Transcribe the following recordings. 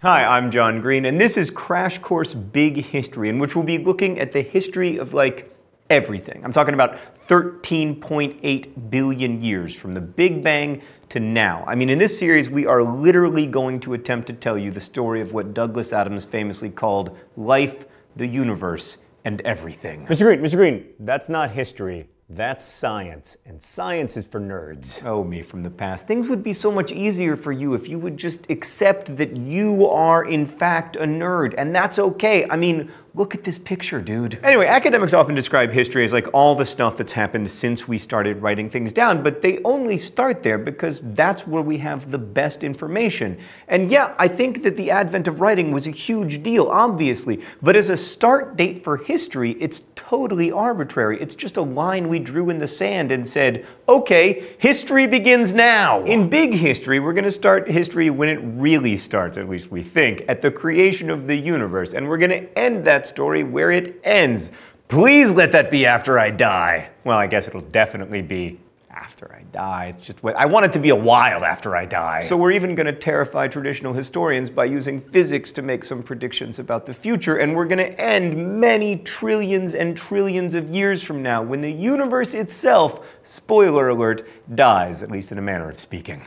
Hi, I'm John Green, and this is Crash Course Big History, in which we'll be looking at the history of, everything. I'm talking about 13.8 billion years, from the Big Bang to now. I mean, in this series, we are literally going to attempt to tell you the story of what Douglas Adams famously called life, the universe, and everything. Mr. Green, that's not history. That's science, and science is for nerds. Oh, me from the past. Things would be so much easier for you if you would just accept that you are, in fact, a nerd, and that's okay. I mean, look at this picture, dude. Anyway, academics often describe history as like all the stuff that's happened since we started writing things down, but they only start there because that's where we have the best information. And yeah, I think that the advent of writing was a huge deal, obviously, but as a start date for history, it's totally arbitrary. It's just a line we drew in the sand and said, okay, history begins now. In big history, we're gonna start history when it really starts, at least we think, at the creation of the universe, and we're gonna end that story where it ends. Please let that be after I die. Well, I guess it'll definitely be after I die. It's just what I want it to be, a while after I die. So we're even going to terrify traditional historians by using physics to make some predictions about the future, and we're going to end many trillions and trillions of years from now when the universe itself, spoiler alert, dies, at least in a manner of speaking.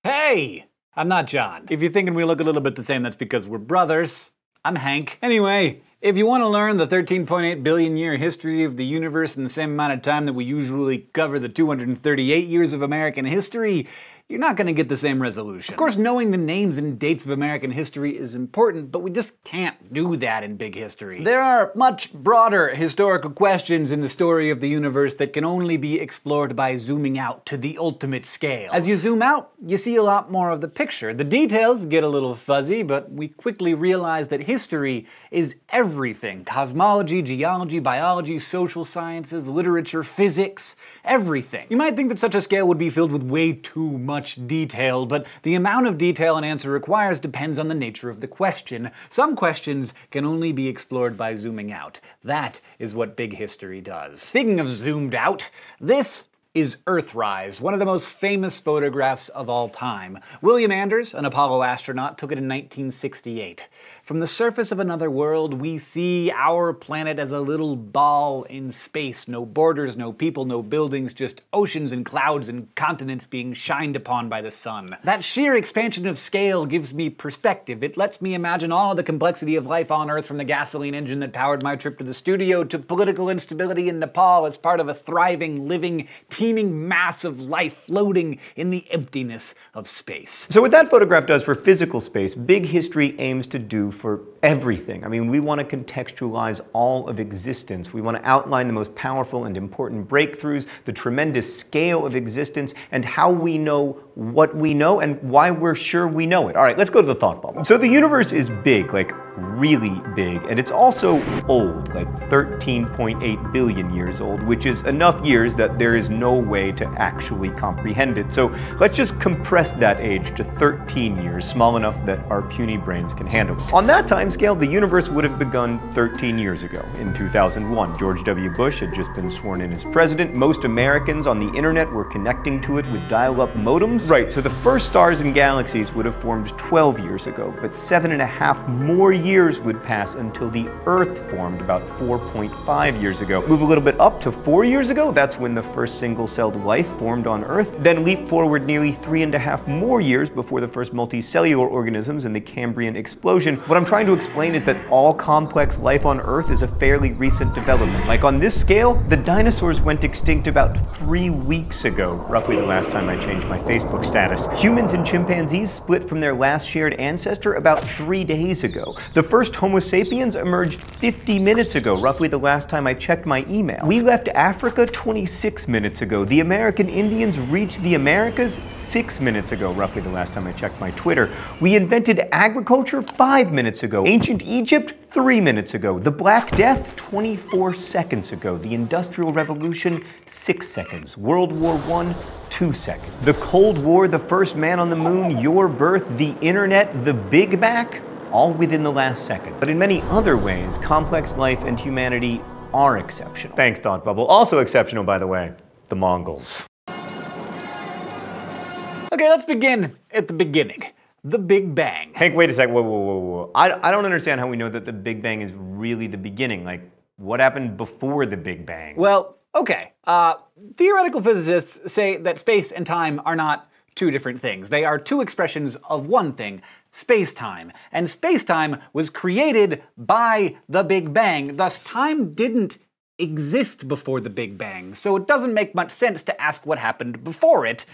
Hey! I'm not John. If you're thinking we look a little bit the same, that's because we're brothers. I'm Hank. Anyway, if you want to learn the 13.8 billion year history of the universe in the same amount of time that we usually cover the 238 years of American history, you're not going to get the same resolution. Of course, knowing the names and dates of American history is important, but we just can't do that in big history. There are much broader historical questions in the story of the universe that can only be explored by zooming out to the ultimate scale. As you zoom out, you see a lot more of the picture. The details get a little fuzzy, but we quickly realize that history is everything. Cosmology, geology, biology, social sciences, literature, physics, everything. You might think that such a scale would be filled with way too much detail, but the amount of detail an answer requires depends on the nature of the question. Some questions can only be explored by zooming out. That is what big history does. Speaking of zoomed out, this is Earthrise, one of the most famous photographs of all time. William Anders, an Apollo astronaut, took it in 1968. From the surface of another world, we see our planet as a little ball in space. No borders, no people, no buildings, just oceans and clouds and continents being shined upon by the sun. That sheer expansion of scale gives me perspective. It lets me imagine all the complexity of life on Earth, from the gasoline engine that powered my trip to the studio to political instability in Nepal as part of a thriving, living, teeming mass of life floating in the emptiness of space. So what that photograph does for physical space, big history aims to do for everything. I mean, we want to contextualize all of existence. We want to outline the most powerful and important breakthroughs, the tremendous scale of existence, and how we know what we know and why we're sure we know it. All right, let's go to the thought bubble. So the universe is big, really big, and it's also old, 13.8 billion years old, which is enough years that there is no way to actually comprehend it. So let's just compress that age to 13 years, small enough that our puny brains can handle it. On that time scale, the universe would have begun 13 years ago, in 2001. George W. Bush had just been sworn in as president. Most Americans on the internet were connecting to it with dial-up modems. Right, so the first stars and galaxies would have formed 12 years ago, but 7.5 more years would pass until the Earth formed about 4.5 years ago. Move a little bit up to 4 years ago, that's when the first single-celled life formed on Earth. Then leap forward nearly 3.5 more years before the first multicellular organisms in the Cambrian explosion. What I'm trying to explain is that all complex life on Earth is a fairly recent development. Like on this scale, the dinosaurs went extinct about 3 weeks ago, roughly the last time I changed my Facebook status. Humans and chimpanzees split from their last shared ancestor about 3 days ago. The first Homo sapiens emerged 50 minutes ago, roughly the last time I checked my email. We left Africa 26 minutes ago. The American Indians reached the Americas 6 minutes ago, roughly the last time I checked my Twitter. We invented agriculture 5 minutes ago. Ancient Egypt 3 minutes ago. The Black Death 24 seconds ago. The Industrial Revolution 6 seconds. World War I 2 seconds. The Cold War, the first man on the moon, your birth, the internet, the Big Bang, all within the last second. But in many other ways, complex life and humanity are exceptional. Thanks, Thought Bubble. Also exceptional, by the way, the Mongols. Okay, let's begin at the beginning. The Big Bang. Hank, wait a sec. Whoa. I don't understand how we know that the Big Bang is really the beginning. Like, what happened before the Big Bang? Well, okay. Theoretical physicists say that space and time are not two different things. They are two expressions of one thing, space-time. And space-time was created by the Big Bang. Thus, time didn't exist before the Big Bang. So it doesn't make much sense to ask what happened before it.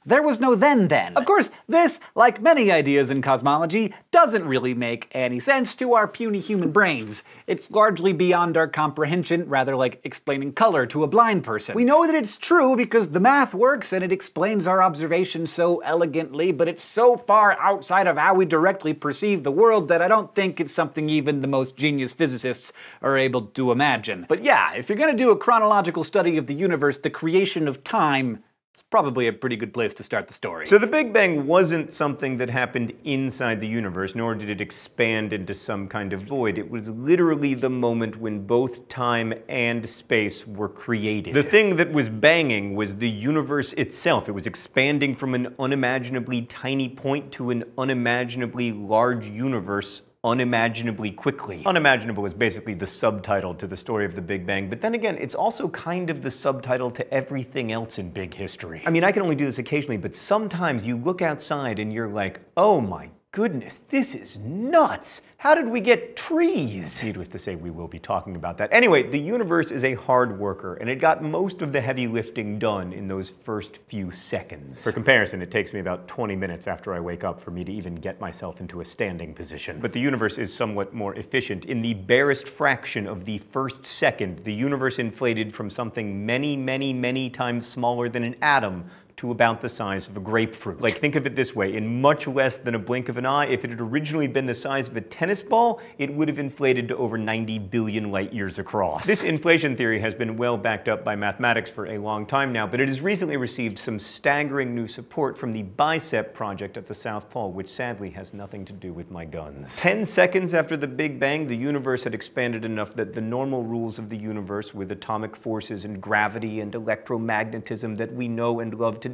There was no then. Of course, this, like many ideas in cosmology, doesn't really make any sense to our puny human brains. It's largely beyond our comprehension, rather like explaining color to a blind person. We know that it's true because the math works and it explains our observations so elegantly, but it's so far outside of how we directly perceive the world that I don't think it's something even the most genius physicists are able to imagine. But yeah, if you're gonna do a chronological study of the universe, the creation of time, it's probably a pretty good place to start the story. So the Big Bang wasn't something that happened inside the universe, nor did it expand into some kind of void. It was literally the moment when both time and space were created. The thing that was banging was the universe itself. It was expanding from an unimaginably tiny point to an unimaginably large universe unimaginably quickly. Unimaginable is basically the subtitle to the story of the Big Bang, but then again, it's also kind of the subtitle to everything else in big history. I mean, I can only do this occasionally, but sometimes you look outside and you're like, oh my goodness, this is nuts! How did we get trees? Needless to say, we will be talking about that. Anyway, the universe is a hard worker, and it got most of the heavy lifting done in those first few seconds. For comparison, it takes me about 20 minutes after I wake up for me to even get myself into a standing position. But the universe is somewhat more efficient. In the barest fraction of the first second, the universe inflated from something many times smaller than an atom to about the size of a grapefruit. Like, think of it this way, in much less than a blink of an eye, if it had originally been the size of a tennis ball, it would have inflated to over 90 billion light years across. This inflation theory has been well backed up by mathematics for a long time now, but it has recently received some staggering new support from the BICEP project at the South Pole, which sadly has nothing to do with my guns. 10 seconds after the Big Bang, the universe had expanded enough that the normal rules of the universe, with atomic forces and gravity and electromagnetism that we know and love today,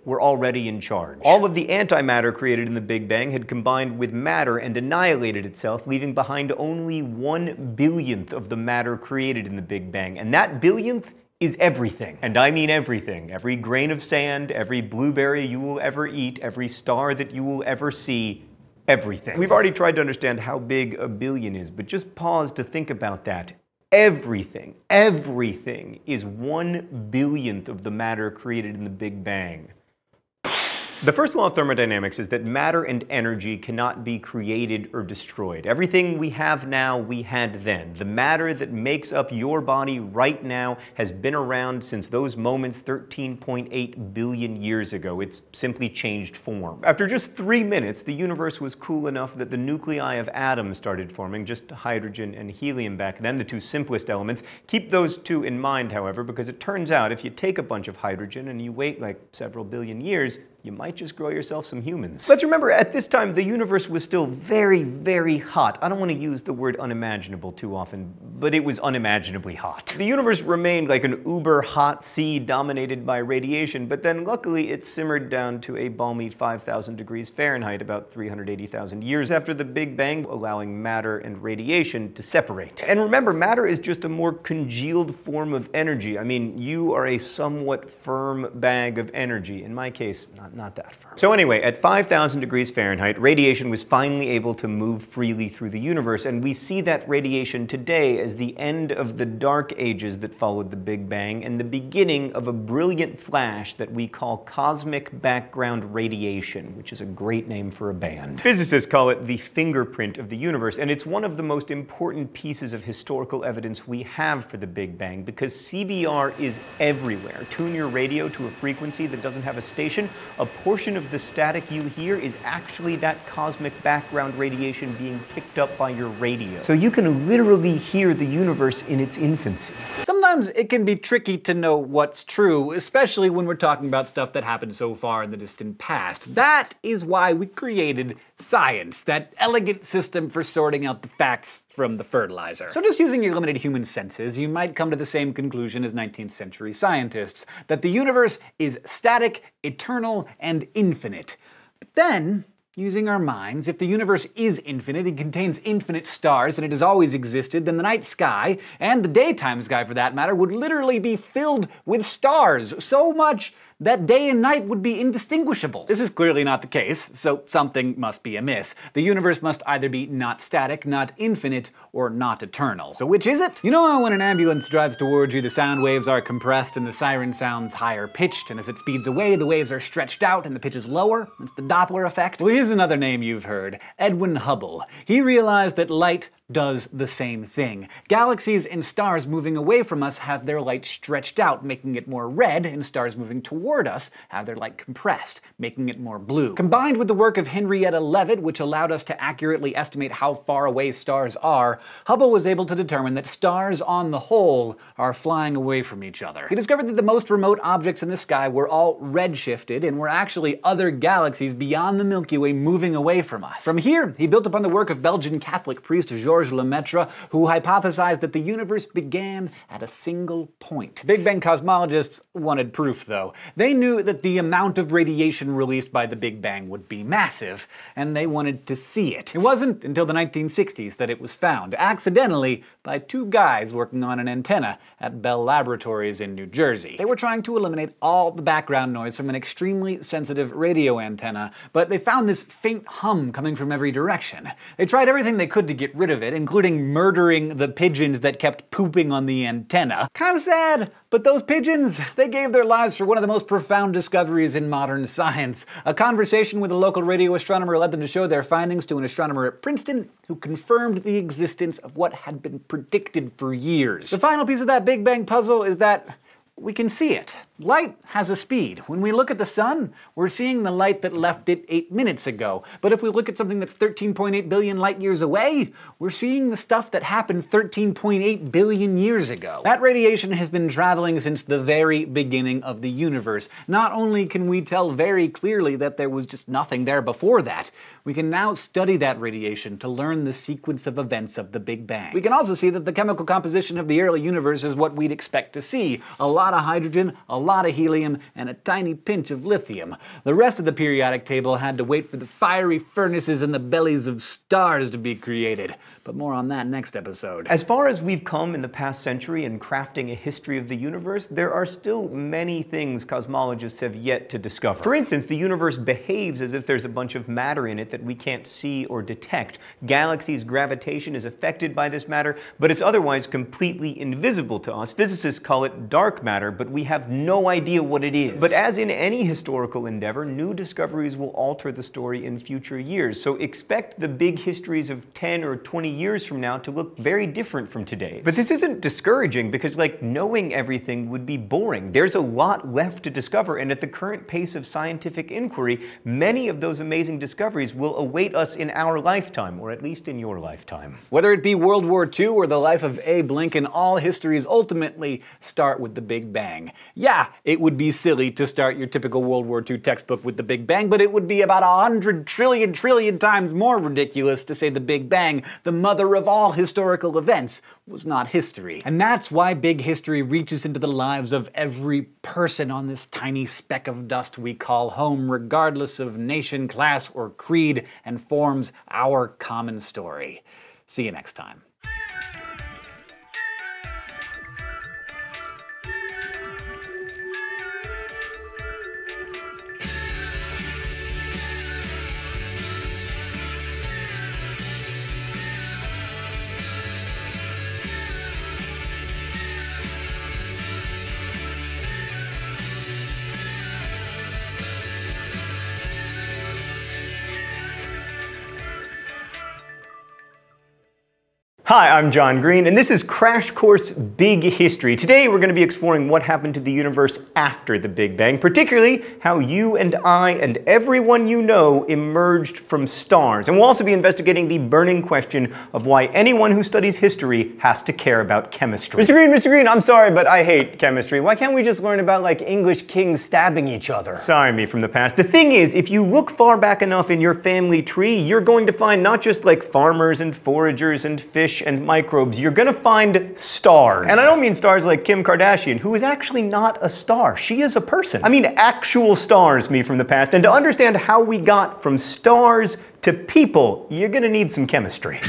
were already in charge. All of the antimatter created in the Big Bang had combined with matter and annihilated itself, leaving behind only 1/1000th of the matter created in the Big Bang. And that billionth is everything. And I mean everything. Every grain of sand, every blueberry you will ever eat, every star that you will ever see, everything. We've already tried to understand how big a billion is, but just pause to think about that. Everything is 1/1000th of the matter created in the Big Bang. The first law of thermodynamics is that matter and energy cannot be created or destroyed. Everything we have now, we had then. The matter that makes up your body right now has been around since those moments 13.8 billion years ago. It's simply changed form. After just 3 minutes, the universe was cool enough that the nuclei of atoms started forming, just hydrogen and helium back then, the two simplest elements. Keep those two in mind, however, because it turns out if you take a bunch of hydrogen and you wait like several billion years, you might just grow yourself some humans. Let's remember, at this time, the universe was still very hot. I don't want to use the word unimaginable too often, but it was unimaginably hot. The universe remained like an uber hot sea dominated by radiation, but then luckily it simmered down to a balmy 5,000 degrees Fahrenheit about 380,000 years after the Big Bang, allowing matter and radiation to separate. And remember, matter is just a more congealed form of energy. I mean, you are a somewhat firm bag of energy. In my case, not that firm. So anyway, at 5,000 degrees Fahrenheit, radiation was finally able to move freely through the universe, and we see that radiation today as the end of the dark ages that followed the Big Bang and the beginning of a brilliant flash that we call cosmic background radiation, which is a great name for a band. Physicists call it the fingerprint of the universe, and it's one of the most important pieces of historical evidence we have for the Big Bang, because CBR is everywhere. Tune your radio to a frequency that doesn't have a station, a portion of the static you hear is actually that cosmic background radiation being picked up by your radio. So you can literally hear the universe in its infancy. Sometimes sometimes it can be tricky to know what's true, especially when we're talking about stuff that happened so far in the distant past. That is why we created science, that elegant system for sorting out the facts from the fertilizer. So just using your limited human senses, you might come to the same conclusion as 19th century scientists, that the universe is static, eternal, and infinite. But then, using our minds, if the universe is infinite and contains infinite stars and it has always existed, then the night sky, and the daytime sky for that matter, would literally be filled with stars, so much that day and night would be indistinguishable. This is clearly not the case, so something must be amiss. The universe must either be not static, not infinite, or not eternal. So which is it? You know how when an ambulance drives towards you, the sound waves are compressed and the siren sounds higher pitched, and as it speeds away, the waves are stretched out and the pitch is lower? It's the Doppler effect. Well, here's another name you've heard. Edwin Hubble. He realized that light does the same thing. Galaxies and stars moving away from us have their light stretched out, making it more red, and stars moving toward us have their light compressed, making it more blue. Combined with the work of Henrietta Leavitt, which allowed us to accurately estimate how far away stars are, Hubble was able to determine that stars on the whole are flying away from each other. He discovered that the most remote objects in the sky were all redshifted and were actually other galaxies beyond the Milky Way moving away from us. From here, he built upon the work of Belgian Catholic priest Georges Lemaitre, who hypothesized that the universe began at a single point. Big Bang cosmologists wanted proof, though. They knew that the amount of radiation released by the Big Bang would be massive, and they wanted to see it. It wasn't until the 1960s that it was found, accidentally, by two guys working on an antenna at Bell Laboratories in New Jersey. They were trying to eliminate all the background noise from an extremely sensitive radio antenna, but they found this faint hum coming from every direction. They tried everything they could to get rid of it, including murdering the pigeons that kept pooping on the antenna. Kinda sad, but those pigeons, they gave their lives for one of the most profound discoveries in modern science. A conversation with a local radio astronomer led them to show their findings to an astronomer at Princeton, who confirmed the existence of what had been predicted for years. The final piece of that Big Bang puzzle is that we can see it. Light has a speed. When we look at the sun, we're seeing the light that left it 8 minutes ago. But if we look at something that's 13.8 billion light years away, we're seeing the stuff that happened 13.8 billion years ago. That radiation has been traveling since the very beginning of the universe. Not only can we tell very clearly that there was just nothing there before that, we can now study that radiation to learn the sequence of events of the Big Bang. We can also see that the chemical composition of the early universe is what we'd expect to see. A lot of hydrogen, a lot of helium, and a tiny pinch of lithium. The rest of the periodic table had to wait for the fiery furnaces in the bellies of stars to be created. But more on that next episode. As far as we've come in the past century in crafting a history of the universe, there are still many things cosmologists have yet to discover. For instance, the universe behaves as if there's a bunch of matter in it that we can't see or detect. Galaxies' gravitation is affected by this matter, but it's otherwise completely invisible to us. Physicists call it dark matter, but we have no idea what it is. But as in any historical endeavor, new discoveries will alter the story in future years. So expect the big histories of 10 or 20 years from now to look very different from today's. But this isn't discouraging because, like, knowing everything would be boring. There's a lot left to discover, and at the current pace of scientific inquiry, many of those amazing discoveries will await us in our lifetime, or at least in your lifetime. Whether it be World War II or the life of Abe Lincoln, all histories ultimately start with the Big Bang. Yeah, it would be silly to start your typical World War II textbook with the Big Bang, but it would be about 100 trillion times more ridiculous to say the Big Bang, the mother of all historical events, was not history. And that's why big history reaches into the lives of every person on this tiny speck of dust we call home, regardless of nation, class, or creed, and forms our common story. See you next time. Hi, I'm John Green, and this is Crash Course Big History. Today we're going to be exploring what happened to the universe after the Big Bang, particularly how you and I and everyone you know emerged from stars. And we'll also be investigating the burning question of why anyone who studies history has to care about chemistry. Mr. Green, I'm sorry, but I hate chemistry. Why can't we just learn about, like, English kings stabbing each other? Sorry, me from the past. The thing is, if you look far back enough in your family tree, you're going to find not just like farmers and foragers and fish and microbes, you're gonna find stars. And I don't mean stars like Kim Kardashian, who is actually not a star. She is a person. I mean actual stars, me from the past. And to understand how we got from stars to people, you're gonna need some chemistry.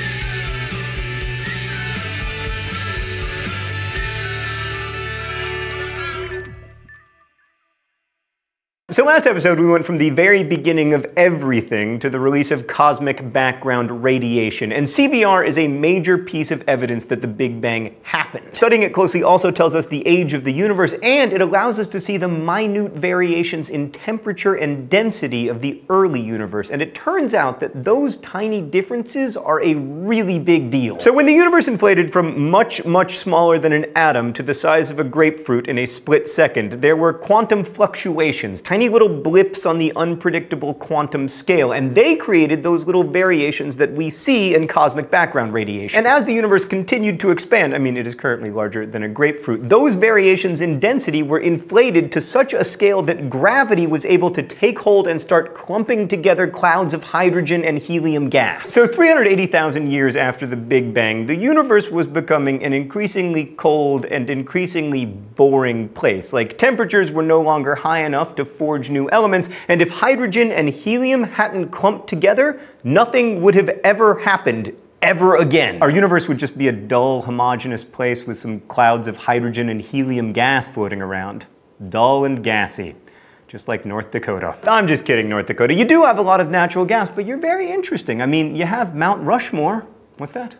So last episode we went from the very beginning of everything to the release of cosmic background radiation, and CBR is a major piece of evidence that the Big Bang happened. Studying it closely also tells us the age of the universe, and it allows us to see the minute variations in temperature and density of the early universe, and it turns out that those tiny differences are a really big deal. So when the universe inflated from much smaller than an atom to the size of a grapefruit in a split second, there were quantum fluctuations, tiny little blips on the unpredictable quantum scale, and they created those little variations that we see in cosmic background radiation. And as the universe continued to expand, I mean, it is currently larger than a grapefruit, those variations in density were inflated to such a scale that gravity was able to take hold and start clumping together clouds of hydrogen and helium gas. So 380,000 years after the Big Bang, the universe was becoming an increasingly cold and increasingly boring place. Like, temperatures were no longer high enough to forge new elements, and if hydrogen and helium hadn't clumped together, nothing would have ever happened ever again. Our universe would just be a dull, homogeneous place with some clouds of hydrogen and helium gas floating around. Dull and gassy. Just like North Dakota. I'm just kidding, North Dakota. You do have a lot of natural gas, but you're very interesting. I mean, you have Mount Rushmore. What's that?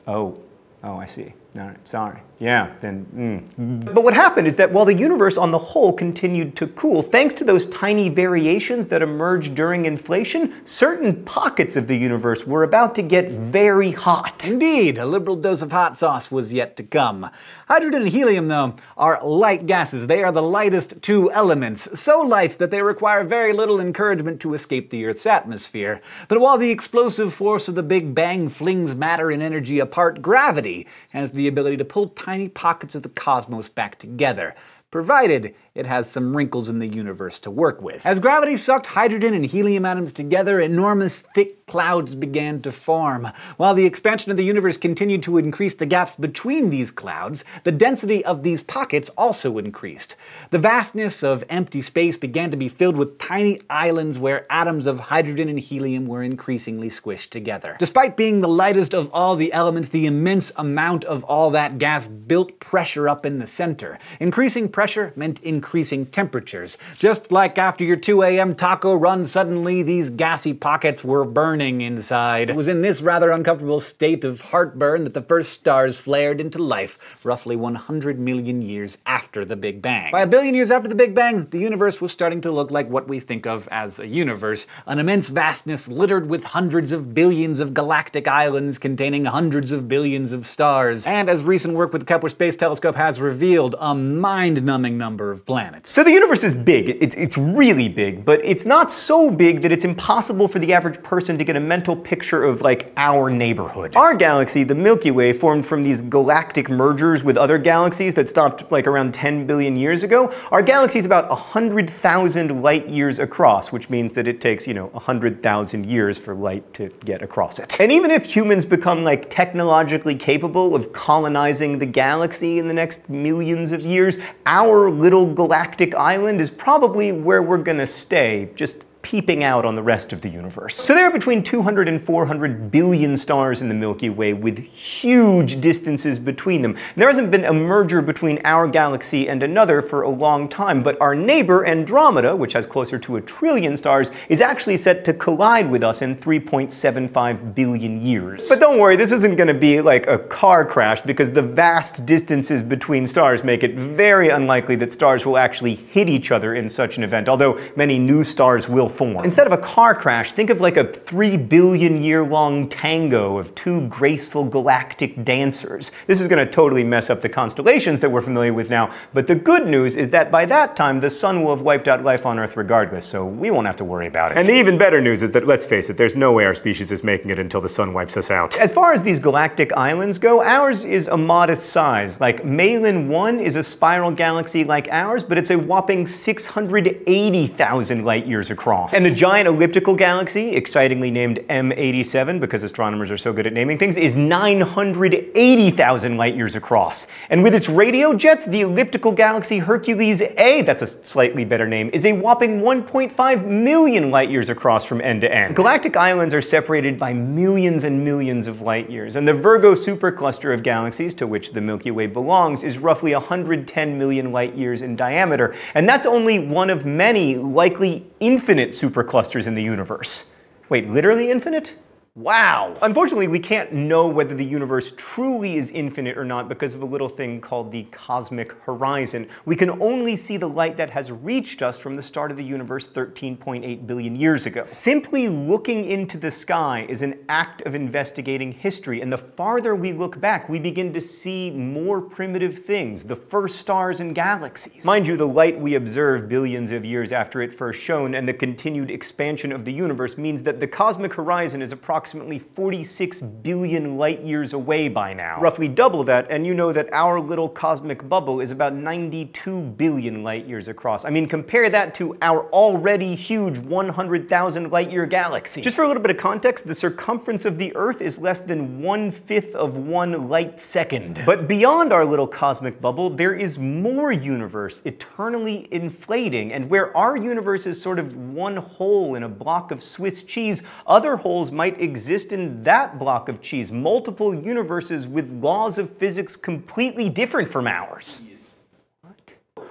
Oh, I see. All right, sorry. Yeah, then, But what happened is that while the universe on the whole continued to cool, thanks to those tiny variations that emerged during inflation, certain pockets of the universe were about to get very hot. Indeed, a liberal dose of hot sauce was yet to come. Hydrogen and helium, though, are light gases. They are the lightest two elements, so light that they require very little encouragement to escape the Earth's atmosphere. But while the explosive force of the Big Bang flings matter and energy apart, gravity has the ability to pull tiny pockets of the cosmos back together, provided it has some wrinkles in the universe to work with. As gravity sucked hydrogen and helium atoms together, enormous thick clouds began to form. While the expansion of the universe continued to increase the gaps between these clouds, the density of these pockets also increased. The vastness of empty space began to be filled with tiny islands where atoms of hydrogen and helium were increasingly squished together. Despite being the lightest of all the elements, the immense amount of all that gas built pressure up in the center. Increasing pressure meant increasing temperatures. Just like after your 2 a.m. taco run, suddenly these gassy pockets were burning inside. It was in this rather uncomfortable state of heartburn that the first stars flared into life, roughly 100 million years after the Big Bang. By a billion years after the Big Bang, the universe was starting to look like what we think of as a universe, an immense vastness littered with hundreds of billions of galactic islands containing hundreds of billions of stars. And as recent work with the Kepler Space Telescope has revealed, a mind-numbing number of planets. So the universe is big, it's really big, but it's not so big that it's impossible for the average person to get a mental picture of, like, our neighborhood. Our galaxy, the Milky Way, formed from these galactic mergers with other galaxies that stopped, like, around 10 billion years ago. Our galaxy is about 100,000 light years across, which means that it takes, 100,000 years for light to get across it. And even if humans become, like, technologically capable of colonizing the galaxy in the next millions of years, our little galactic island is probably where we're gonna stay, just peeping out on the rest of the universe. So there are between 200 and 400 billion stars in the Milky Way with huge distances between them. And there hasn't been a merger between our galaxy and another for a long time, but our neighbor Andromeda, which has closer to 1 trillion stars, is actually set to collide with us in 3.75 billion years. But don't worry, this isn't gonna be like a car crash, because the vast distances between stars make it very unlikely that stars will actually hit each other in such an event, although many new stars will form. Instead of a car crash, think of like a 3 billion year long tango of two graceful galactic dancers. This is going to totally mess up the constellations that we're familiar with now, but the good news is that by that time the sun will have wiped out life on Earth regardless, so we won't have to worry about it. And the even better news is that, let's face it, there's no way our species is making it until the sun wipes us out. As far as these galactic islands go, ours is a modest size. Like Malin 1 is a spiral galaxy like ours, but it's a whopping 680,000 light years across. And the giant elliptical galaxy, excitingly named M87 because astronomers are so good at naming things, is 980,000 light years across. And with its radio jets, the elliptical galaxy Hercules A, that's a slightly better name, is a whopping 1.5 million light years across from end to end. Galactic islands are separated by millions and millions of light years, and the Virgo supercluster of galaxies, to which the Milky Way belongs, is roughly 110 million light years in diameter, and that's only one of many, likely infinite superclusters in the universe. Wait, literally infinite? Wow! Unfortunately, we can't know whether the universe truly is infinite or not because of a little thing called the cosmic horizon. We can only see the light that has reached us from the start of the universe 13.8 billion years ago. Simply looking into the sky is an act of investigating history, and the farther we look back, we begin to see more primitive things, the first stars and galaxies. Mind you, the light we observe billions of years after it first shone and the continued expansion of the universe means that the cosmic horizon is approximately 46 billion light years away by now. Roughly double that, and you know that our little cosmic bubble is about 92 billion light years across. I mean, compare that to our already huge 100,000 light year galaxy. Just for a little bit of context, the circumference of the Earth is less than 1/5 of 1 light second. But beyond our little cosmic bubble, there is more universe eternally inflating, and where our universe is sort of one hole in a block of Swiss cheese, other holes might exist in that block of cheese, multiple universes with laws of physics completely different from ours.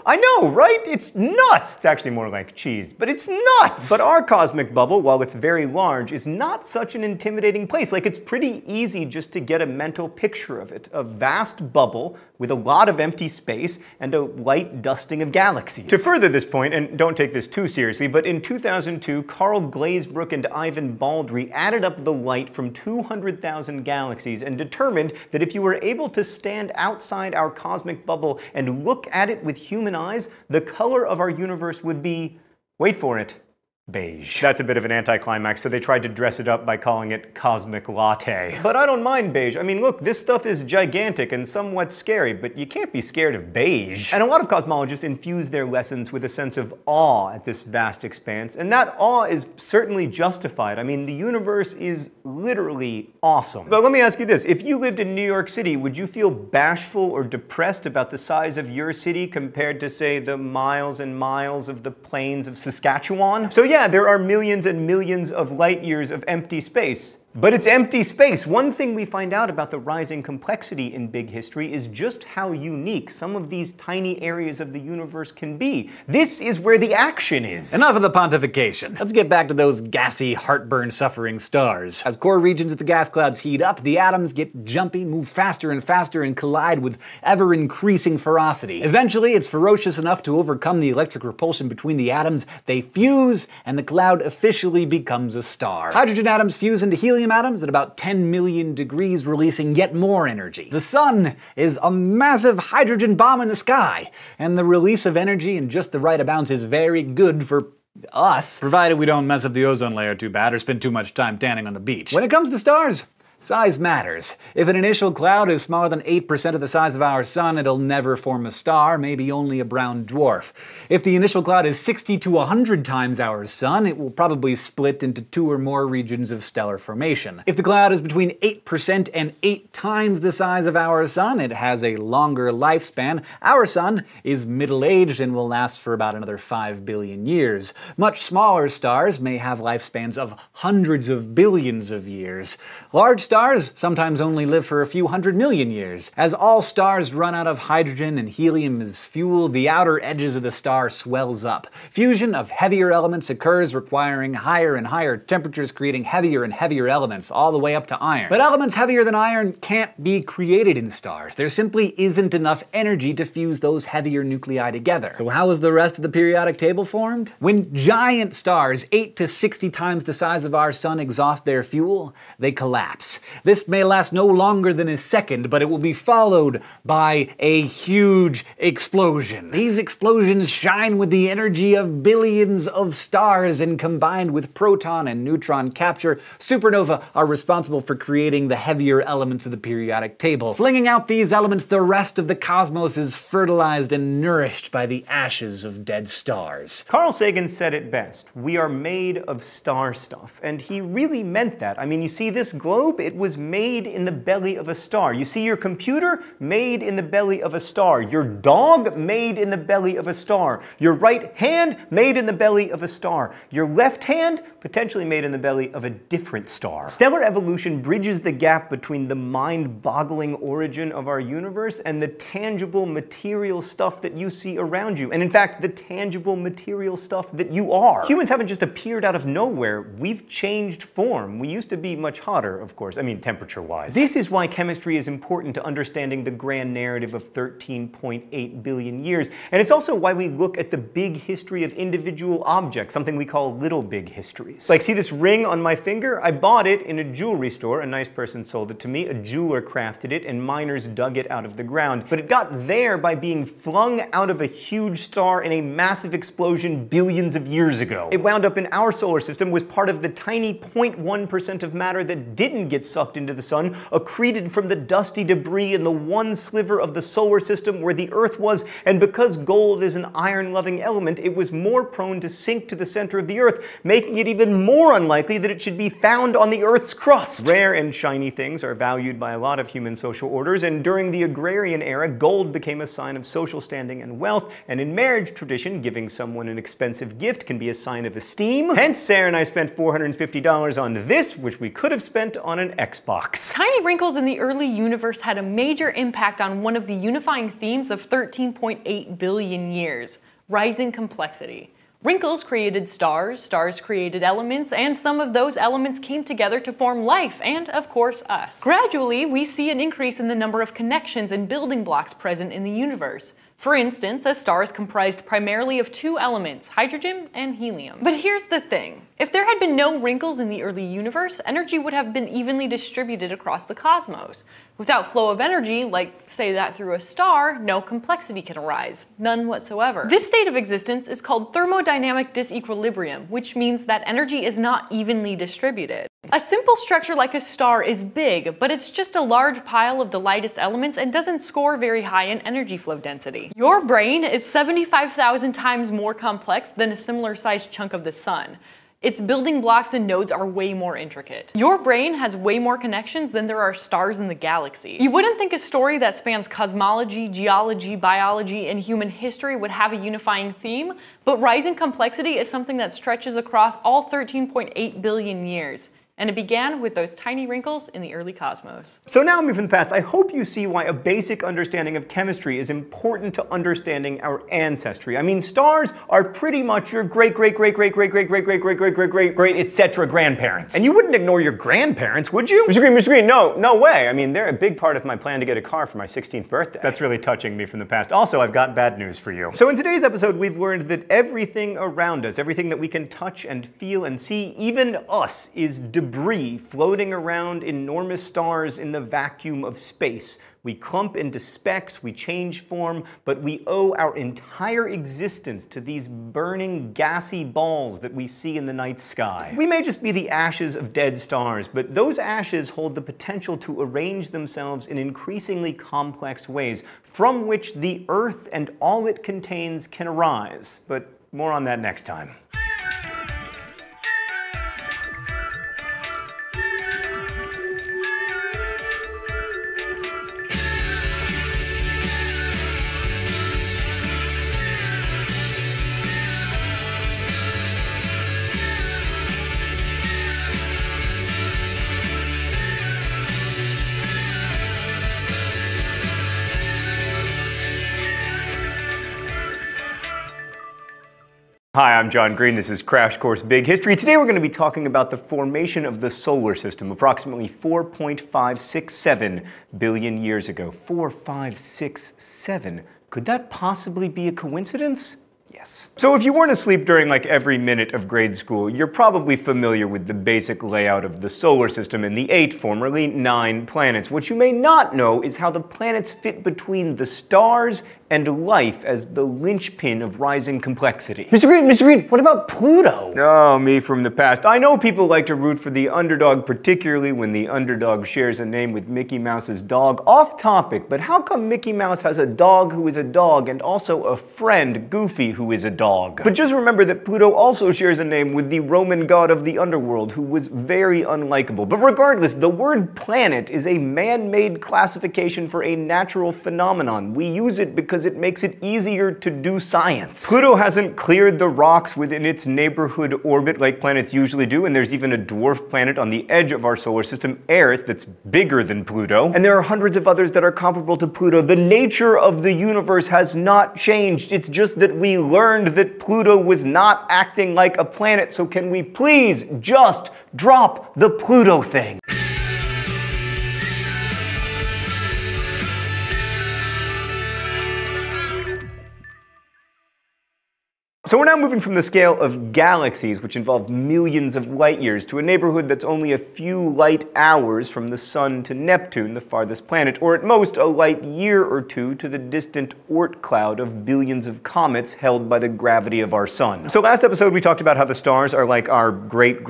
I know, right? It's nuts! It's actually more like cheese, but it's nuts! But our cosmic bubble, while it's very large, is not such an intimidating place. Like, it's pretty easy just to get a mental picture of it. A vast bubble with a lot of empty space and a light dusting of galaxies. To further this point, and don't take this too seriously, but in 2002, Carl Glazebrook and Ivan Baldry added up the light from 200,000 galaxies and determined that if you were able to stand outside our cosmic bubble and look at it with human eyes, the color of our universe would be, wait for it, beige. That's a bit of an anticlimax, so they tried to dress it up by calling it Cosmic Latte. But I don't mind beige. I mean, look, this stuff is gigantic and somewhat scary, but you can't be scared of beige. And a lot of cosmologists infuse their lessons with a sense of awe at this vast expanse, and that awe is certainly justified. I mean, the universe is literally awesome. But let me ask you this. If you lived in New York City, would you feel bashful or depressed about the size of your city compared to, say, the miles and miles of the plains of Saskatchewan? So yeah, there are millions and millions of light years of empty space. But it's empty space. One thing we find out about the rising complexity in big history is just how unique some of these tiny areas of the universe can be. This is where the action is. Enough of the pontification. Let's get back to those gassy, heartburn-suffering stars. As core regions of the gas clouds heat up, the atoms get jumpy, move faster and faster, and collide with ever-increasing ferocity. Eventually, it's ferocious enough to overcome the electric repulsion between the atoms. They fuse, and the cloud officially becomes a star. Hydrogen atoms fuse into helium atoms at about 10 million degrees, releasing yet more energy. The sun is a massive hydrogen bomb in the sky, and the release of energy in just the right amounts is very good for us, provided we don't mess up the ozone layer too bad or spend too much time tanning on the beach. When it comes to stars, size matters. If an initial cloud is smaller than 8% of the size of our sun, it'll never form a star, maybe only a brown dwarf. If the initial cloud is 60 to 100 times our sun, it will probably split into 2 or more regions of stellar formation. If the cloud is between 8% and 8 times the size of our sun, it has a longer lifespan. Our sun is middle-aged and will last for about another 5 billion years. Much smaller stars may have lifespans of hundreds of billions of years. Large stars sometimes only live for a few 100 million years. As all stars run out of hydrogen and helium as fuel, the outer edges of the star swells up. Fusion of heavier elements occurs, requiring higher and higher temperatures, creating heavier and heavier elements, all the way up to iron. But elements heavier than iron can't be created in stars. There simply isn't enough energy to fuse those heavier nuclei together. So how is the rest of the periodic table formed? When giant stars 8 to 60 times the size of our sun exhaust their fuel, they collapse. This may last no longer than a second, but it will be followed by a huge explosion. These explosions shine with the energy of billions of stars, and combined with proton and neutron capture, supernovae are responsible for creating the heavier elements of the periodic table. Flinging out these elements, the rest of the cosmos is fertilized and nourished by the ashes of dead stars. Carl Sagan said it best: we are made of star stuff. And he really meant that. I mean, you see this globe? It was made in the belly of a star. You see your computer? Made in the belly of a star. Your dog? Made in the belly of a star. Your right hand? Made in the belly of a star. Your left hand? Potentially made in the belly of a different star. Stellar evolution bridges the gap between the mind-boggling origin of our universe and the tangible material stuff that you see around you. And in fact, the tangible material stuff that you are. Humans haven't just appeared out of nowhere. We've changed form. We used to be much hotter, of course. I mean, temperature-wise. This is why chemistry is important to understanding the grand narrative of 13.8 billion years. And it's also why we look at the big history of individual objects, something we call little big histories. Like, see this ring on my finger? I bought it in a jewelry store. A nice person sold it to me. A jeweler crafted it, and miners dug it out of the ground. But it got there by being flung out of a huge star in a massive explosion billions of years ago. It wound up in our solar system, was part of the tiny 0.1% of matter that didn't get sucked into the sun, accreted from the dusty debris in the one sliver of the solar system where the Earth was, and because gold is an iron-loving element, it was more prone to sink to the center of the Earth, making it even more unlikely that it should be found on the Earth's crust. Rare and shiny things are valued by a lot of human social orders, and during the agrarian era, gold became a sign of social standing and wealth, and in marriage tradition, giving someone an expensive gift can be a sign of esteem. Hence, Sarah and I spent $450 on this, which we could have spent on an Xbox. Tiny wrinkles in the early universe had a major impact on one of the unifying themes of 13.8 billion years: rising complexity. Wrinkles created stars, stars created elements, and some of those elements came together to form life, and of course us. Gradually, we see an increase in the number of connections and building blocks present in the universe. For instance, a star is comprised primarily of two elements, hydrogen and helium. But here's the thing. If there had been no wrinkles in the early universe, energy would have been evenly distributed across the cosmos. Without flow of energy, like say that through a star, no complexity can arise, none whatsoever. This state of existence is called thermodynamic disequilibrium, which means that energy is not evenly distributed. A simple structure like a star is big, but it's just a large pile of the lightest elements and doesn't score very high in energy flow density. Your brain is 75,000 times more complex than a similar sized chunk of the sun. Its building blocks and nodes are way more intricate. Your brain has way more connections than there are stars in the galaxy. You wouldn't think a story that spans cosmology, geology, biology, and human history would have a unifying theme, but rising complexity is something that stretches across all 13.8 billion years. And it began with those tiny wrinkles in the early cosmos. So now moving past, I hope you see why a basic understanding of chemistry is important to understanding our ancestry. I mean, stars are pretty much your great-great-great-great-great-great-great-great-great-great-great, etc. grandparents. And you wouldn't ignore your grandparents, would you? Mr. Green, no way. I mean, they're a big part of my plan to get a car for my 16th birthday. That's really touching me from the past. Also, I've got bad news for you. So in today's episode, we've learned that everything around us, everything that we can touch and feel and see, even us, is debris floating around enormous stars in the vacuum of space. We clump into specks, we change form, but we owe our entire existence to these burning, gassy balls that we see in the night sky. We may just be the ashes of dead stars, but those ashes hold the potential to arrange themselves in increasingly complex ways, from which the Earth and all it contains can arise. But more on that next time. Hi, I'm John Green. This is Crash Course Big History. Today we're going to be talking about the formation of the solar system approximately 4.567 billion years ago. 4.567. Could that possibly be a coincidence? Yes. So if you weren't asleep during like every minute of grade school, you're probably familiar with the basic layout of the solar system and the 8, formerly 9 planets. What you may not know is how the planets fit between the stars and life as the linchpin of rising complexity. Mr. Green, what about Pluto? Oh, me from the past. I know people like to root for the underdog, particularly when the underdog shares a name with Mickey Mouse's dog. Off topic, but how come Mickey Mouse has a dog who is a dog and also a friend, Goofy, who is a dog? But just remember that Pluto also shares a name with the Roman god of the underworld, who was very unlikable. But regardless, the word planet is a man-made classification for a natural phenomenon. We use it because it makes it easier to do science. Pluto hasn't cleared the rocks within its neighborhood orbit like planets usually do, and there's even a dwarf planet on the edge of our solar system, Eris, that's bigger than Pluto. And there are hundreds of others that are comparable to Pluto. The nature of the universe has not changed. It's just that we learned that Pluto was not acting like a planet, so can we please just drop the Pluto thing? So we're now moving from the scale of galaxies, which involve millions of light years, to a neighborhood that's only a few light hours from the Sun to Neptune, the farthest planet, or at most a light year or two to the distant Oort cloud of billions of comets held by the gravity of our Sun. So last episode we talked about how the stars are like our great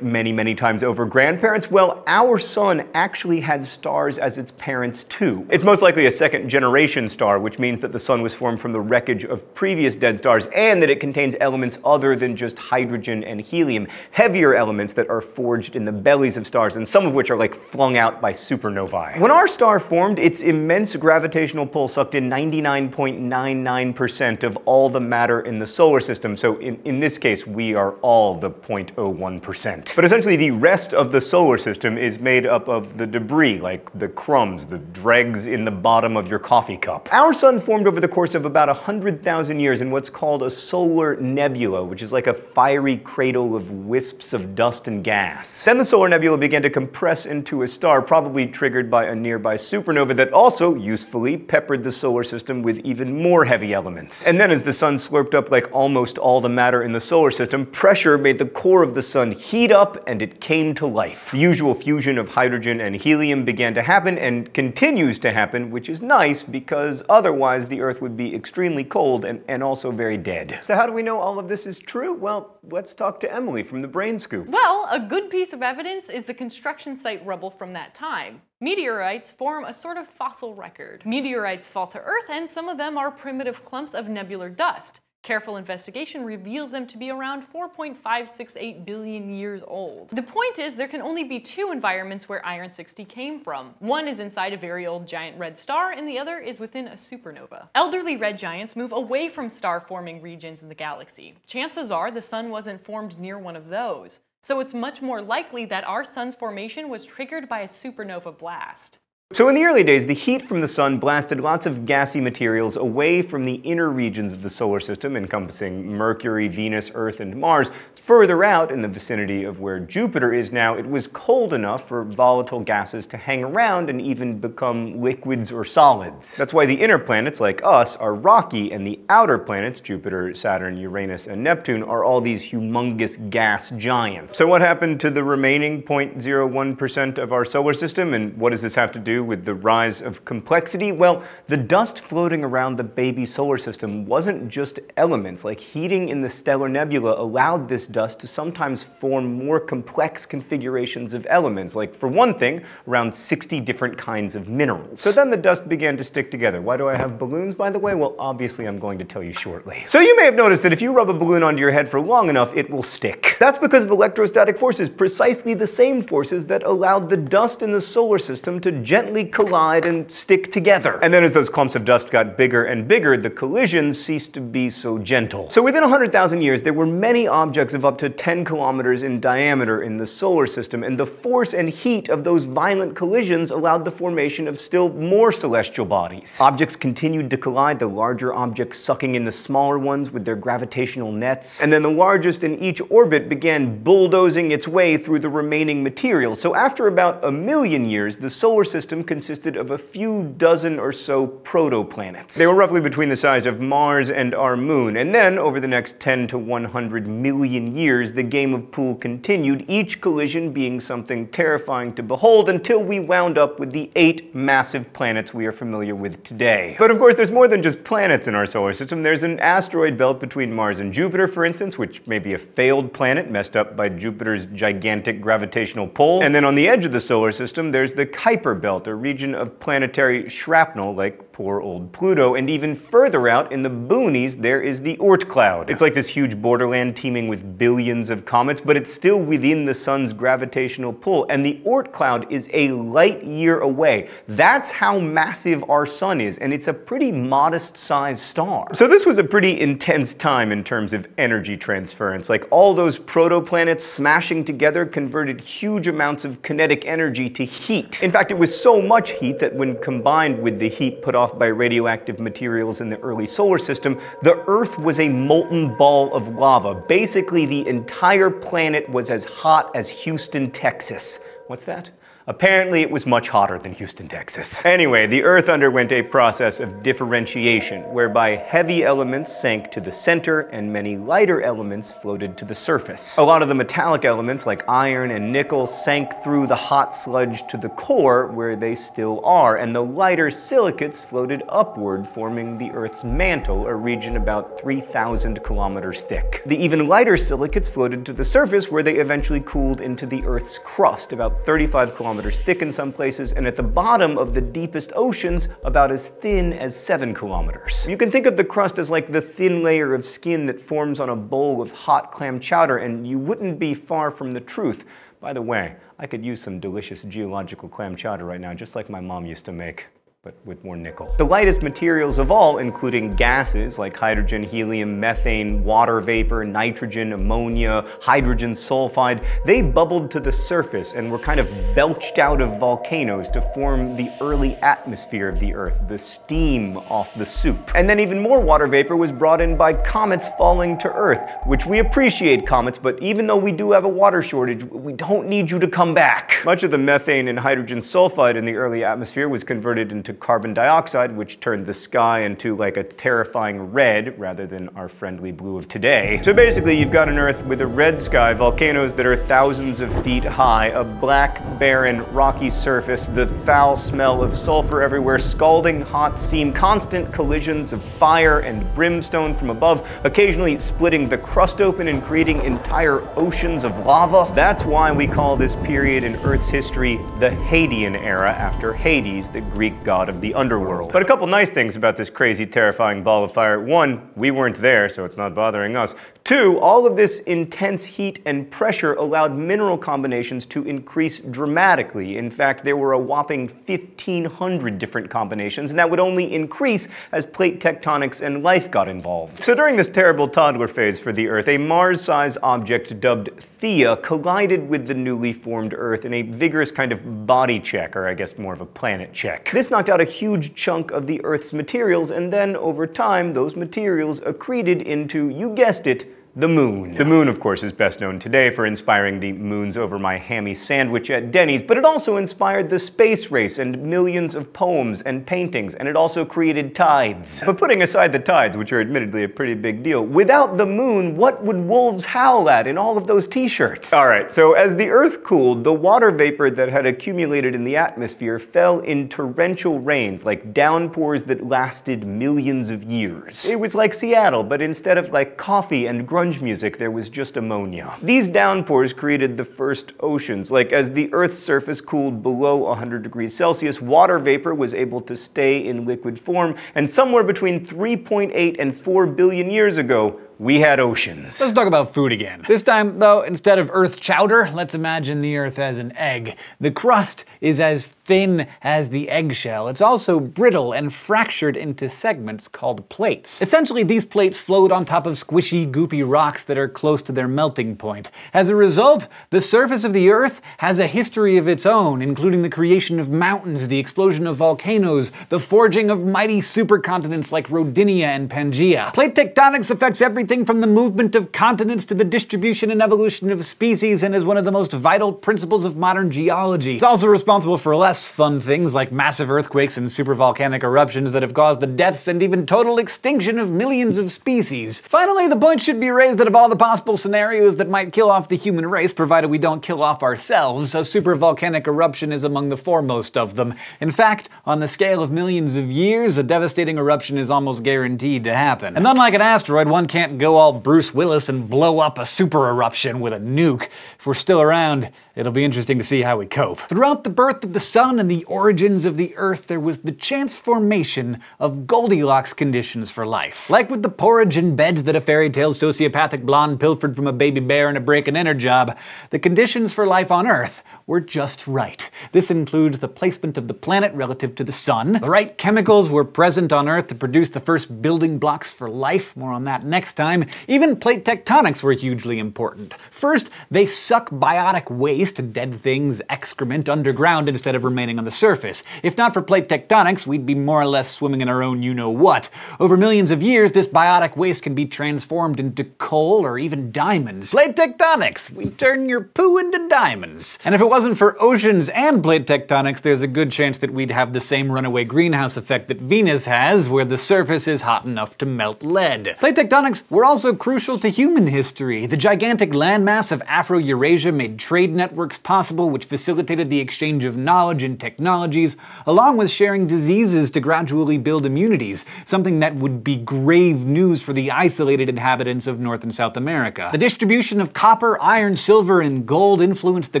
many times over grandparents. Well, our Sun actually had stars as its parents too. It's most likely a second generation star, which means that the Sun was formed from the wreckage of previous dead stars, and that it contains elements other than just hydrogen and helium, heavier elements that are forged in the bellies of stars, and some of which are like flung out by supernovae. When our star formed, its immense gravitational pull sucked in 99.99% of all the matter in the solar system, so in this case, we are all the 0.01%. But essentially, the rest of the solar system is made up of the debris, like the crumbs, the dregs in the bottom of your coffee cup. Our Sun formed over the course of about 100,000 years in what's called a solar nebula, which is like a fiery cradle of wisps of dust and gas. Then the solar nebula began to compress into a star, probably triggered by a nearby supernova that also, usefully, peppered the solar system with even more heavy elements. And then as the Sun slurped up like almost all the matter in the solar system, pressure made the core of the Sun heat up and it came to life. The usual fusion of hydrogen and helium began to happen and continues to happen, which is nice because otherwise the Earth would be extremely cold and also very dead. So how do we know all of this is true? Well, let's talk to Emily from the Brain Scoop. Well, a good piece of evidence is the construction site rubble from that time. Meteorites form a sort of fossil record. Meteorites fall to Earth, and some of them are primitive clumps of nebular dust. Careful investigation reveals them to be around 4.568 billion years old. The point is, there can only be two environments where iron-60 came from. One is inside a very old giant red star, and the other is within a supernova. Elderly red giants move away from star-forming regions in the galaxy. Chances are the Sun wasn't formed near one of those. So it's much more likely that our Sun's formation was triggered by a supernova blast. So in the early days, the heat from the Sun blasted lots of gassy materials away from the inner regions of the solar system, encompassing Mercury, Venus, Earth, and Mars. Further out, in the vicinity of where Jupiter is now, it was cold enough for volatile gases to hang around and even become liquids or solids. That's why the inner planets, like us, are rocky, and the outer planets, Jupiter, Saturn, Uranus, and Neptune, are all these humongous gas giants. So what happened to the remaining 0.01% of our solar system, and what does this have to do with the rise of complexity? Well, the dust floating around the baby solar system wasn't just elements. Like heating in the stellar nebula allowed this dust to sometimes form more complex configurations of elements, like for one thing, around 60 different kinds of minerals. So then the dust began to stick together. Why do I have balloons, by the way? Well, obviously I'm going to tell you shortly. So you may have noticed that if you rub a balloon onto your head for long enough, it will stick. That's because of electrostatic forces, precisely the same forces that allowed the dust in the solar system to gently collide and stick together. And then as those clumps of dust got bigger and bigger, the collisions ceased to be so gentle. So within 100,000 years, there were many objects of up to 10 kilometers in diameter in the solar system, and the force and heat of those violent collisions allowed the formation of still more celestial bodies. Objects continued to collide, the larger objects sucking in the smaller ones with their gravitational nets, and then the largest in each orbit began bulldozing its way through the remaining material. So after about 1 million years, the solar system consisted of a few dozen or so protoplanets. They were roughly between the size of Mars and our moon, and then over the next 10 to 100 million years, the game of pool continued, each collision being something terrifying to behold, until we wound up with the 8 massive planets we are familiar with today. But of course, there's more than just planets in our solar system. There's an asteroid belt between Mars and Jupiter, for instance, which may be a failed planet messed up by Jupiter's gigantic gravitational pull. And then on the edge of the solar system, there's the Kuiper belt, a region of planetary shrapnel like poor old Pluto, and even further out in the boonies, there is the Oort cloud. It's like this huge borderland teeming with billions of comets, but it's still within the sun's gravitational pull, and the Oort cloud is a light year away. That's how massive our sun is, and it's a pretty modest-sized star. So this was a pretty intense time in terms of energy transference. Like, all those protoplanets smashing together converted huge amounts of kinetic energy to heat. In fact, it was so much heat that when combined with the heat put off by radioactive materials in the early solar system, the Earth was a molten ball of lava. Basically, the entire planet was as hot as Houston, Texas. What's that? Apparently, it was much hotter than Houston, Texas. Anyway, the Earth underwent a process of differentiation, whereby heavy elements sank to the center and many lighter elements floated to the surface. A lot of the metallic elements, like iron and nickel, sank through the hot sludge to the core, where they still are, and the lighter silicates floated upward, forming the Earth's mantle, a region about 3,000 kilometers thick. The even lighter silicates floated to the surface, where they eventually cooled into the Earth's crust, about 35 kilometers thick in some places, and at the bottom of the deepest oceans, about as thin as 7 kilometers. You can think of the crust as like the thin layer of skin that forms on a bowl of hot clam chowder, and you wouldn't be far from the truth. By the way, I could use some delicious geological clam chowder right now, just like my mom used to make, but with more nickel. The lightest materials of all, including gases like hydrogen, helium, methane, water vapor, nitrogen, ammonia, hydrogen sulfide, they bubbled to the surface and were kind of belched out of volcanoes to form the early atmosphere of the Earth, the steam off the soup. And then even more water vapor was brought in by comets falling to Earth, which we appreciate, comets, but even though we do have a water shortage, we don't need you to come back. Much of the methane and hydrogen sulfide in the early atmosphere was converted into carbon dioxide, which turned the sky into like a terrifying red rather than our friendly blue of today. So basically, you've got an Earth with a red sky, volcanoes that are thousands of feet high, a black, barren, rocky surface, the foul smell of sulfur everywhere, scalding hot steam, constant collisions of fire and brimstone from above, occasionally splitting the crust open and creating entire oceans of lava. That's why we call this period in Earth's history the Hadean era, after Hades, the Greek god of the underworld. But a couple nice things about this crazy, terrifying ball of fire. One, we weren't there, so it's not bothering us. Two, all of this intense heat and pressure allowed mineral combinations to increase dramatically. In fact, there were a whopping 1,500 different combinations, and that would only increase as plate tectonics and life got involved. So during this terrible toddler phase for the Earth, a Mars-sized object dubbed Theia collided with the newly formed Earth in a vigorous kind of body check, or I guess more of a planet check. This knocked out a huge chunk of the Earth's materials, and then over time, those materials accreted into, you guessed it, the moon. The moon, of course, is best known today for inspiring the moons over my hammy sandwich at Denny's, but it also inspired the space race and millions of poems and paintings, and it also created tides. But putting aside the tides, which are admittedly a pretty big deal, without the moon, what would wolves howl at in all of those t-shirts? Alright, so as the Earth cooled, the water vapor that had accumulated in the atmosphere fell in torrential rains, like downpours that lasted millions of years. It was like Seattle, but instead of like coffee and grunge music, there was just ammonia. These downpours created the first oceans. Like, as the Earth's surface cooled below 100 degrees Celsius, water vapor was able to stay in liquid form, and somewhere between 3.8 and 4 billion years ago, we had oceans. Let's talk about food again. This time, though, instead of Earth chowder, let's imagine the Earth as an egg. The crust is as thin as the eggshell, it's also brittle and fractured into segments called plates. Essentially, these plates float on top of squishy, goopy rocks that are close to their melting point. As a result, the surface of the Earth has a history of its own, including the creation of mountains, the explosion of volcanoes, the forging of mighty supercontinents like Rodinia and Pangaea. Plate tectonics affects everything from the movement of continents to the distribution and evolution of species, and is one of the most vital principles of modern geology. It's also responsible for less fun things like massive earthquakes and supervolcanic eruptions that have caused the deaths and even total extinction of millions of species. Finally, the point should be raised that of all the possible scenarios that might kill off the human race, provided we don't kill off ourselves, a supervolcanic eruption is among the foremost of them. In fact, on the scale of millions of years, a devastating eruption is almost guaranteed to happen. And unlike an asteroid, one can't go all Bruce Willis and blow up a super eruption with a nuke. If we're still around, it'll be interesting to see how we cope. Throughout the birth of the sun and the origins of the Earth, there was the chance formation of Goldilocks conditions for life. Like with the porridge and beds that a fairy tale sociopathic blonde pilfered from a baby bear in a break-and-enter job, the conditions for life on Earth were just right. This includes the placement of the planet relative to the sun. The right chemicals were present on Earth to produce the first building blocks for life. More on that next time. Even plate tectonics were hugely important. First, they suck biotic waste, dead things, excrement, underground instead of remaining on the surface. If not for plate tectonics, we'd be more or less swimming in our own you-know-what. Over millions of years, this biotic waste can be transformed into coal or even diamonds. Plate tectonics! We turn your poo into diamonds. And if it wasn't for oceans and plate tectonics, there's a good chance that we'd have the same runaway greenhouse effect that Venus has, where the surface is hot enough to melt lead. Plate tectonics were also crucial to human history. The gigantic landmass of Afro-Eurasia made trade networks possible, which facilitated the exchange of knowledge and technologies, along with sharing diseases to gradually build immunities, something that would be grave news for the isolated inhabitants of North and South America. The distribution of copper, iron, silver, and gold influenced the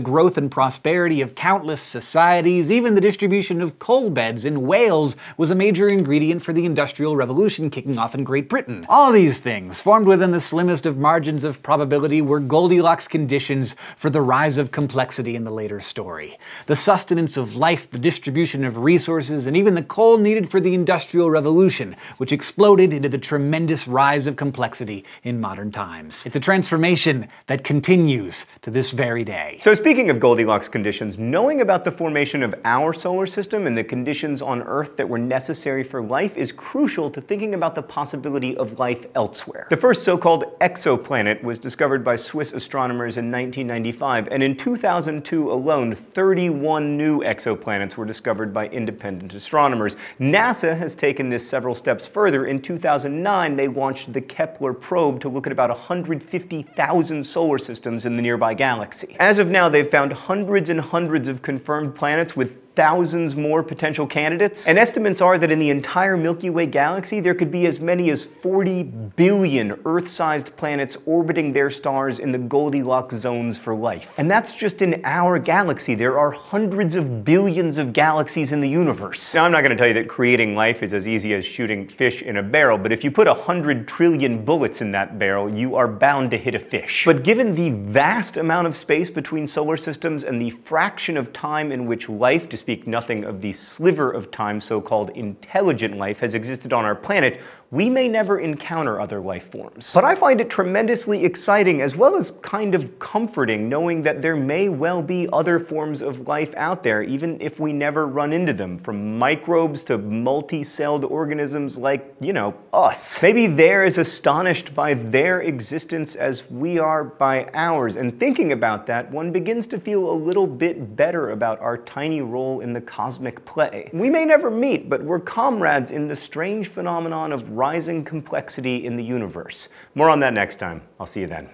growth and prosperity of countless societies. Even the distribution of coal beds in Wales was a major ingredient for the Industrial Revolution kicking off in Great Britain. All these things, formed within the slimmest of margins of probability, were Goldilocks conditions for the rise of complexity in the later story. The sustenance of life, the distribution of resources, and even the coal needed for the Industrial Revolution, which exploded into the tremendous rise of complexity in modern times. It's a transformation that continues to this very day. So speaking of Goldilocks conditions, knowing about the formation of our solar system and the conditions on Earth that were necessary for life is crucial to thinking about the possibility of life elsewhere. The first so-called exoplanet was discovered by Swiss astronomers in 1995, and in 2002 alone, 31 new exoplanets were discovered by independent astronomers. NASA has taken this several steps further. In 2009, they launched the Kepler probe to look at about 150,000 solar systems in the nearby galaxy. As of now, they've found hundreds and hundreds of confirmed planets with thousands more potential candidates. And estimates are that in the entire Milky Way galaxy, there could be as many as 40 billion Earth-sized planets orbiting their stars in the Goldilocks zones for life. And that's just in our galaxy. There are hundreds of billions of galaxies in the universe. Now, I'm not going to tell you that creating life is as easy as shooting fish in a barrel, but if you put 100 trillion bullets in that barrel, you are bound to hit a fish. But given the vast amount of space between solar systems and the fraction of time in which life, to speak nothing of the sliver of time so-called intelligent life, has existed on our planet, we may never encounter other life forms. But I find it tremendously exciting as well as kind of comforting knowing that there may well be other forms of life out there, even if we never run into them, from microbes to multi-celled organisms like, you know, us. Maybe they're as astonished by their existence as we are by ours, and thinking about that, one begins to feel a little bit better about our tiny role in the cosmic play. We may never meet, but we're comrades in the strange phenomenon of rising complexity in the universe. More on that next time. I'll see you then.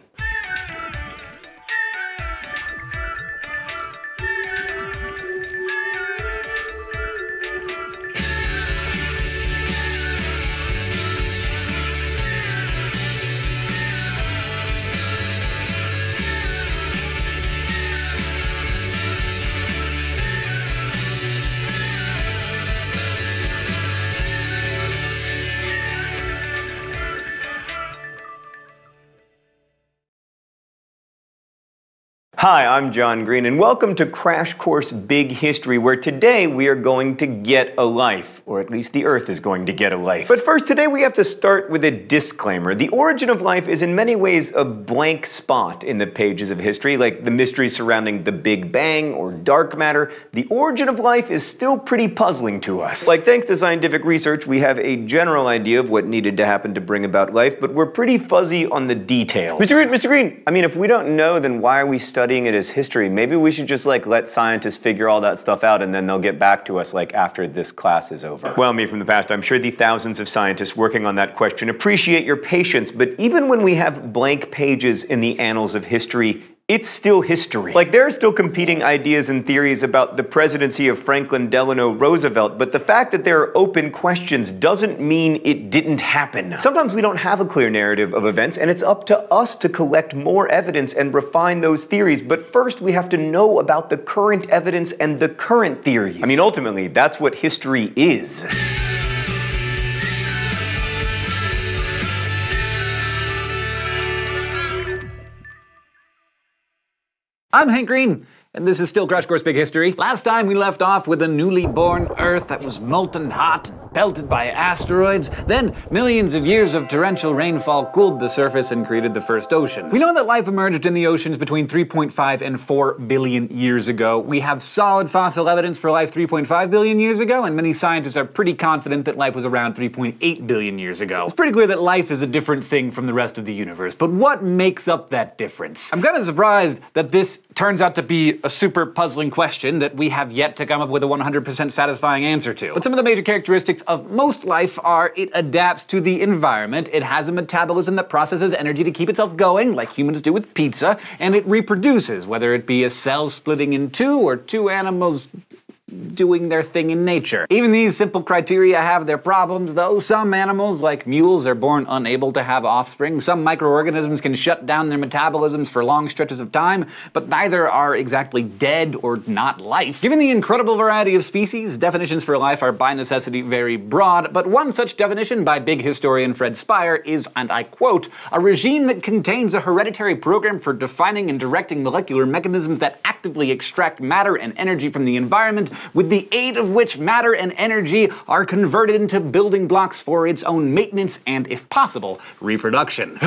Hi, I'm John Green, and welcome to Crash Course Big History, where today we are going to get a life, or at least the Earth is going to get a life. But first, today we have to start with a disclaimer. The origin of life is in many ways a blank spot in the pages of history, like the mysteries surrounding the Big Bang or dark matter. The origin of life is still pretty puzzling to us. Like, thanks to scientific research, we have a general idea of what needed to happen to bring about life, but we're pretty fuzzy on the details. Mr. Green, I mean, if we don't know, then why are we studying it as history? Maybe we should just let scientists figure all that stuff out and then they'll get back to us after this class is over. Well, me from the past, I'm sure the thousands of scientists working on that question appreciate your patience, but even when we have blank pages in the annals of history, it's still history. There are still competing ideas and theories about the presidency of Franklin Delano Roosevelt, but the fact that there are open questions doesn't mean it didn't happen. Sometimes we don't have a clear narrative of events, and it's up to us to collect more evidence and refine those theories, but first we have to know about the current evidence and the current theories. I mean, ultimately, that's what history is. I'm Hank Green, and this is still Crash Course Big History. Last time we left off with a newly born Earth that was molten hot and pelted by asteroids. Then millions of years of torrential rainfall cooled the surface and created the first oceans. We know that life emerged in the oceans between 3.5 and 4 billion years ago. We have solid fossil evidence for life 3.5 billion years ago, and many scientists are pretty confident that life was around 3.8 billion years ago. It's pretty clear that life is a different thing from the rest of the universe, but what makes up that difference? I'm kind of surprised that this turns out to be a super puzzling question that we have yet to come up with a 100% satisfying answer to. But some of the major characteristics of most life are it adapts to the environment, it has a metabolism that processes energy to keep itself going, like humans do with pizza, and it reproduces, whether it be a cell splitting in two or two animals doing their thing in nature. Even these simple criteria have their problems, though. Some animals, like mules, are born unable to have offspring. Some microorganisms can shut down their metabolisms for long stretches of time, but neither are exactly dead or not life. Given the incredible variety of species, definitions for life are by necessity very broad, but one such definition by big historian Fred Spire is, and I quote, "a regime that contains a hereditary program for defining and directing molecular mechanisms that actively extract matter and energy from the environment, with the aid of which matter and energy are converted into building blocks for its own maintenance and, if possible, reproduction."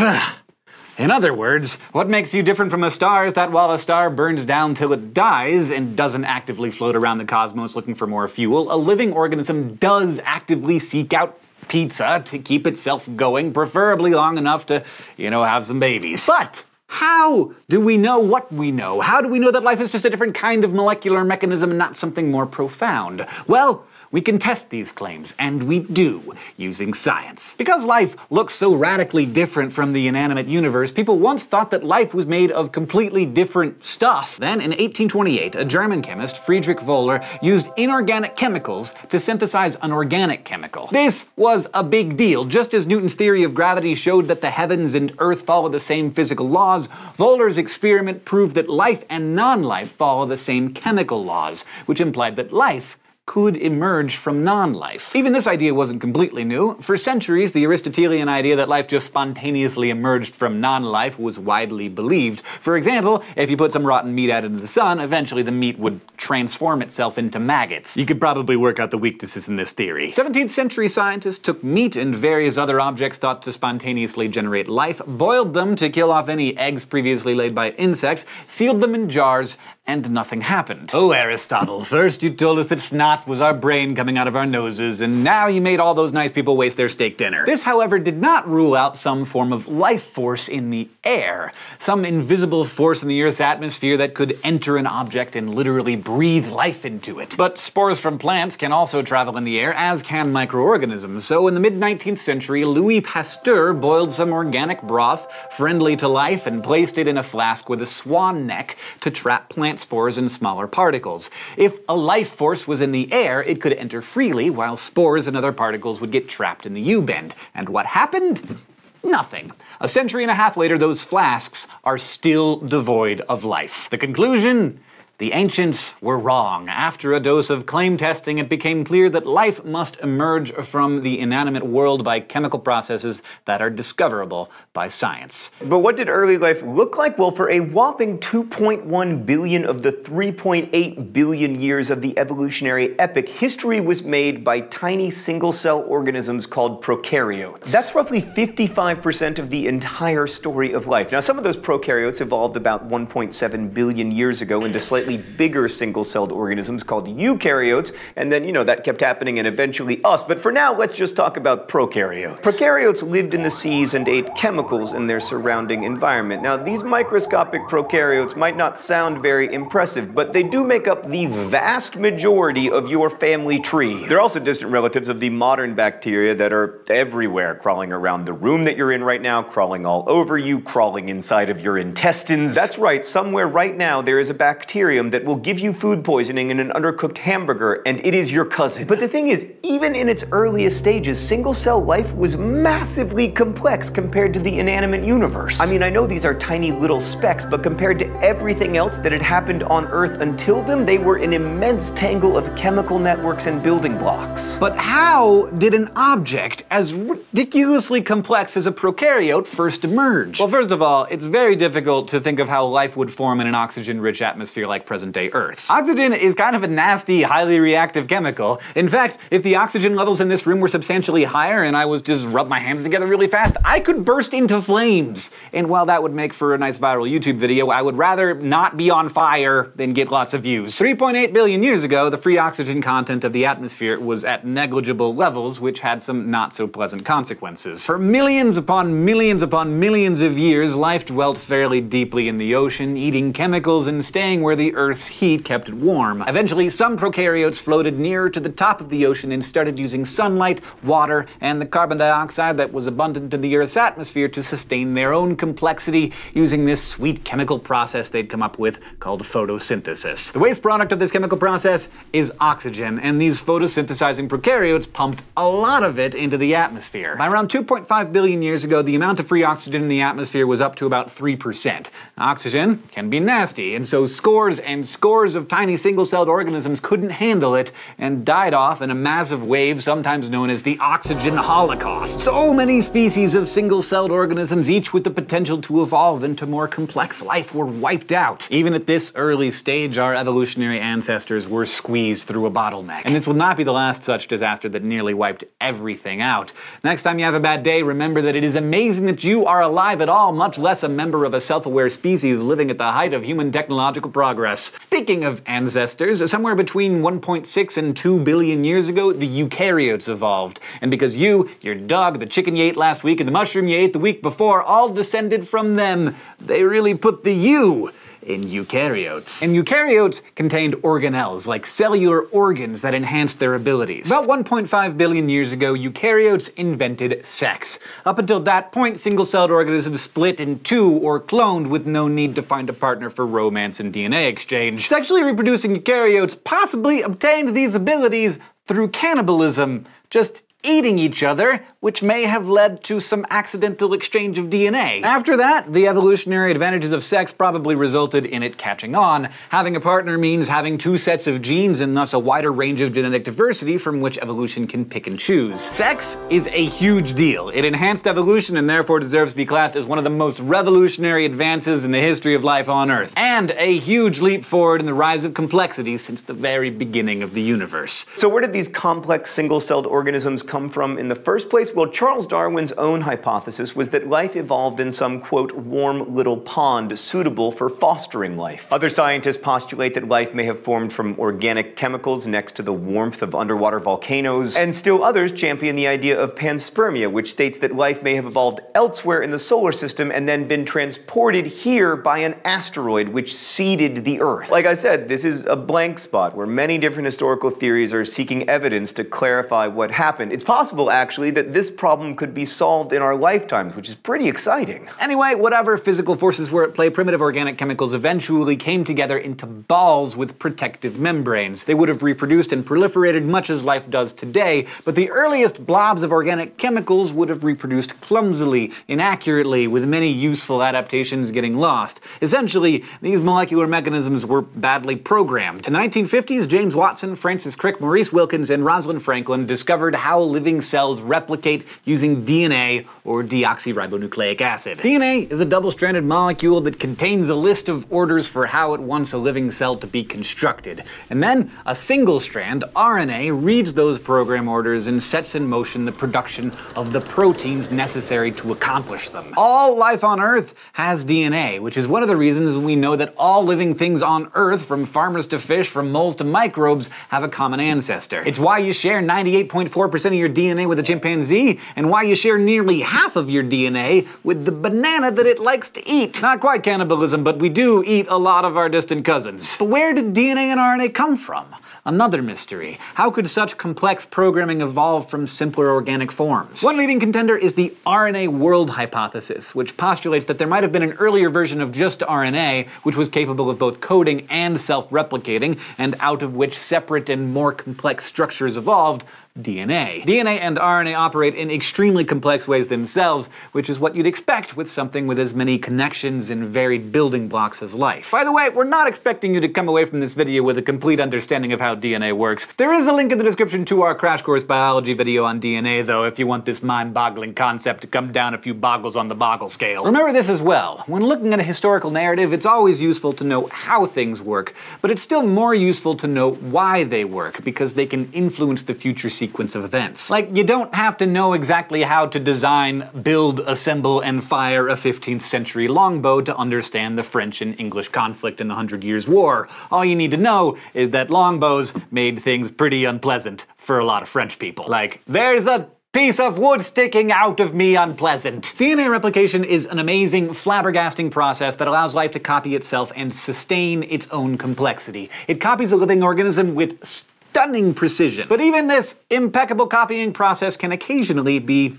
In other words, what makes you different from a star is that while a star burns down till it dies and doesn't actively float around the cosmos looking for more fuel, a living organism does actively seek out pizza to keep itself going, preferably long enough to, have some babies. But how do we know what we know? How do we know that life is just a different kind of molecular mechanism and not something more profound? Well, we can test these claims, and we do, using science. Because life looks so radically different from the inanimate universe, people once thought that life was made of completely different stuff. Then, in 1828, a German chemist, Friedrich Wöhler, used inorganic chemicals to synthesize an organic chemical. This was a big deal. Just as Newton's theory of gravity showed that the heavens and Earth follow the same physical laws, Wöhler's experiment proved that life and non-life follow the same chemical laws, which implied that life could emerge from non-life. Even this idea wasn't completely new. For centuries, the Aristotelian idea that life just spontaneously emerged from non-life was widely believed. For example, if you put some rotten meat out into the sun, eventually the meat would transform itself into maggots. You could probably work out the weaknesses in this theory. 17th century scientists took meat and various other objects thought to spontaneously generate life, boiled them to kill off any eggs previously laid by insects, sealed them in jars, and nothing happened. Oh, Aristotle, first you told us that snot was our brain coming out of our noses, and now you made all those nice people waste their steak dinner. This, however, did not rule out some form of life force in the air. Some invisible force in the Earth's atmosphere that could enter an object and literally breathe life into it. But spores from plants can also travel in the air, as can microorganisms. So in the mid-19th century, Louis Pasteur boiled some organic broth, friendly to life, and placed it in a flask with a swan neck to trap plant spores and smaller particles. If a life force was in the air, it could enter freely, while spores and other particles would get trapped in the U-bend. And what happened? Nothing. A century and a half later, those flasks are still devoid of life. The conclusion? The ancients were wrong. After a dose of claim testing, it became clear that life must emerge from the inanimate world by chemical processes that are discoverable by science. But what did early life look like? Well, for a whopping 2.1 billion of the 3.8 billion years of the evolutionary epoch, history was made by tiny single-cell organisms called prokaryotes. That's roughly 55% of the entire story of life. Now, some of those prokaryotes evolved about 1.7 billion years ago into slightly bigger single-celled organisms called eukaryotes, and then, that kept happening and eventually us. But for now, let's just talk about prokaryotes. Prokaryotes lived in the seas and ate chemicals in their surrounding environment. Now, these microscopic prokaryotes might not sound very impressive, but they do make up the vast majority of your family tree. They're also distant relatives of the modern bacteria that are everywhere, crawling around the room that you're in right now, crawling all over you, crawling inside of your intestines. That's right, somewhere right now there is a bacterium that will give you food poisoning in an undercooked hamburger, and it is your cousin. But the thing is, even in its earliest stages, single-cell life was massively complex compared to the inanimate universe. I mean, I know these are tiny little specks, but compared to everything else that had happened on Earth until them, they were an immense tangle of chemical networks and building blocks. But how did an object as ridiculously complex as a prokaryote first emerge? Well, first of all, it's very difficult to think of how life would form in an oxygen-rich atmosphere like present-day Earth's. Oxygen is kind of a nasty, highly reactive chemical. In fact, if the oxygen levels in this room were substantially higher and I was just rub my hands together really fast, I could burst into flames. And while that would make for a nice viral YouTube video, I would rather not be on fire than get lots of views. 3.8 billion years ago, the free oxygen content of the atmosphere was at negligible levels, which had some not-so-pleasant consequences. For millions upon millions upon millions of years, life dwelt fairly deeply in the ocean, eating chemicals and staying where the Earth's heat kept it warm. Eventually, some prokaryotes floated nearer to the top of the ocean and started using sunlight, water, and the carbon dioxide that was abundant in the Earth's atmosphere to sustain their own complexity using this sweet chemical process they'd come up with called photosynthesis. The waste product of this chemical process is oxygen, and these photosynthesizing prokaryotes pumped a lot of it into the atmosphere. By around 2.5 billion years ago, the amount of free oxygen in the atmosphere was up to about 3%. Oxygen can be nasty, and so scores and scores of tiny single-celled organisms couldn't handle it and died off in a massive wave, sometimes known as the oxygen holocaust. So many species of single-celled organisms, each with the potential to evolve into more complex life, were wiped out. Even at this early stage, our evolutionary ancestors were squeezed through a bottleneck. And this will not be the last such disaster that nearly wiped everything out. Next time you have a bad day, remember that it is amazing that you are alive at all, much less a member of a self-aware species living at the height of human technological progress. Speaking of ancestors, somewhere between 1.6 and 2 billion years ago, the eukaryotes evolved. And because you, your dog, the chicken you ate last week, and the mushroom you ate the week before all descended from them, they really put the you in eukaryotes. And eukaryotes contained organelles, like cellular organs that enhanced their abilities. About 1.5 billion years ago, eukaryotes invented sex. Up until that point, single-celled organisms split in two or cloned with no need to find a partner for romance and DNA exchange. Sexually reproducing eukaryotes possibly obtained these abilities through cannibalism, just eating each other, which may have led to some accidental exchange of DNA. After that, the evolutionary advantages of sex probably resulted in it catching on. Having a partner means having two sets of genes and thus a wider range of genetic diversity from which evolution can pick and choose. Sex is a huge deal. It enhanced evolution and therefore deserves to be classed as one of the most revolutionary advances in the history of life on Earth, and a huge leap forward in the rise of complexity since the very beginning of the universe. So where did these complex single-celled organisms come from in the first place? Well, Charles Darwin's own hypothesis was that life evolved in some, quote, warm little pond suitable for fostering life. Other scientists postulate that life may have formed from organic chemicals next to the warmth of underwater volcanoes, and still others champion the idea of panspermia, which states that life may have evolved elsewhere in the solar system and then been transported here by an asteroid which seeded the Earth. Like I said, this is a blank spot where many different historical theories are seeking evidence to clarify what happened. It's possible, actually, that this problem could be solved in our lifetimes, which is pretty exciting. Anyway, whatever physical forces were at play, primitive organic chemicals eventually came together into balls with protective membranes. They would have reproduced and proliferated much as life does today, but the earliest blobs of organic chemicals would have reproduced clumsily, inaccurately, with many useful adaptations getting lost. Essentially, these molecular mechanisms were badly programmed. In the 1950s, James Watson, Francis Crick, Maurice Wilkins, and Rosalind Franklin discovered how living cells replicate using DNA, or deoxyribonucleic acid. DNA is a double-stranded molecule that contains a list of orders for how it wants a living cell to be constructed. And then a single strand, RNA, reads those program orders and sets in motion the production of the proteins necessary to accomplish them. All life on Earth has DNA, which is one of the reasons we know that all living things on Earth, from farmers to fish, from moles to microbes, have a common ancestor. It's why you share 98.4% of your DNA with a chimpanzee, and why you share nearly half of your DNA with the banana that it likes to eat. Not quite cannibalism, but we do eat a lot of our distant cousins. But where did DNA and RNA come from? Another mystery. How could such complex programming evolve from simpler organic forms? One leading contender is the RNA world hypothesis, which postulates that there might have been an earlier version of just RNA, which was capable of both coding and self-replicating, and out of which separate and more complex structures evolved, DNA. DNA and RNA operate in extremely complex ways themselves, which is what you'd expect with something with as many connections and varied building blocks as life. By the way, we're not expecting you to come away from this video with a complete understanding of how DNA works. There is a link in the description to our Crash Course biology video on DNA, though, if you want this mind-boggling concept to come down a few boggles on the boggle scale. Remember this as well. When looking at a historical narrative, it's always useful to know how things work, but it's still more useful to know why they work, because they can influence the future sequence of events. Like, you don't have to know exactly how to design, build, assemble, and fire a 15th century longbow to understand the French and English conflict in the 100 Years' War. All you need to know is that longbows made things pretty unpleasant for a lot of French people. Like, there's a piece of wood sticking out of me unpleasant. DNA replication is an amazing, flabbergasting process that allows life to copy itself and sustain its own complexity. It copies a living organism with stunning precision. But even this impeccable copying process can occasionally be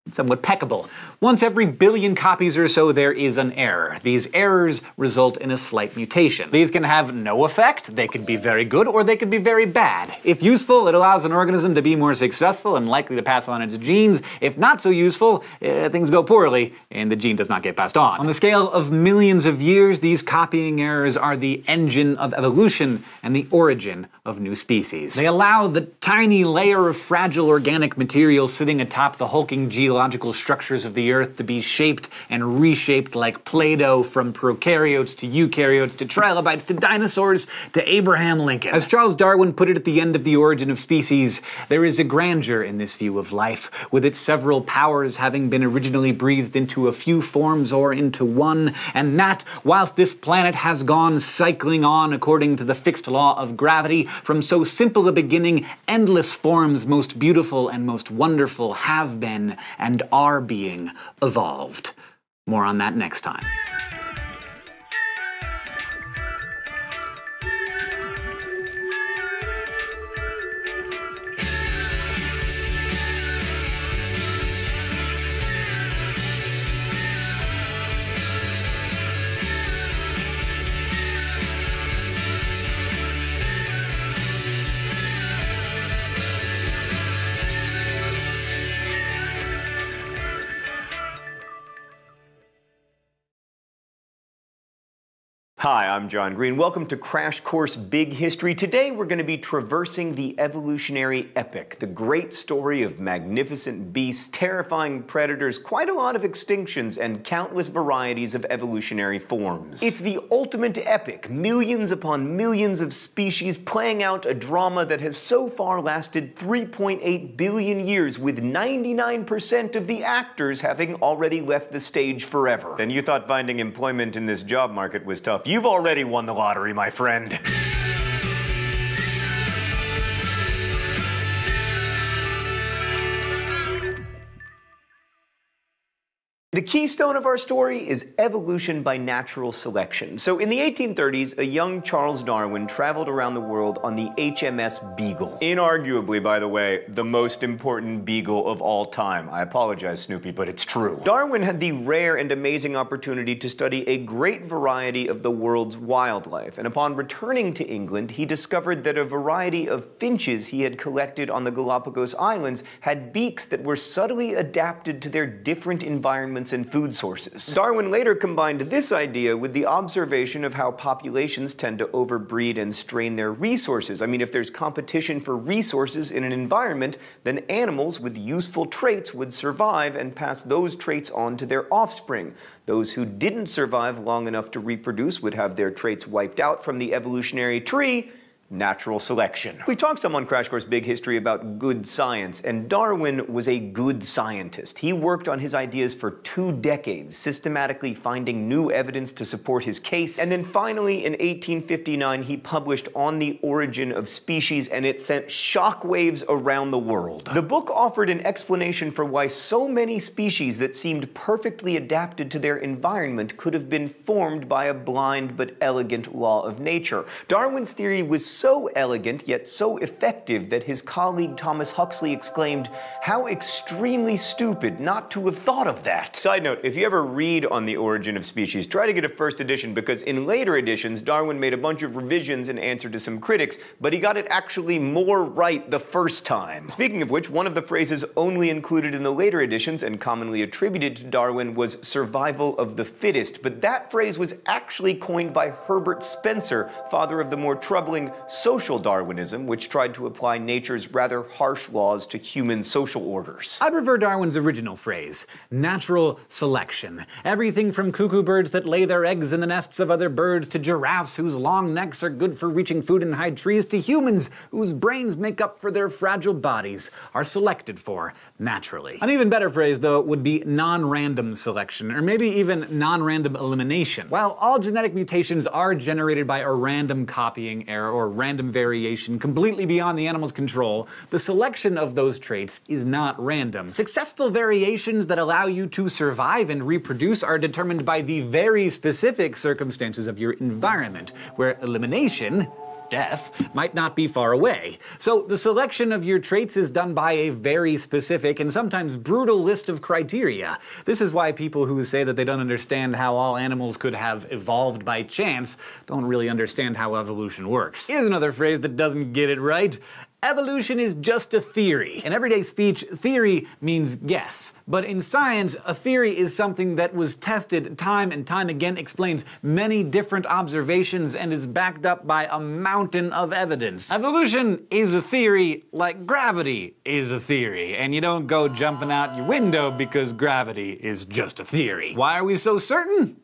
somewhat peccable. Once every billion copies or so, there is an error. These errors result in a slight mutation. These can have no effect, they can be very good, or they can be very bad. If useful, it allows an organism to be more successful and likely to pass on its genes. If not so useful, things go poorly, and the gene does not get passed on. On the scale of millions of years, these copying errors are the engine of evolution and the origin of new species. They allow the tiny layer of fragile organic material sitting atop the hulking geological structures of the Earth to be shaped and reshaped like Play-Doh, from prokaryotes to eukaryotes to trilobites to dinosaurs to Abraham Lincoln. As Charles Darwin put it at the end of The Origin of Species, there is a grandeur in this view of life, with its several powers having been originally breathed into a few forms or into one, and that, whilst this planet has gone cycling on according to the fixed law of gravity, from so simple a beginning, endless forms most beautiful and most wonderful have been and are being evolved. More on that next time. Hi, I'm John Green. Welcome to Crash Course Big History. Today we're going to be traversing the evolutionary epic, the great story of magnificent beasts, terrifying predators, quite a lot of extinctions, and countless varieties of evolutionary forms. It's the ultimate epic, millions upon millions of species playing out a drama that has so far lasted 3.8 billion years, with 99% of the actors having already left the stage forever. Then you thought finding employment in this job market was tough. You've already won the lottery, my friend. The keystone of our story is evolution by natural selection. So in the 1830s, a young Charles Darwin traveled around the world on the HMS Beagle. Inarguably, by the way, the most important beagle of all time. I apologize, Snoopy, but it's true. Darwin had the rare and amazing opportunity to study a great variety of the world's wildlife, and upon returning to England, he discovered that a variety of finches he had collected on the Galapagos Islands had beaks that were subtly adapted to their different environments and food sources. Darwin later combined this idea with the observation of how populations tend to overbreed and strain their resources. I mean, if there's competition for resources in an environment, then animals with useful traits would survive and pass those traits on to their offspring. Those who didn't survive long enough to reproduce would have their traits wiped out from the evolutionary tree. Natural selection. We talked some on Crash Course Big History about good science, and Darwin was a good scientist. He worked on his ideas for 2 decades, systematically finding new evidence to support his case, and then finally in 1859 he published On the Origin of Species, and it sent shockwaves around the world. The book offered an explanation for why so many species that seemed perfectly adapted to their environment could have been formed by a blind but elegant law of nature. Darwin's theory was so elegant yet so effective that his colleague Thomas Huxley exclaimed, "How extremely stupid not to have thought of that." Side note, if you ever read On the Origin of Species, try to get a first edition, because in later editions Darwin made a bunch of revisions in answer to some critics, but he got it actually more right the first time. Speaking of which, one of the phrases only included in the later editions and commonly attributed to Darwin was survival of the fittest, but that phrase was actually coined by Herbert Spencer, father of the more troubling social Darwinism, which tried to apply nature's rather harsh laws to human social orders. I prefer Darwin's original phrase, natural selection. Everything from cuckoo birds that lay their eggs in the nests of other birds, to giraffes whose long necks are good for reaching food in high trees, to humans whose brains make up for their fragile bodies, are selected for naturally. An even better phrase, though, would be non-random selection, or maybe even non-random elimination. While all genetic mutations are generated by a random copying error or random variation completely beyond the animal's control, the selection of those traits is not random. Successful variations that allow you to survive and reproduce are determined by the very specific circumstances of your environment, where elimination, death, might not be far away. So the selection of your traits is done by a very specific and sometimes brutal list of criteria. This is why people who say that they don't understand how all animals could have evolved by chance don't really understand how evolution works. Here's another phrase that doesn't get it right. Evolution is just a theory. In everyday speech, theory means guess. But in science, a theory is something that was tested time and time again, explains many different observations, and is backed up by a mountain of evidence. Evolution is a theory like gravity is a theory, and you don't go jumping out your window because gravity is just a theory. Why are we so certain?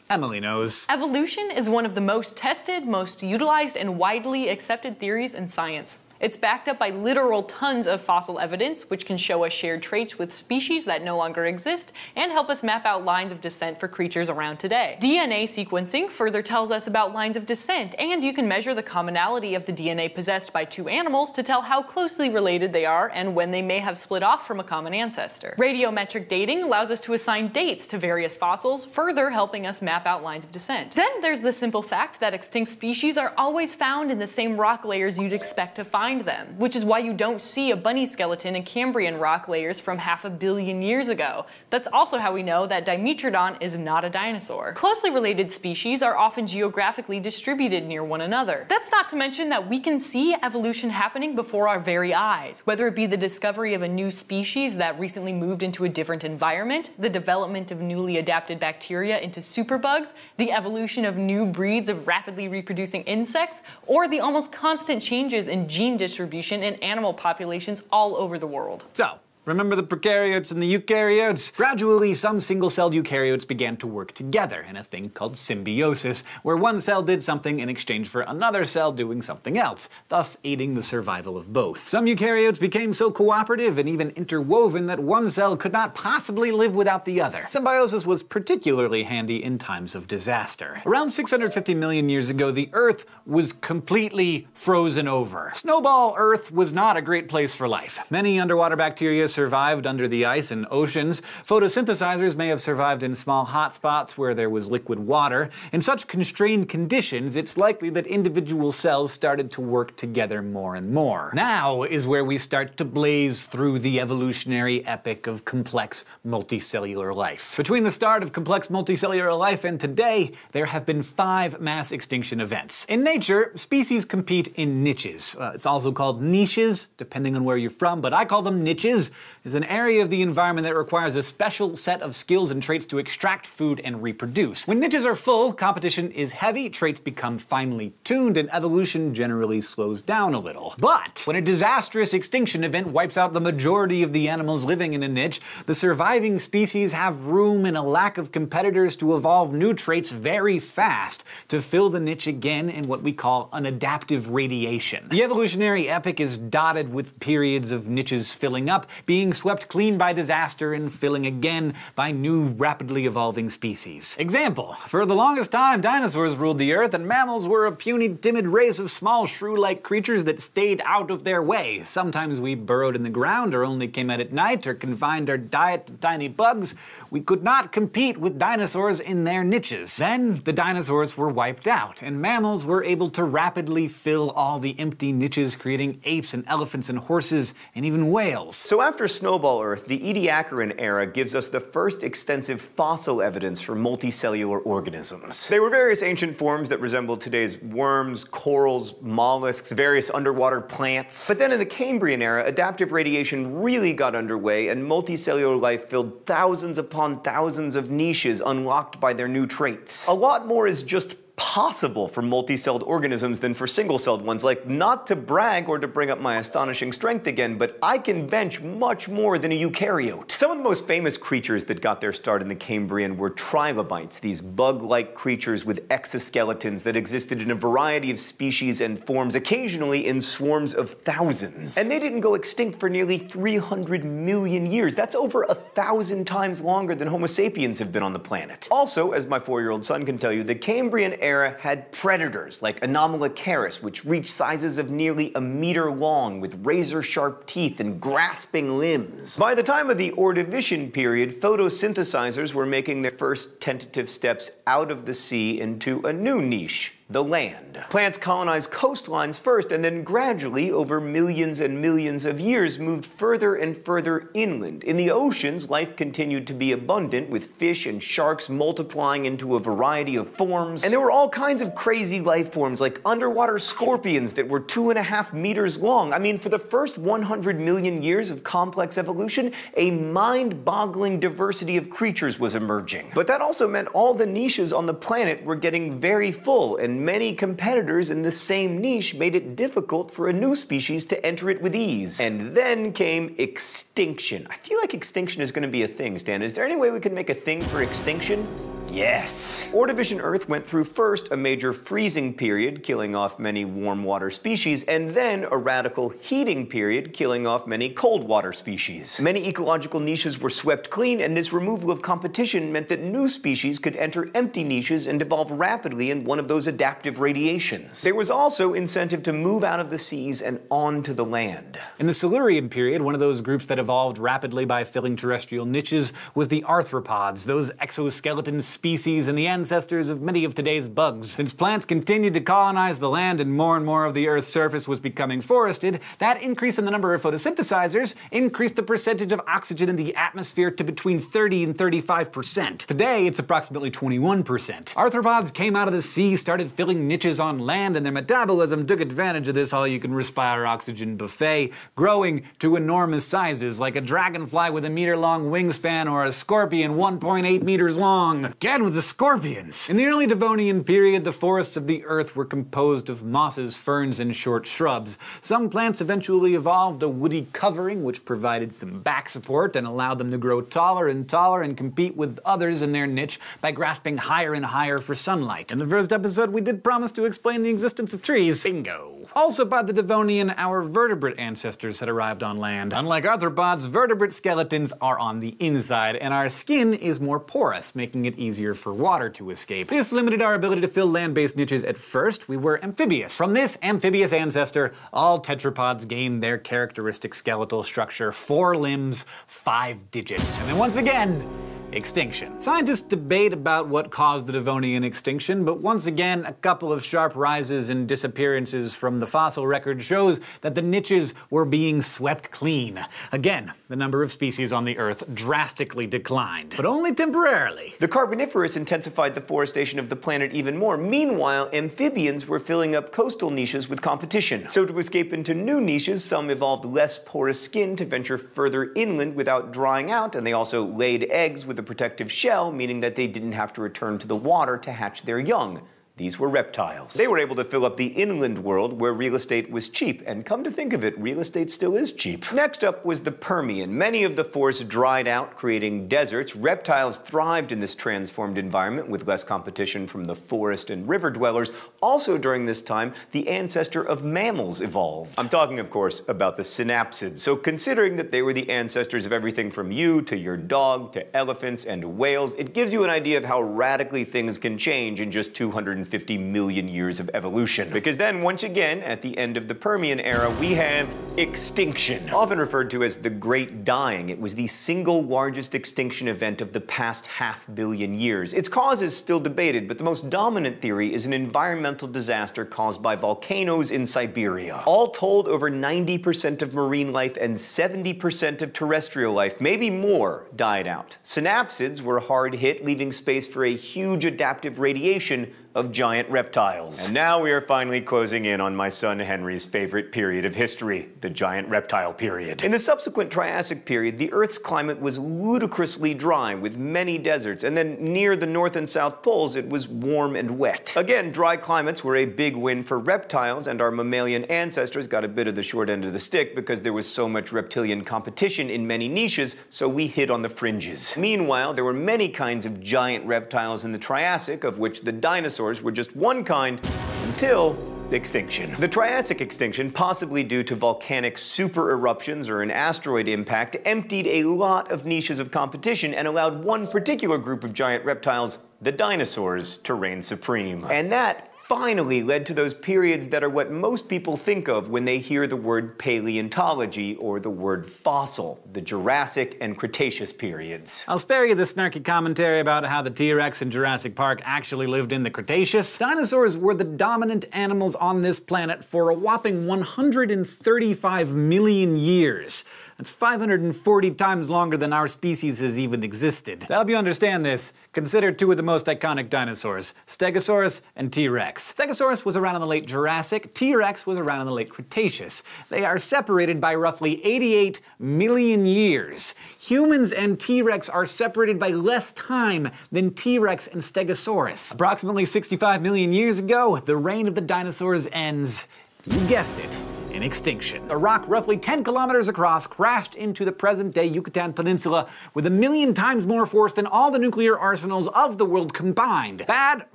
Emily knows. Evolution is one of the most tested, most utilized, and widely accepted theories in science. It's backed up by literal tons of fossil evidence, which can show us shared traits with species that no longer exist and help us map out lines of descent for creatures around today. DNA sequencing further tells us about lines of descent, and you can measure the commonality of the DNA possessed by 2 animals to tell how closely related they are and when they may have split off from a common ancestor. Radiometric dating allows us to assign dates to various fossils, further helping us map out lines of descent. Then there's the simple fact that extinct species are always found in the same rock layers you'd expect to find them, which is why you don't see a bunny skeleton in Cambrian rock layers from 500 million years ago. That's also how we know that Dimetrodon is not a dinosaur. Closely related species are often geographically distributed near one another. That's not to mention that we can see evolution happening before our very eyes, whether it be the discovery of a new species that recently moved into a different environment, the development of newly adapted bacteria into superbugs, the evolution of new breeds of rapidly reproducing insects, or the almost constant changes in gene distribution in animal populations all over the world. So, remember the prokaryotes and the eukaryotes? Gradually, some single-celled eukaryotes began to work together in a thing called symbiosis, where one cell did something in exchange for another cell doing something else, thus aiding the survival of both. Some eukaryotes became so cooperative and even interwoven that one cell could not possibly live without the other. Symbiosis was particularly handy in times of disaster. Around 650 million years ago, the Earth was completely frozen over. Snowball Earth was not a great place for life. Many underwater bacteria survived under the ice in oceans. Photosynthesizers may have survived in small hotspots where there was liquid water. In such constrained conditions, it's likely that individual cells started to work together more and more. Now is where we start to blaze through the evolutionary epic of complex multicellular life. Between the start of complex multicellular life and today, there have been 5 mass extinction events. In nature, species compete in niches. It's also called niches, depending on where you're from, but I call them niches. It's an area of the environment that requires a special set of skills and traits to extract food and reproduce. When niches are full, competition is heavy, traits become finely tuned, and evolution generally slows down a little. But when a disastrous extinction event wipes out the majority of the animals living in a niche, the surviving species have room and a lack of competitors to evolve new traits very fast to fill the niche again in what we call an adaptive radiation. The evolutionary epic is dotted with periods of niches filling up, being swept clean by disaster, and filling again by new rapidly evolving species. Example: for the longest time, dinosaurs ruled the earth, and mammals were a puny, timid race of small shrew-like creatures that stayed out of their way. Sometimes we burrowed in the ground, or only came out at night, or confined our diet to tiny bugs. We could not compete with dinosaurs in their niches. Then the dinosaurs were wiped out, and mammals were able to rapidly fill all the empty niches, creating apes and elephants and horses and even whales. So after Snowball Earth, the Ediacaran era gives us the first extensive fossil evidence for multicellular organisms. They were various ancient forms that resembled today's worms, corals, mollusks, various underwater plants. But then in the Cambrian era, adaptive radiation really got underway, and multicellular life filled thousands upon thousands of niches unlocked by their new traits. A lot more is just possible for multi-celled organisms than for single-celled ones. Like, not to brag or to bring up my astonishing strength again, but I can bench much more than a eukaryote. Some of the most famous creatures that got their start in the Cambrian were trilobites, these bug-like creatures with exoskeletons that existed in a variety of species and forms, occasionally in swarms of thousands. And they didn't go extinct for nearly 300 million years. That's over 1,000 times longer than Homo sapiens have been on the planet. Also, as my 4-year-old son can tell you, the Cambrian era had predators like Anomalocaris, which reached sizes of nearly a meter long with razor-sharp teeth and grasping limbs. By the time of the Ordovician period, photosynthesizers were making their first tentative steps out of the sea into a new niche: the land. Plants colonized coastlines first, and then gradually, over millions and millions of years, moved further and further inland. In the oceans, life continued to be abundant, with fish and sharks multiplying into a variety of forms. And there were all kinds of crazy life forms, like underwater scorpions that were 2.5 meters long. I mean, for the first 100 million years of complex evolution, a mind-boggling diversity of creatures was emerging. But that also meant all the niches on the planet were getting very full, and many competitors in the same niche made it difficult for a new species to enter it with ease. And then came extinction. I feel like extinction is going to be a thing, Stan. Is there any way we can make a thing for extinction? Yes! Ordovician Earth went through first a major freezing period, killing off many warm water species, and then a radical heating period, killing off many cold water species. Many ecological niches were swept clean, and this removal of competition meant that new species could enter empty niches and evolve rapidly in one of those adaptive radiations. There was also incentive to move out of the seas and onto the land. In the Silurian period, one of those groups that evolved rapidly by filling terrestrial niches was the arthropods, those exoskeleton species and the ancestors of many of today's bugs. Since plants continued to colonize the land and more of the Earth's surface was becoming forested, that increase in the number of photosynthesizers increased the percentage of oxygen in the atmosphere to between 30 and 35%. Today, it's approximately 21%. Arthropods came out of the sea, started filling niches on land, and their metabolism took advantage of this all-you-can-respire oxygen buffet, growing to enormous sizes, like a dragonfly with a meter-long wingspan or a scorpion 1.8 meters long. Again with the scorpions! In the early Devonian period, the forests of the Earth were composed of mosses, ferns, and short shrubs. Some plants eventually evolved a woody covering, which provided some back support and allowed them to grow taller and taller and compete with others in their niche by grasping higher and higher for sunlight. In the first episode, we did promise to explain the existence of trees. Bingo! Also by the Devonian, our vertebrate ancestors had arrived on land. Unlike arthropods, vertebrate skeletons are on the inside, and our skin is more porous, making it easier for water to escape. This limited our ability to fill land-based niches at first. We were amphibious. From this amphibious ancestor, all tetrapods gained their characteristic skeletal structure: 4 limbs, 5 digits. And then once again, extinction. Scientists debate about what caused the Devonian extinction, but once again, a couple of sharp rises and disappearances from the fossil record shows that the niches were being swept clean. Again, the number of species on the Earth drastically declined, but only temporarily. The Carboniferous intensified the forestation of the planet even more. Meanwhile, amphibians were filling up coastal niches with competition. So to escape into new niches, some evolved less porous skin to venture further inland without drying out, and they also laid eggs with a protective shell, meaning that they didn't have to return to the water to hatch their young. These were reptiles. They were able to fill up the inland world where real estate was cheap, and come to think of it, real estate still is cheap. Next up was the Permian. Many of the forests dried out, creating deserts. Reptiles thrived in this transformed environment with less competition from the forest and river dwellers. Also during this time, the ancestor of mammals evolved. I'm talking, of course, about the synapsids. So considering that they were the ancestors of everything from you to your dog to elephants and whales, it gives you an idea of how radically things can change in just 250 million years of evolution. Because then, once again, at the end of the Permian era, we have extinction. Often referred to as the Great Dying, it was the single largest extinction event of the past 500 million years. Its cause is still debated, but the most dominant theory is an environmental disaster caused by volcanoes in Siberia. All told, over 90% of marine life and 70% of terrestrial life, maybe more, died out. Synapsids were hard hit, leaving space for a huge adaptive radiation of giant reptiles. And now we are finally closing in on my son Henry's favorite period of history, the giant reptile period. In the subsequent Triassic period, the Earth's climate was ludicrously dry with many deserts, and then near the North and South poles it was warm and wet. Again, dry climates were a big win for reptiles, and our mammalian ancestors got a bit of the short end of the stick because there was so much reptilian competition in many niches, so we hid on the fringes. Meanwhile, there were many kinds of giant reptiles in the Triassic, of which the dinosaurs were just one kind until extinction. The Triassic extinction, possibly due to volcanic super eruptions or an asteroid impact, emptied a lot of niches of competition and allowed one particular group of giant reptiles, the dinosaurs, to reign supreme. And that finally led to those periods that are what most people think of when they hear the word paleontology or the word fossil, the Jurassic and Cretaceous periods. I'll spare you the snarky commentary about how the T-Rex in Jurassic Park actually lived in the Cretaceous. Dinosaurs were the dominant animals on this planet for a whopping 135 million years. That's 540 times longer than our species has even existed. To help you understand this, consider two of the most iconic dinosaurs, Stegosaurus and T-Rex. Stegosaurus was around in the late Jurassic, T-Rex was around in the late Cretaceous. They are separated by roughly 88 million years. Humans and T-Rex are separated by less time than T-Rex and Stegosaurus. Approximately 65 million years ago, the reign of the dinosaurs ends, you guessed it, in extinction. A rock roughly 10 kilometers across crashed into the present-day Yucatan Peninsula with 1 million times more force than all the nuclear arsenals of the world combined. Bad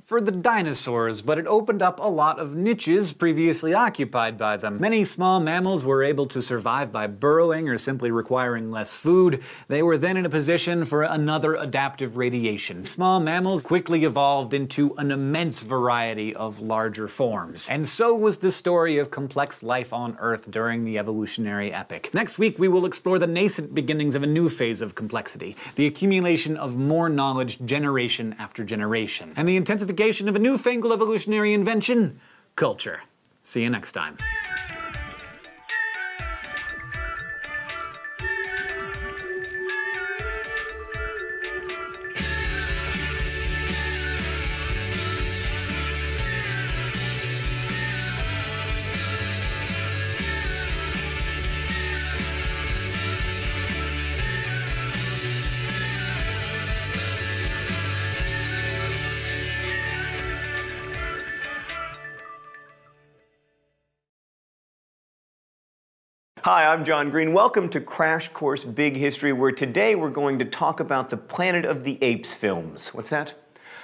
for the dinosaurs, but it opened up a lot of niches previously occupied by them. Many small mammals were able to survive by burrowing or simply requiring less food. They were then in a position for another adaptive radiation. Small mammals quickly evolved into an immense variety of larger forms. And so was the story of complex life on Earth during the evolutionary epoch. Next week, we will explore the nascent beginnings of a new phase of complexity, the accumulation of more knowledge generation after generation, and the intensification of a newfangled evolutionary invention, culture. See you next time. Hi, I'm John Green. Welcome to Crash Course Big History, where today we're going to talk about the Planet of the Apes films. What's that?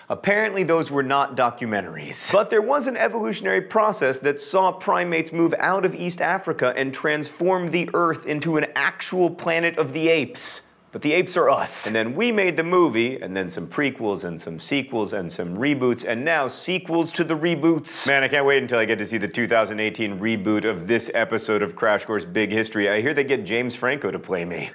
Apparently those were not documentaries. But there was an evolutionary process that saw primates move out of East Africa and transform the Earth into an actual planet of the apes. But the apes are us. And then we made the movie, and then some prequels, and some sequels, and some reboots, and now sequels to the reboots. Man, I can't wait until I get to see the 2018 reboot of this episode of Crash Course Big History. I hear they get James Franco to play me.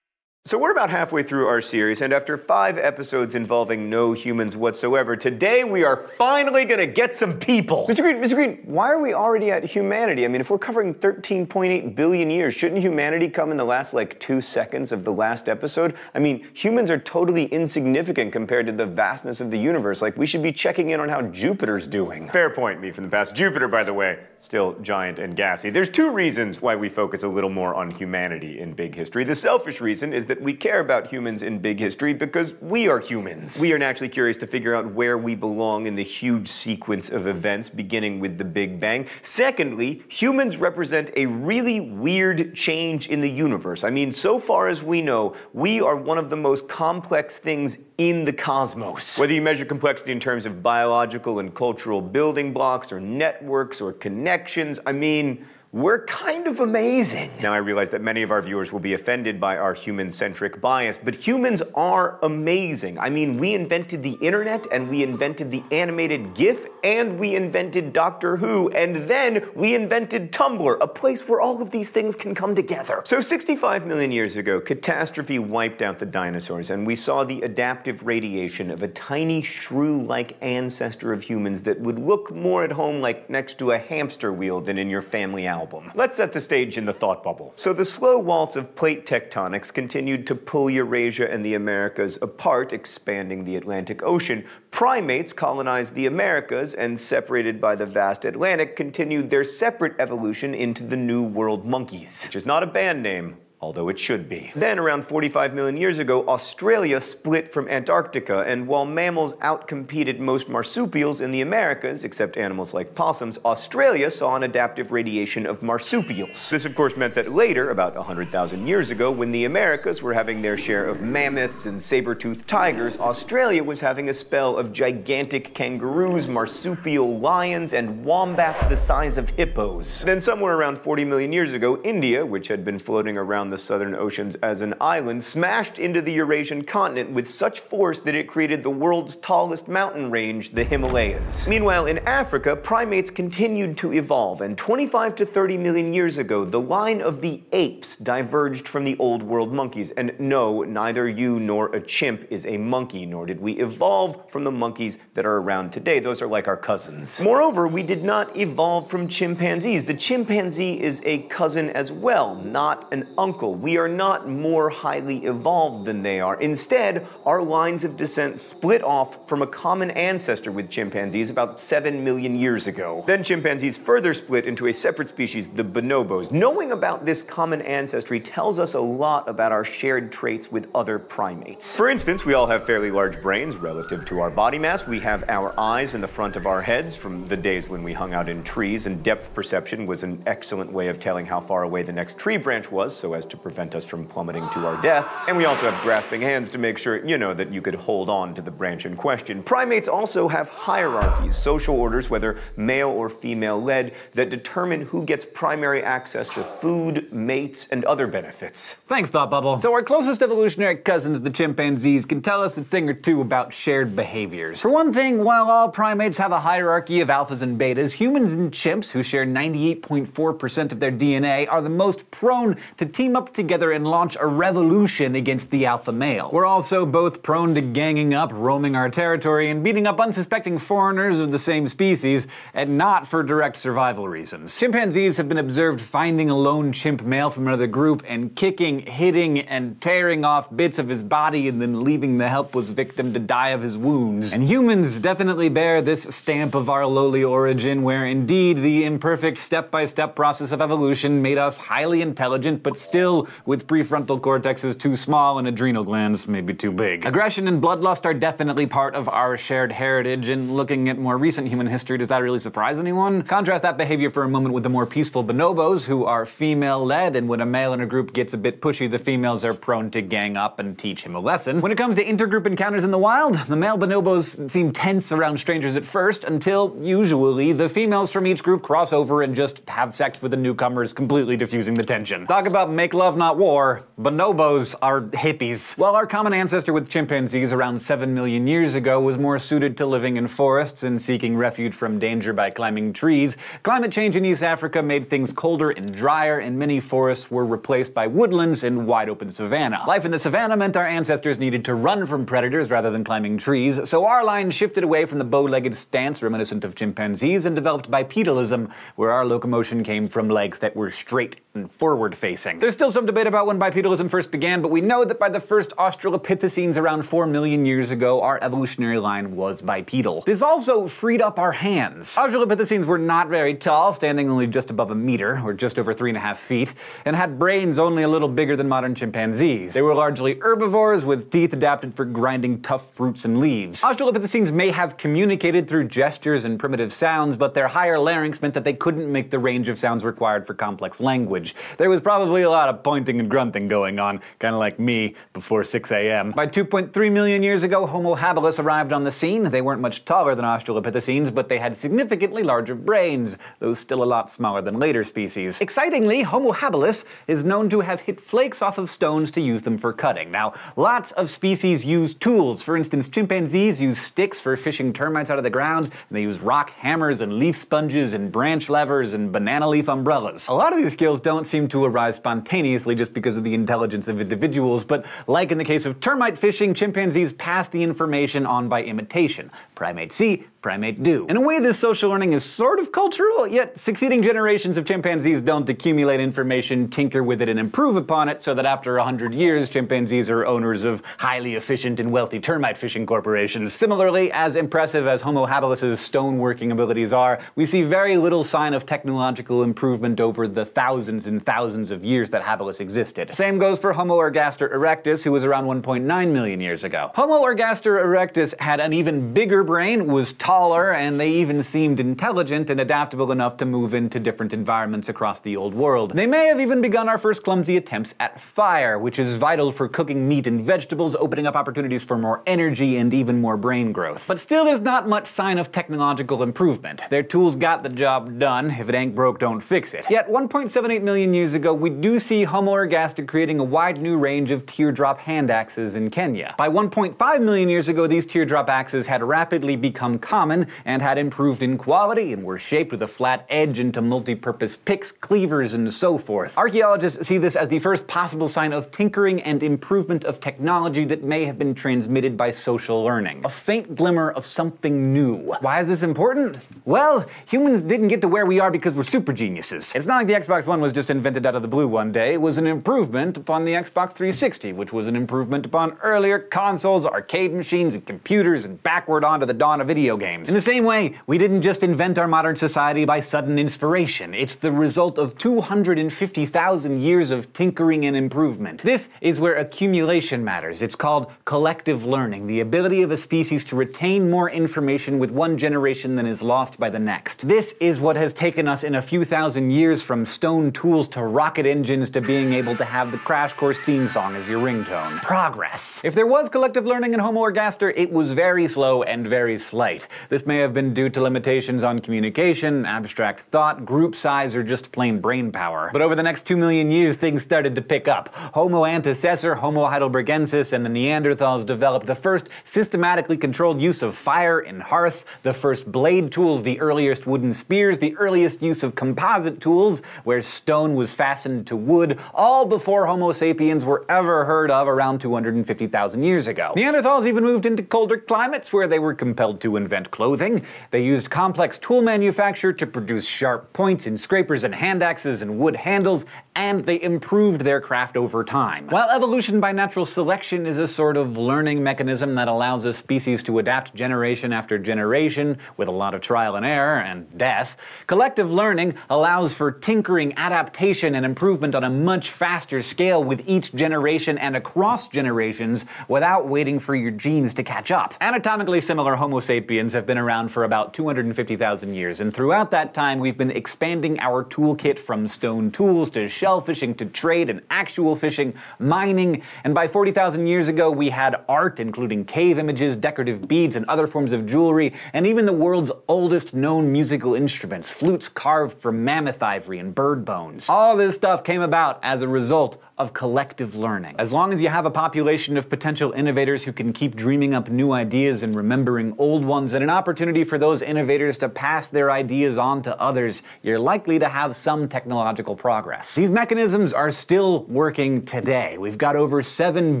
So we're about halfway through our series, and after 5 episodes involving no humans whatsoever, today we are finally gonna get some people! Mr. Green, why are we already at humanity? I mean, if we're covering 13.8 billion years, shouldn't humanity come in the last, 2 seconds of the last episode? I mean, humans are totally insignificant compared to the vastness of the universe. We should be checking in on how Jupiter's doing. Fair point, me from the past. Jupiter, by the way, still giant and gassy. There's 2 reasons why we focus a little more on humanity in Big History. The selfish reason is that we care about humans in Big History because we are humans. We are naturally curious to figure out where we belong in the huge sequence of events beginning with the Big Bang. Secondly, humans represent a really weird change in the universe. I mean, so far as we know, we are one of the most complex things in the cosmos. Whether you measure complexity in terms of biological and cultural building blocks or networks or connections, I mean, we're kind of amazing. Now I realize that many of our viewers will be offended by our human-centric bias, but humans are amazing. I mean, we invented the internet, and we invented the animated GIF, and we invented Doctor Who, and then we invented Tumblr, a place where all of these things can come together. So 65 million years ago, catastrophe wiped out the dinosaurs, and we saw the adaptive radiation of a tiny shrew-like ancestor of humans that would look more at home like next to a hamster wheel than in your family album. Let's set the stage in the thought bubble. So the slow waltz of plate tectonics continued to pull Eurasia and the Americas apart, expanding the Atlantic Ocean. Primates colonized the Americas and, separated by the vast Atlantic, continued their separate evolution into the New World monkeys, which is not a band name, although it should be. Then, around 45 million years ago, Australia split from Antarctica, and while mammals outcompeted most marsupials in the Americas, except animals like possums, Australia saw an adaptive radiation of marsupials. This, of course, meant that later, about 100,000 years ago, when the Americas were having their share of mammoths and saber-toothed tigers, Australia was having a spell of gigantic kangaroos, marsupial lions, and wombats the size of hippos. Then, somewhere around 40 million years ago, India, which had been floating around the southern oceans as an island, smashed into the Eurasian continent with such force that it created the world's tallest mountain range, the Himalayas. Meanwhile, in Africa, primates continued to evolve, and 25 to 30 million years ago, the line of the apes diverged from the old world monkeys. And no, neither you nor a chimp is a monkey, nor did we evolve from the monkeys that are around today. Those are like our cousins. Moreover, we did not evolve from chimpanzees. The chimpanzee is a cousin as well, not an uncle. We are not more highly evolved than they are. Instead, our lines of descent split off from a common ancestor with chimpanzees about 7 million years ago. Then chimpanzees further split into a separate species, the bonobos. Knowing about this common ancestry tells us a lot about our shared traits with other primates. For instance, we all have fairly large brains relative to our body mass. We have our eyes in the front of our heads from the days when we hung out in trees, and depth perception was an excellent way of telling how far away the next tree branch was so as to prevent us from plummeting to our deaths. And we also have grasping hands to make sure, that you could hold on to the branch in question. Primates also have hierarchies, social orders, whether male or female led, that determine who gets primary access to food, mates, and other benefits. Thanks, Thought Bubble. So our closest evolutionary cousins, the chimpanzees, can tell us a thing or two about shared behaviors. For one thing, while all primates have a hierarchy of alphas and betas, humans and chimps, who share 98.4% of their DNA, are the most prone to team up together and launch a revolution against the alpha male. We're also both prone to ganging up, roaming our territory, and beating up unsuspecting foreigners of the same species, and not for direct survival reasons. Chimpanzees have been observed finding a lone chimp male from another group and kicking, hitting, and tearing off bits of his body and then leaving the helpless victim to die of his wounds. And humans definitely bear this stamp of our lowly origin, where indeed the imperfect step-by-step process of evolution made us highly intelligent but still still, with prefrontal cortexes too small and adrenal glands maybe too big. Aggression and bloodlust are definitely part of our shared heritage, and looking at more recent human history, does that really surprise anyone? Contrast that behavior for a moment with the more peaceful bonobos, who are female-led, and when a male in a group gets a bit pushy, the females are prone to gang up and teach him a lesson. When it comes to intergroup encounters in the wild, the male bonobos seem tense around strangers at first, until, usually, the females from each group cross over and just have sex with the newcomers, completely diffusing the tension. Talk about make love, not war. Bonobos are hippies. While our common ancestor with chimpanzees around 7 million years ago was more suited to living in forests and seeking refuge from danger by climbing trees, climate change in East Africa made things colder and drier, and many forests were replaced by woodlands and wide open savanna. Life in the savanna meant our ancestors needed to run from predators rather than climbing trees, so our line shifted away from the bow-legged stance reminiscent of chimpanzees and developed bipedalism, where our locomotion came from legs that were straight and forward-facing. There's still some debate about when bipedalism first began, but we know that by the first Australopithecines around 4 million years ago, our evolutionary line was bipedal. This also freed up our hands. Australopithecines were not very tall, standing only just above a meter, or just over 3.5 feet, and had brains only a little bigger than modern chimpanzees. They were largely herbivores with teeth adapted for grinding tough fruits and leaves. Australopithecines may have communicated through gestures and primitive sounds, but their higher larynx meant that they couldn't make the range of sounds required for complex language. There was probably a lot of pointing and grunting going on, kinda like me before 6 a.m. By 2.3 million years ago, Homo habilis arrived on the scene. They weren't much taller than Australopithecines, but they had significantly larger brains, though still a lot smaller than later species. Excitingly, Homo habilis is known to have hit flakes off of stones to use them for cutting. Now, lots of species use tools. For instance, chimpanzees use sticks for fishing termites out of the ground, and they use rock hammers and leaf sponges and branch levers and banana leaf umbrellas. A lot of these skills don't seem to arise spontaneously just because of the intelligence of individuals, but like in the case of termite fishing, chimpanzees pass the information on by imitation. Primate see, primate do. In a way, this social learning is sort of cultural, yet succeeding generations of chimpanzees don't accumulate information, tinker with it, and improve upon it, so that after 100 years, chimpanzees are owners of highly efficient and wealthy termite fishing corporations. Similarly, as impressive as Homo habilis' stoneworking abilities are, we see very little sign of technological improvement over the thousands and thousands of years that habilis existed. Same goes for Homo ergaster erectus, who was around 1.9 million years ago. Homo ergaster erectus had an even bigger brain, was taller, and they even seemed intelligent and adaptable enough to move into different environments across the old world. They may have even begun our first clumsy attempts at fire, which is vital for cooking meat and vegetables, opening up opportunities for more energy and even more brain growth. But still, there's not much sign of technological improvement. Their tools got the job done. If it ain't broke, don't fix it. Yet 1.78 million years ago, we do see Homo ergaster creating a wide new range of teardrop hand axes in Kenya. By 1.5 million years ago, these teardrop axes had rapidly become common and had improved in quality and were shaped with a flat edge into multi-purpose picks, cleavers, and so forth. Archaeologists see this as the first possible sign of tinkering and improvement of technology that may have been transmitted by social learning. A faint glimmer of something new. Why is this important? Well, humans didn't get to where we are because we're super geniuses. It's not like the Xbox One was just invented out of the blue one day. It was an improvement upon the Xbox 360, which was an improvement upon earlier consoles, arcade machines, and computers, and backward onto the dawn of video games. In the same way, we didn't just invent our modern society by sudden inspiration. It's the result of 250,000 years of tinkering and improvement. This is where accumulation matters. It's called collective learning, the ability of a species to retain more information with one generation than is lost by the next. This is what has taken us in a few thousand years from stone tools to rocket engines to being able to have the CrashCourse theme song as your ringtone. Progress. If there was collective learning in Homo ergaster, it was very slow and very slight. This may have been due to limitations on communication, abstract thought, group size, or just plain brain power. But over the next 2 million years, things started to pick up. Homo antecessor, Homo heidelbergensis, and the Neanderthals developed the first systematically controlled use of fire in hearths, the first blade tools, the earliest wooden spears, the earliest use of composite tools, where stone was fastened to wood, all before Homo sapiens were ever heard of around 250,000 years ago. Neanderthals even moved into colder climates where they were compelled to invent and clothing. They used complex tool manufacture to produce sharp points in scrapers and hand axes and wood handles, and they improved their craft over time. While evolution by natural selection is a sort of learning mechanism that allows a species to adapt generation after generation with a lot of trial and error and death, collective learning allows for tinkering, adaptation, and improvement on a much faster scale with each generation and across generations without waiting for your genes to catch up. Anatomically similar Homo sapiens have been around for about 250,000 years, and throughout that time we've been expanding our toolkit from stone tools to shell fishing to trade and actual fishing, mining, and by 40,000 years ago we had art including cave images, decorative beads, and other forms of jewelry, and even the world's oldest known musical instruments, flutes carved from mammoth ivory and bird bones. All this stuff came about as a result of collective learning. As long as you have a population of potential innovators who can keep dreaming up new ideas and remembering old ones, and an opportunity for those innovators to pass their ideas on to others, you're likely to have some technological progress. These mechanisms are still working today. We've got over 7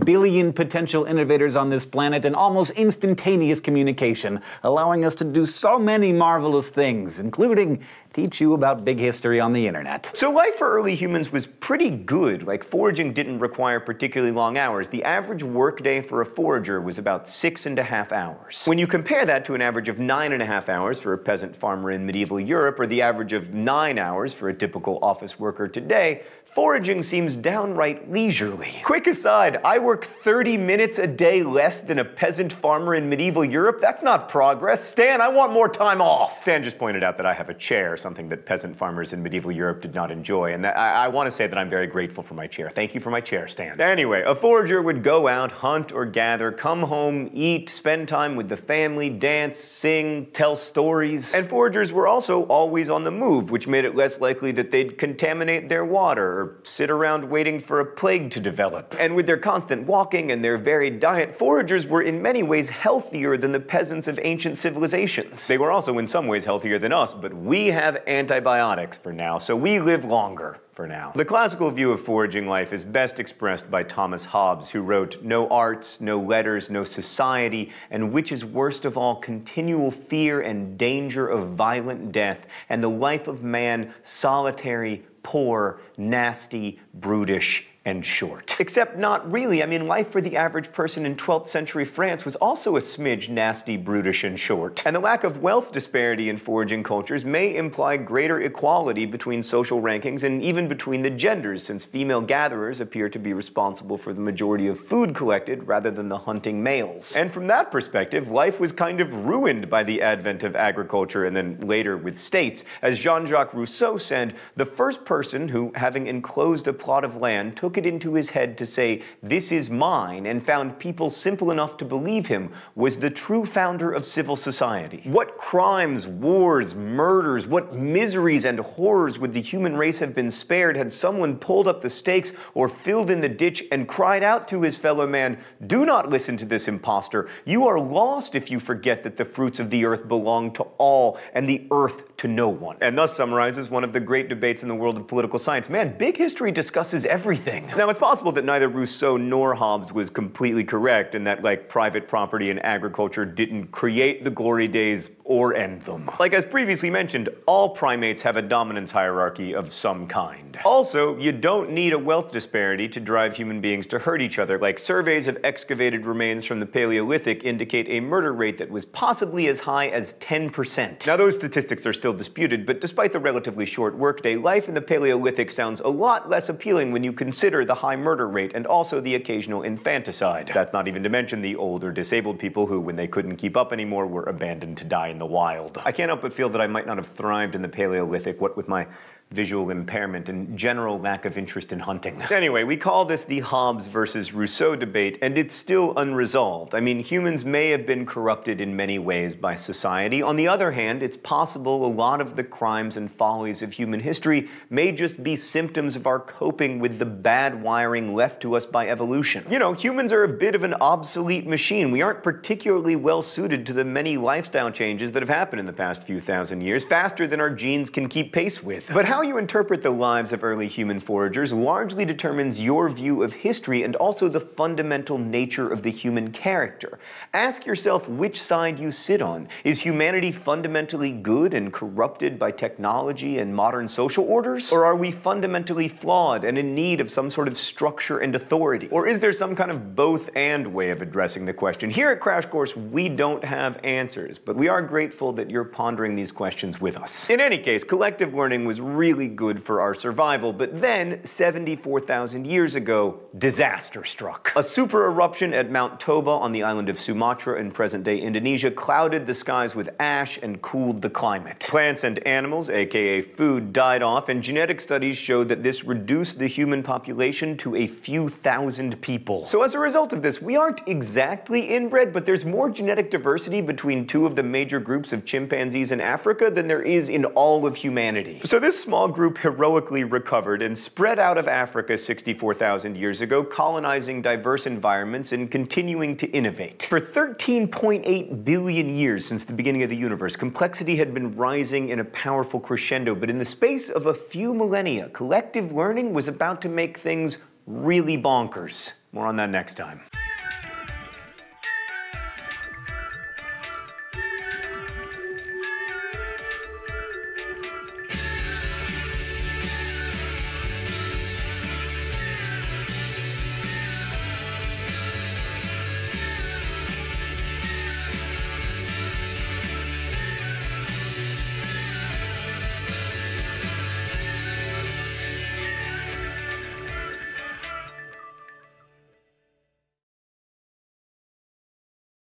billion potential innovators on this planet and almost instantaneous communication, allowing us to do so many marvelous things, including teach you about big history on the internet. So life for early humans was pretty good. Like, foraging didn't require particularly long hours. The average workday for a forager was about 6.5 hours. When you compare that to an average of 9.5 hours for a peasant farmer in medieval Europe, or the average of 9 hours for a typical office worker today, foraging seems downright leisurely. Quick aside, I work 30 minutes a day less than a peasant farmer in medieval Europe. That's not progress. Stan, I want more time off. Stan just pointed out that I have a chair, something that peasant farmers in medieval Europe did not enjoy, and I want to say that I'm very grateful for my chair. Thank you for my chair, Stan. Anyway, a forager would go out, hunt or gather, come home, eat, spend time with the family, dance, sing, tell stories. And foragers were also always on the move, which made it less likely that they'd contaminate their water or sit around waiting for a plague to develop. And with their constant walking and their varied diet, foragers were in many ways healthier than the peasants of ancient civilizations. They were also in some ways healthier than us, but we have antibiotics for now, so we live longer. For now. The classical view of foraging life is best expressed by Thomas Hobbes, who wrote, "No arts, no letters, no society, and which is worst of all, continual fear and danger of violent death, and the life of man solitary, poor, nasty, brutish, and short." Except not really. I mean, life for the average person in 12th century France was also a smidge nasty, brutish, and short. And the lack of wealth disparity in foraging cultures may imply greater equality between social rankings and even between the genders, since female gatherers appear to be responsible for the majority of food collected rather than the hunting males. And from that perspective, life was kind of ruined by the advent of agriculture and then later with states. As Jean-Jacques Rousseau said, the first person who, having enclosed a plot of land, took it into his head to say, "This is mine," and found people simple enough to believe him, was the true founder of civil society. What crimes, wars, murders, what miseries and horrors would the human race have been spared had someone pulled up the stakes or filled in the ditch and cried out to his fellow man, "Do not listen to this impostor. You are lost if you forget that the fruits of the earth belong to all and the earth to no one." And thus summarizes one of the great debates in the world of political science. Man, big history discusses everything. Now, it's possible that neither Rousseau nor Hobbes was completely correct, and that, like, private property and agriculture didn't create the glory days or end them. Like, as previously mentioned, all primates have a dominance hierarchy of some kind. Also, you don't need a wealth disparity to drive human beings to hurt each other. Like, surveys of excavated remains from the Paleolithic indicate a murder rate that was possibly as high as 10%. Now, those statistics are still disputed, but despite the relatively short workday, life in the Paleolithic sounds a lot less appealing when you consider the high murder rate and also the occasional infanticide. That's not even to mention the old or disabled people who, when they couldn't keep up anymore, were abandoned to die in the wild. I can't help but feel that I might not have thrived in the Paleolithic, what with my visual impairment and general lack of interest in hunting. Anyway, we call this the Hobbes versus Rousseau debate, and it's still unresolved. I mean, humans may have been corrupted in many ways by society. On the other hand, it's possible a lot of the crimes and follies of human history may just be symptoms of our coping with the bad wiring left to us by evolution. You know, humans are a bit of an obsolete machine. We aren't particularly well suited to the many lifestyle changes that have happened in the past few thousand years, faster than our genes can keep pace with. But how how you interpret the lives of early human foragers largely determines your view of history and also the fundamental nature of the human character. Ask yourself which side you sit on. Is humanity fundamentally good and corrupted by technology and modern social orders? Or are we fundamentally flawed and in need of some sort of structure and authority? Or is there some kind of both-and way of addressing the question? Here at Crash Course, we don't have answers, but we are grateful that you're pondering these questions with us. In any case, collective learning was really good for our survival, but then, 74,000 years ago, disaster struck. A super eruption at Mount Toba on the island of Sumatra in present-day Indonesia clouded the skies with ash and cooled the climate. Plants and animals, aka food, died off, and genetic studies showed that this reduced the human population to a few thousand people. So as a result of this, we aren't exactly inbred, but there's more genetic diversity between two of the major groups of chimpanzees in Africa than there is in all of humanity. So this small group heroically recovered and spread out of Africa 64,000 years ago, colonizing diverse environments and continuing to innovate. For 13.8 billion years since the beginning of the universe, complexity had been rising in a powerful crescendo, but in the space of a few millennia, collective learning was about to make things really bonkers. More on that next time.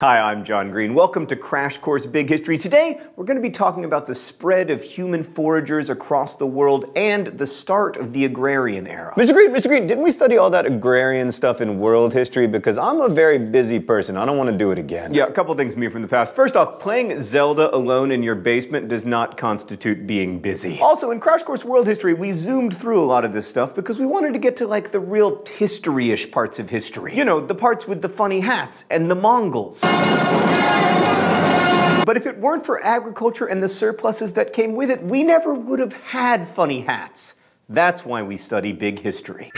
Hi, I'm John Green. Welcome to Crash Course Big History. Today, we're going to be talking about the spread of human foragers across the world and the start of the agrarian era. Mr. Green, didn't we study all that agrarian stuff in world history? Because I'm a very busy person. I don't want to do it again. Yeah, a couple things from me from the past. First off, playing Zelda alone in your basement does not constitute being busy. Also, in Crash Course World History, we zoomed through a lot of this stuff because we wanted to get to like the real history-ish parts of history. You know, the parts with the funny hats and the Mongols. But if it weren't for agriculture and the surpluses that came with it, we never would have had funny hats. That's why we study big history.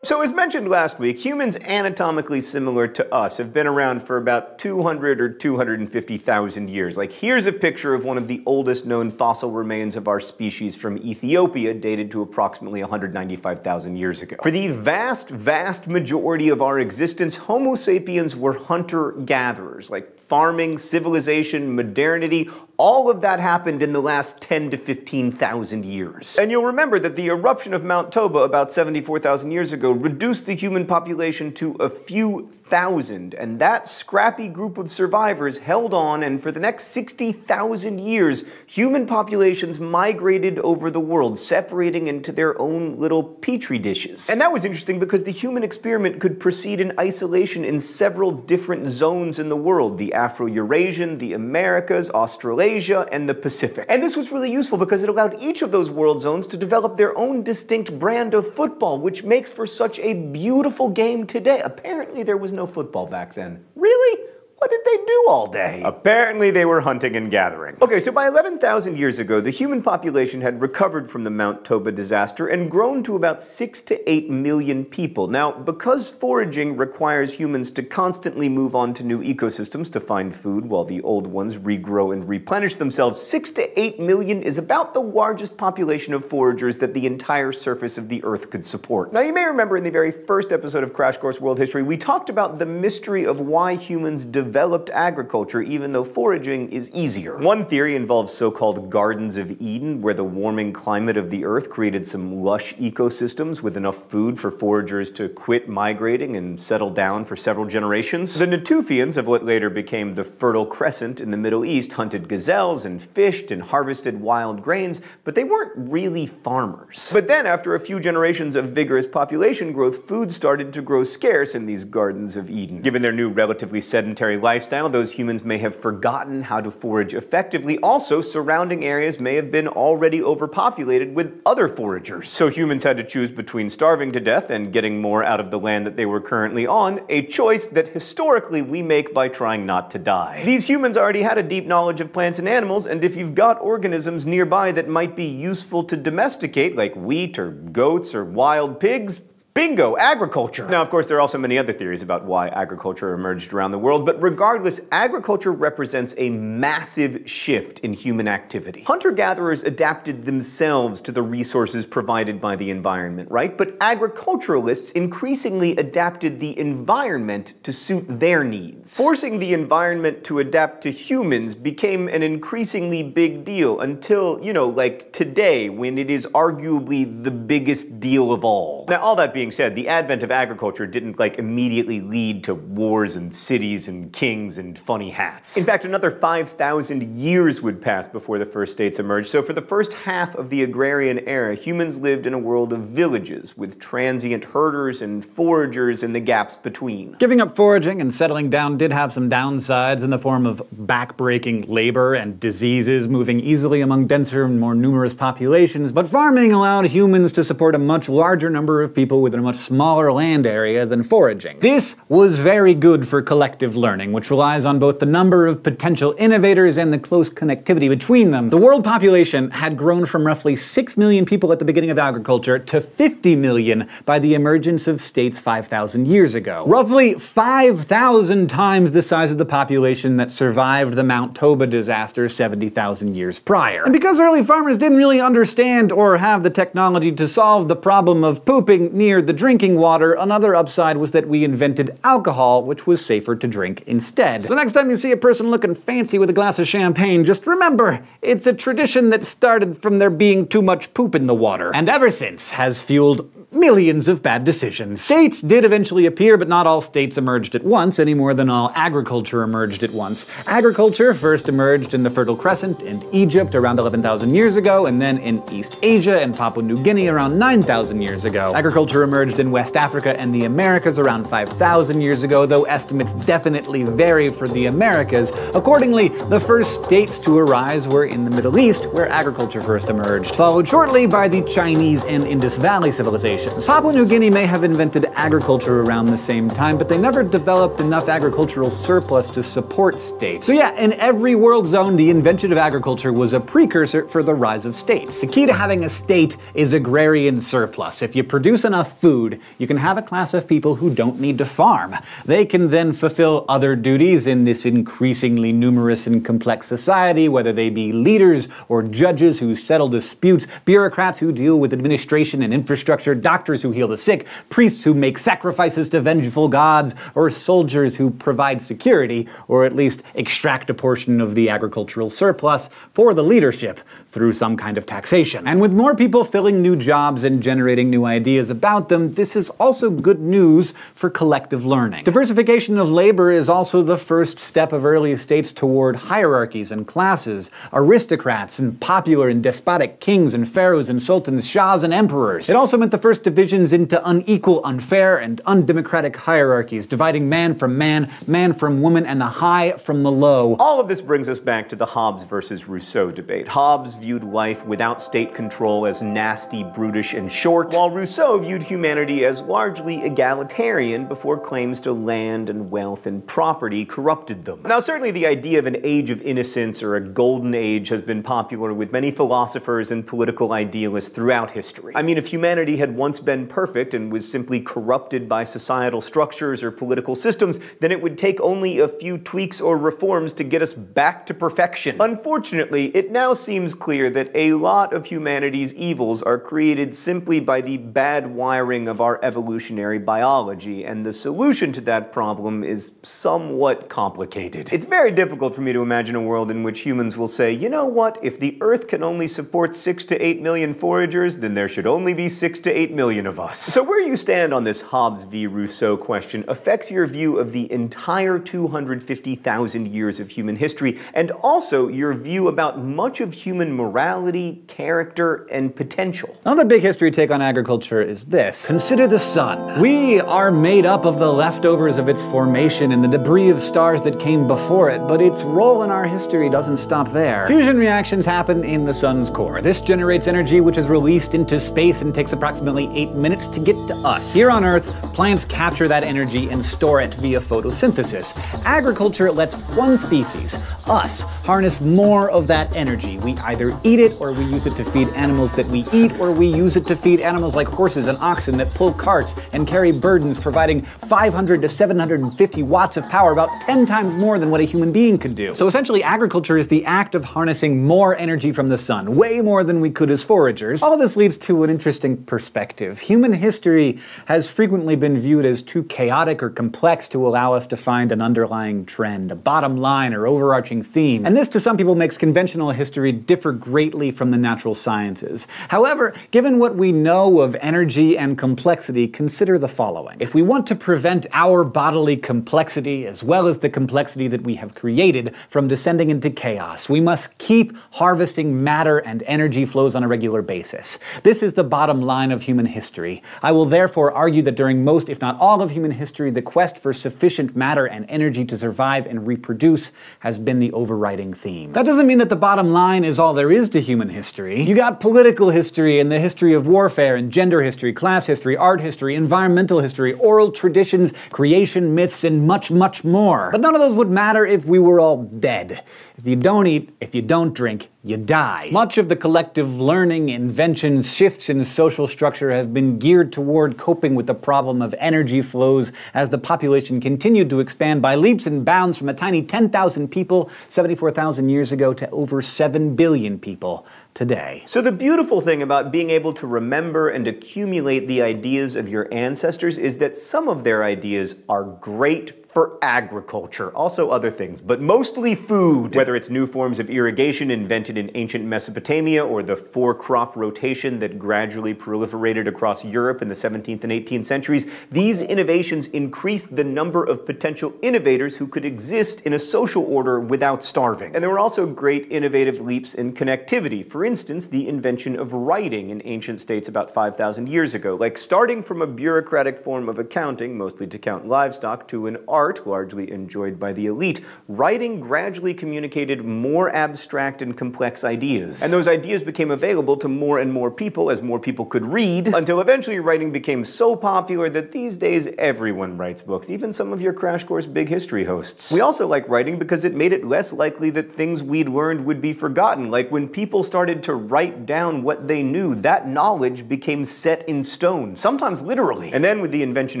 So as mentioned last week, humans anatomically similar to us have been around for about 200 or 250,000 years. Like, here's a picture of one of the oldest known fossil remains of our species from Ethiopia, dated to approximately 195,000 years ago. For the vast majority of our existence, Homo sapiens were hunter-gatherers. Like, farming, civilization, modernity, all of that happened in the last 10 to 15,000 years. And you'll remember that the eruption of Mount Toba about 74,000 years ago reduced the human population to a few thousand, and that scrappy group of survivors held on, and for the next 60,000 years, human populations migrated over the world, separating into their own little petri dishes. And that was interesting because the human experiment could proceed in isolation in several different zones in the world: the Afro-Eurasian, the Americas, Australasia, and the Pacific. And this was really useful because it allowed each of those world zones to develop their own distinct brand of football, which makes for such a beautiful game today. Apparently there was no football back then. Really? What did they do all day? Apparently they were hunting and gathering. Okay, so by 11,000 years ago, the human population had recovered from the Mount Toba disaster and grown to about 6 to 8 million people. Now, because foraging requires humans to constantly move on to new ecosystems to find food while the old ones regrow and replenish themselves, 6 to 8 million is about the largest population of foragers that the entire surface of the Earth could support. Now, you may remember in the very first episode of Crash Course World History, we talked about the mystery of why humans developed agriculture even though foraging is easier. One theory involves so-called Gardens of Eden, where the warming climate of the Earth created some lush ecosystems with enough food for foragers to quit migrating and settle down for several generations. The Natufians of what later became the Fertile Crescent in the Middle East hunted gazelles and fished and harvested wild grains, but they weren't really farmers. But then, after a few generations of vigorous population growth, food started to grow scarce in these Gardens of Eden. Given their new relatively sedentary lifestyle, those those humans may have forgotten how to forage effectively. Also, surrounding areas may have been already overpopulated with other foragers. So humans had to choose between starving to death and getting more out of the land that they were currently on, a choice that historically we make by trying not to die. These humans already had a deep knowledge of plants and animals, and if you've got organisms nearby that might be useful to domesticate, like wheat or goats or wild pigs, bingo, agriculture. Now, of course, there are also many other theories about why agriculture emerged around the world, but regardless, agriculture represents a massive shift in human activity. Hunter-gatherers adapted themselves to the resources provided by the environment, right? But agriculturalists increasingly adapted the environment to suit their needs. Forcing the environment to adapt to humans became an increasingly big deal until, you know, like today, when it is arguably the biggest deal of all. Now, all that being said, the advent of agriculture didn't immediately lead to wars and cities and kings and funny hats. In fact, another 5,000 years would pass before the first states emerged, so for the first half of the agrarian era, humans lived in a world of villages, with transient herders and foragers in the gaps between. Giving up foraging and settling down did have some downsides in the form of back-breaking labor and diseases moving easily among denser and more numerous populations, but farming allowed humans to support a much larger number of people within a much smaller land area than foraging. This was very good for collective learning, which relies on both the number of potential innovators and the close connectivity between them. The world population had grown from roughly 6 million people at the beginning of agriculture to 50 million by the emergence of states 5,000 years ago. Roughly 5,000 times the size of the population that survived the Mount Toba disaster 70,000 years prior. And because early farmers didn't really understand or have the technology to solve the problem of pooping near the drinking water, another upside was that we invented alcohol, which was safer to drink instead. So next time you see a person looking fancy with a glass of champagne, just remember, it's a tradition that started from there being too much poop in the water, and ever since has fueled millions of bad decisions. States did eventually appear, but not all states emerged at once, any more than all agriculture emerged at once. Agriculture first emerged in the Fertile Crescent and Egypt around 11,000 years ago, and then in East Asia and Papua New Guinea around 9,000 years ago. Agriculture emerged in West Africa and the Americas around 5,000 years ago, though estimates definitely vary for the Americas. Accordingly, the first states to arise were in the Middle East, where agriculture first emerged, followed shortly by the Chinese and Indus Valley civilizations. Papua New Guinea may have invented agriculture around the same time, but they never developed enough agricultural surplus to support states. So yeah, in every world zone, the invention of agriculture was a precursor for the rise of states. The key to having a state is agrarian surplus. If you produce enough food, you can have a class of people who don't need to farm. They can then fulfill other duties in this increasingly numerous and complex society, whether they be leaders or judges who settle disputes, bureaucrats who deal with administration and infrastructure, doctors who heal the sick, priests who make sacrifices to vengeful gods, or soldiers who provide security, or at least extract a portion of the agricultural surplus for the leadership through some kind of taxation. And with more people filling new jobs and generating new ideas about them, this is also good news for collective learning. Diversification of labor is also the first step of early states toward hierarchies and classes, aristocrats and popular and despotic kings and pharaohs and sultans, shahs and emperors. It also meant the first divisions into unequal, unfair, and undemocratic hierarchies, dividing man from woman, and the high from the low. All of this brings us back to the Hobbes versus Rousseau debate. Hobbes viewed life without state control as nasty, brutish, and short, while Rousseau viewed humanity as largely egalitarian before claims to land and wealth and property corrupted them. Now, certainly the idea of an age of innocence or a golden age has been popular with many philosophers and political idealists throughout history. I mean, if humanity had once been perfect and was simply corrupted by societal structures or political systems, then it would take only a few tweaks or reforms to get us back to perfection. Unfortunately, it now seems clear that a lot of humanity's evils are created simply by the bad wiring of our evolutionary biology, and the solution to that problem is somewhat complicated. It's very difficult for me to imagine a world in which humans will say, you know what, if the Earth can only support 6 to 8 million foragers, then there should only be 6 to 8 million of us. So where you stand on this Hobbes v. Rousseau question affects your view of the entire 250,000 years of human history, and also your view about much of human morality, character, and potential. Another big history take on agriculture is this. Consider the sun. We are made up of the leftovers of its formation and the debris of stars that came before it, but its role in our history doesn't stop there. Fusion reactions happen in the sun's core. This generates energy which is released into space and takes approximately 8 minutes to get to us. Here on Earth, plants capture that energy and store it via photosynthesis. Agriculture lets one species, us, harness more of that energy. We either eat it, or we use it to feed animals that we eat, or we use it to feed animals like horses and oxen that pull carts and carry burdens, providing 500 to 750 watts of power, about 10 times more than what a human being could do. So essentially, agriculture is the act of harnessing more energy from the sun, way more than we could as foragers. All this leads to an interesting perspective. Human history has frequently been viewed as too chaotic or complex to allow us to find an underlying trend, a bottom line or overarching theme. And this to some people makes conventional history differ greatly from the natural sciences. However, given what we know of energy and complexity, consider the following. If we want to prevent our bodily complexity, as well as the complexity that we have created, from descending into chaos, we must keep harvesting matter and energy flows on a regular basis. This is the bottom line of human history. I will therefore argue that during most, if not all, of human history, the quest for sufficient matter and energy to survive and reproduce has been the overriding theme. That doesn't mean that the bottom line is all there is to human history. You got political history and the history of warfare and gender history, class history, art history, environmental history, oral traditions, creation myths, and much, much more. But none of those would matter if we were all dead. If you don't eat, if you don't drink, you die. Much of the collective learning, inventions, shifts in social structure have been geared toward coping with the problem of energy flows as the population continued to expand by leaps and bounds from a tiny 10,000 people 74,000 years ago to over 7 billion people today. So the beautiful thing about being able to remember and accumulate the ideas of your ancestors is that some of their ideas are great for agriculture, also other things, but mostly food. Whether it's new forms of irrigation invented in ancient Mesopotamia or the 4-crop rotation that gradually proliferated across Europe in the 17th and 18th centuries, these innovations increased the number of potential innovators who could exist in a social order without starving. And there were also great innovative leaps in connectivity. For instance, the invention of writing in ancient states about 5,000 years ago, like starting from a bureaucratic form of accounting, mostly to count livestock, to an art largely enjoyed by the elite. Writing gradually communicated more abstract and complex ideas. And those ideas became available to more and more people as more people could read, until eventually writing became so popular that these days everyone writes books, even some of your Crash Course Big History hosts. We also like writing because it made it less likely that things we'd learned would be forgotten. Like when people started to write down what they knew, that knowledge became set in stone, sometimes literally. And then with the invention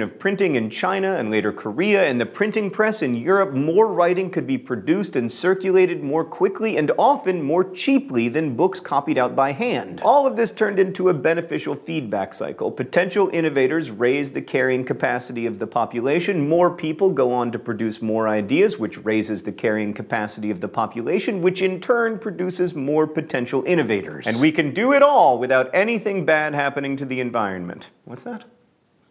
of printing in China and later Korea and the printing press in Europe, more writing could be produced and circulated more quickly and often more cheaply than books copied out by hand. All of this turned into a beneficial feedback cycle. Potential innovators raise the carrying capacity of the population. More people go on to produce more ideas, which raises the carrying capacity of the population, which in turn produces more potential innovators. And we can do it all without anything bad happening to the environment. What's that?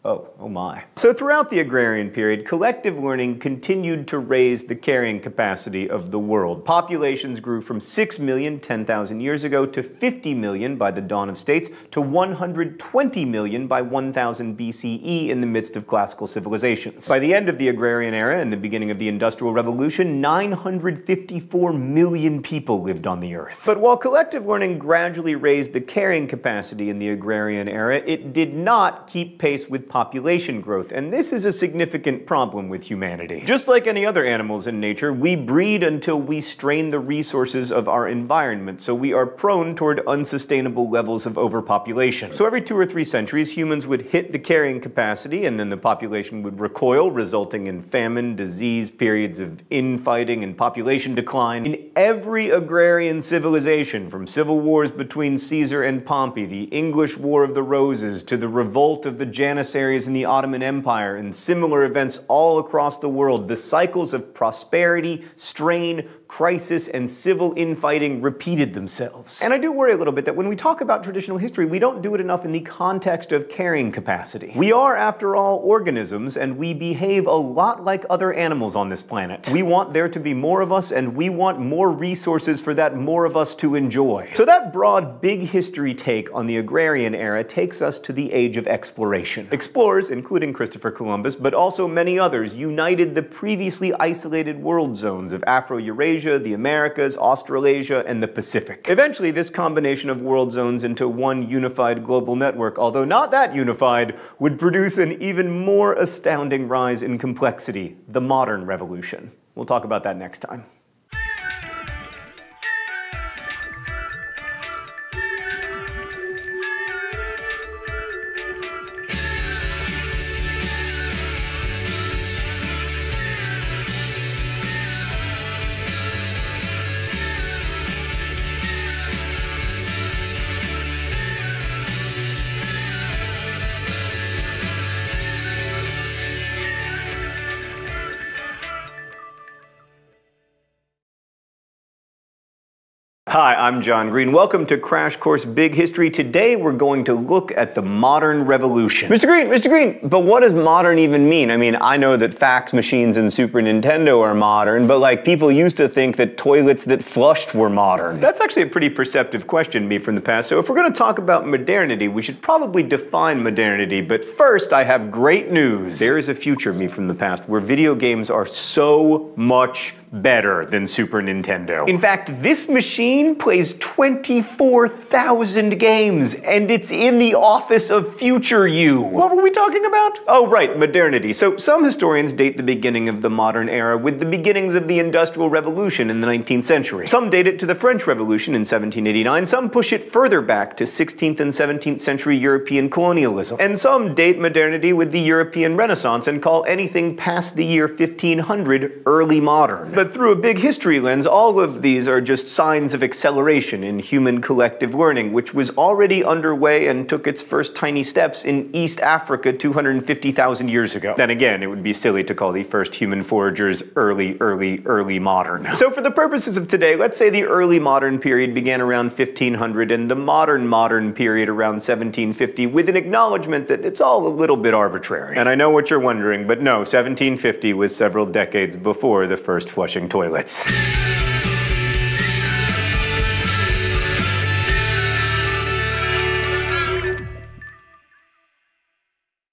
Oh my. So throughout the agrarian period, collective learning continued to raise the carrying capacity of the world. Populations grew from 6 million 10,000 years ago to 50 million by the dawn of states to 120 million by 1000 BCE in the midst of classical civilizations. By the end of the agrarian era and the beginning of the Industrial Revolution, 954 million people lived on the earth. But while collective learning gradually raised the carrying capacity in the agrarian era, it did not keep pace with population growth, and this is a significant problem with humanity. Just like any other animals in nature, we breed until we strain the resources of our environment, so we are prone toward unsustainable levels of overpopulation. So every 2 or 3 centuries, humans would hit the carrying capacity, and then the population would recoil, resulting in famine, disease, periods of infighting, and population decline. In every agrarian civilization, from civil wars between Caesar and Pompey, the English War of the Roses, to the revolt of the Janissaries areas in the Ottoman Empire, and similar events all across the world, the cycles of prosperity, strain, crisis, and civil infighting repeated themselves. And I do worry a little bit that when we talk about traditional history, we don't do it enough in the context of carrying capacity. We are, after all, organisms, and we behave a lot like other animals on this planet. We want there to be more of us, and we want more resources for that more of us to enjoy. So that broad, big history take on the agrarian era takes us to the age of exploration. Explorers, including Christopher Columbus, but also many others, united the previously isolated world zones of Afro-Eurasia, the Americas, Australasia, and the Pacific. Eventually, this combination of world zones into one unified global network, although not that unified, would produce an even more astounding rise in complexity, the modern revolution. We'll talk about that next time. Hi, I'm John Green. Welcome to Crash Course Big History. Today we're going to look at the modern revolution. Mr. Green, but what does modern even mean? I mean, I know that fax machines and Super Nintendo are modern, but like people used to think that toilets that flushed were modern. That's actually a pretty perceptive question, me from the past. So if we're going to talk about modernity, we should probably define modernity. But first, I have great news. There is a future, me from the past, where video games are so much better than Super Nintendo. In fact, this machine plays 24,000 games, and it's in the office of future you. What were we talking about? Oh, right, modernity. So some historians date the beginning of the modern era with the beginnings of the Industrial Revolution in the 19th century. Some date it to the French Revolution in 1789, some push it further back to 16th and 17th century European colonialism, and some date modernity with the European Renaissance and call anything past the year 1500 early modern. But through a big history lens, all of these are just signs of acceleration in human collective learning, which was already underway and took its first tiny steps in East Africa 250,000 years ago. Then again, it would be silly to call the first human foragers early modern. So for the purposes of today, let's say the early modern period began around 1500 and the modern period around 1750, with an acknowledgement that it's all a little bit arbitrary. And I know what you're wondering, but no, 1750 was several decades before the first flushing toilets.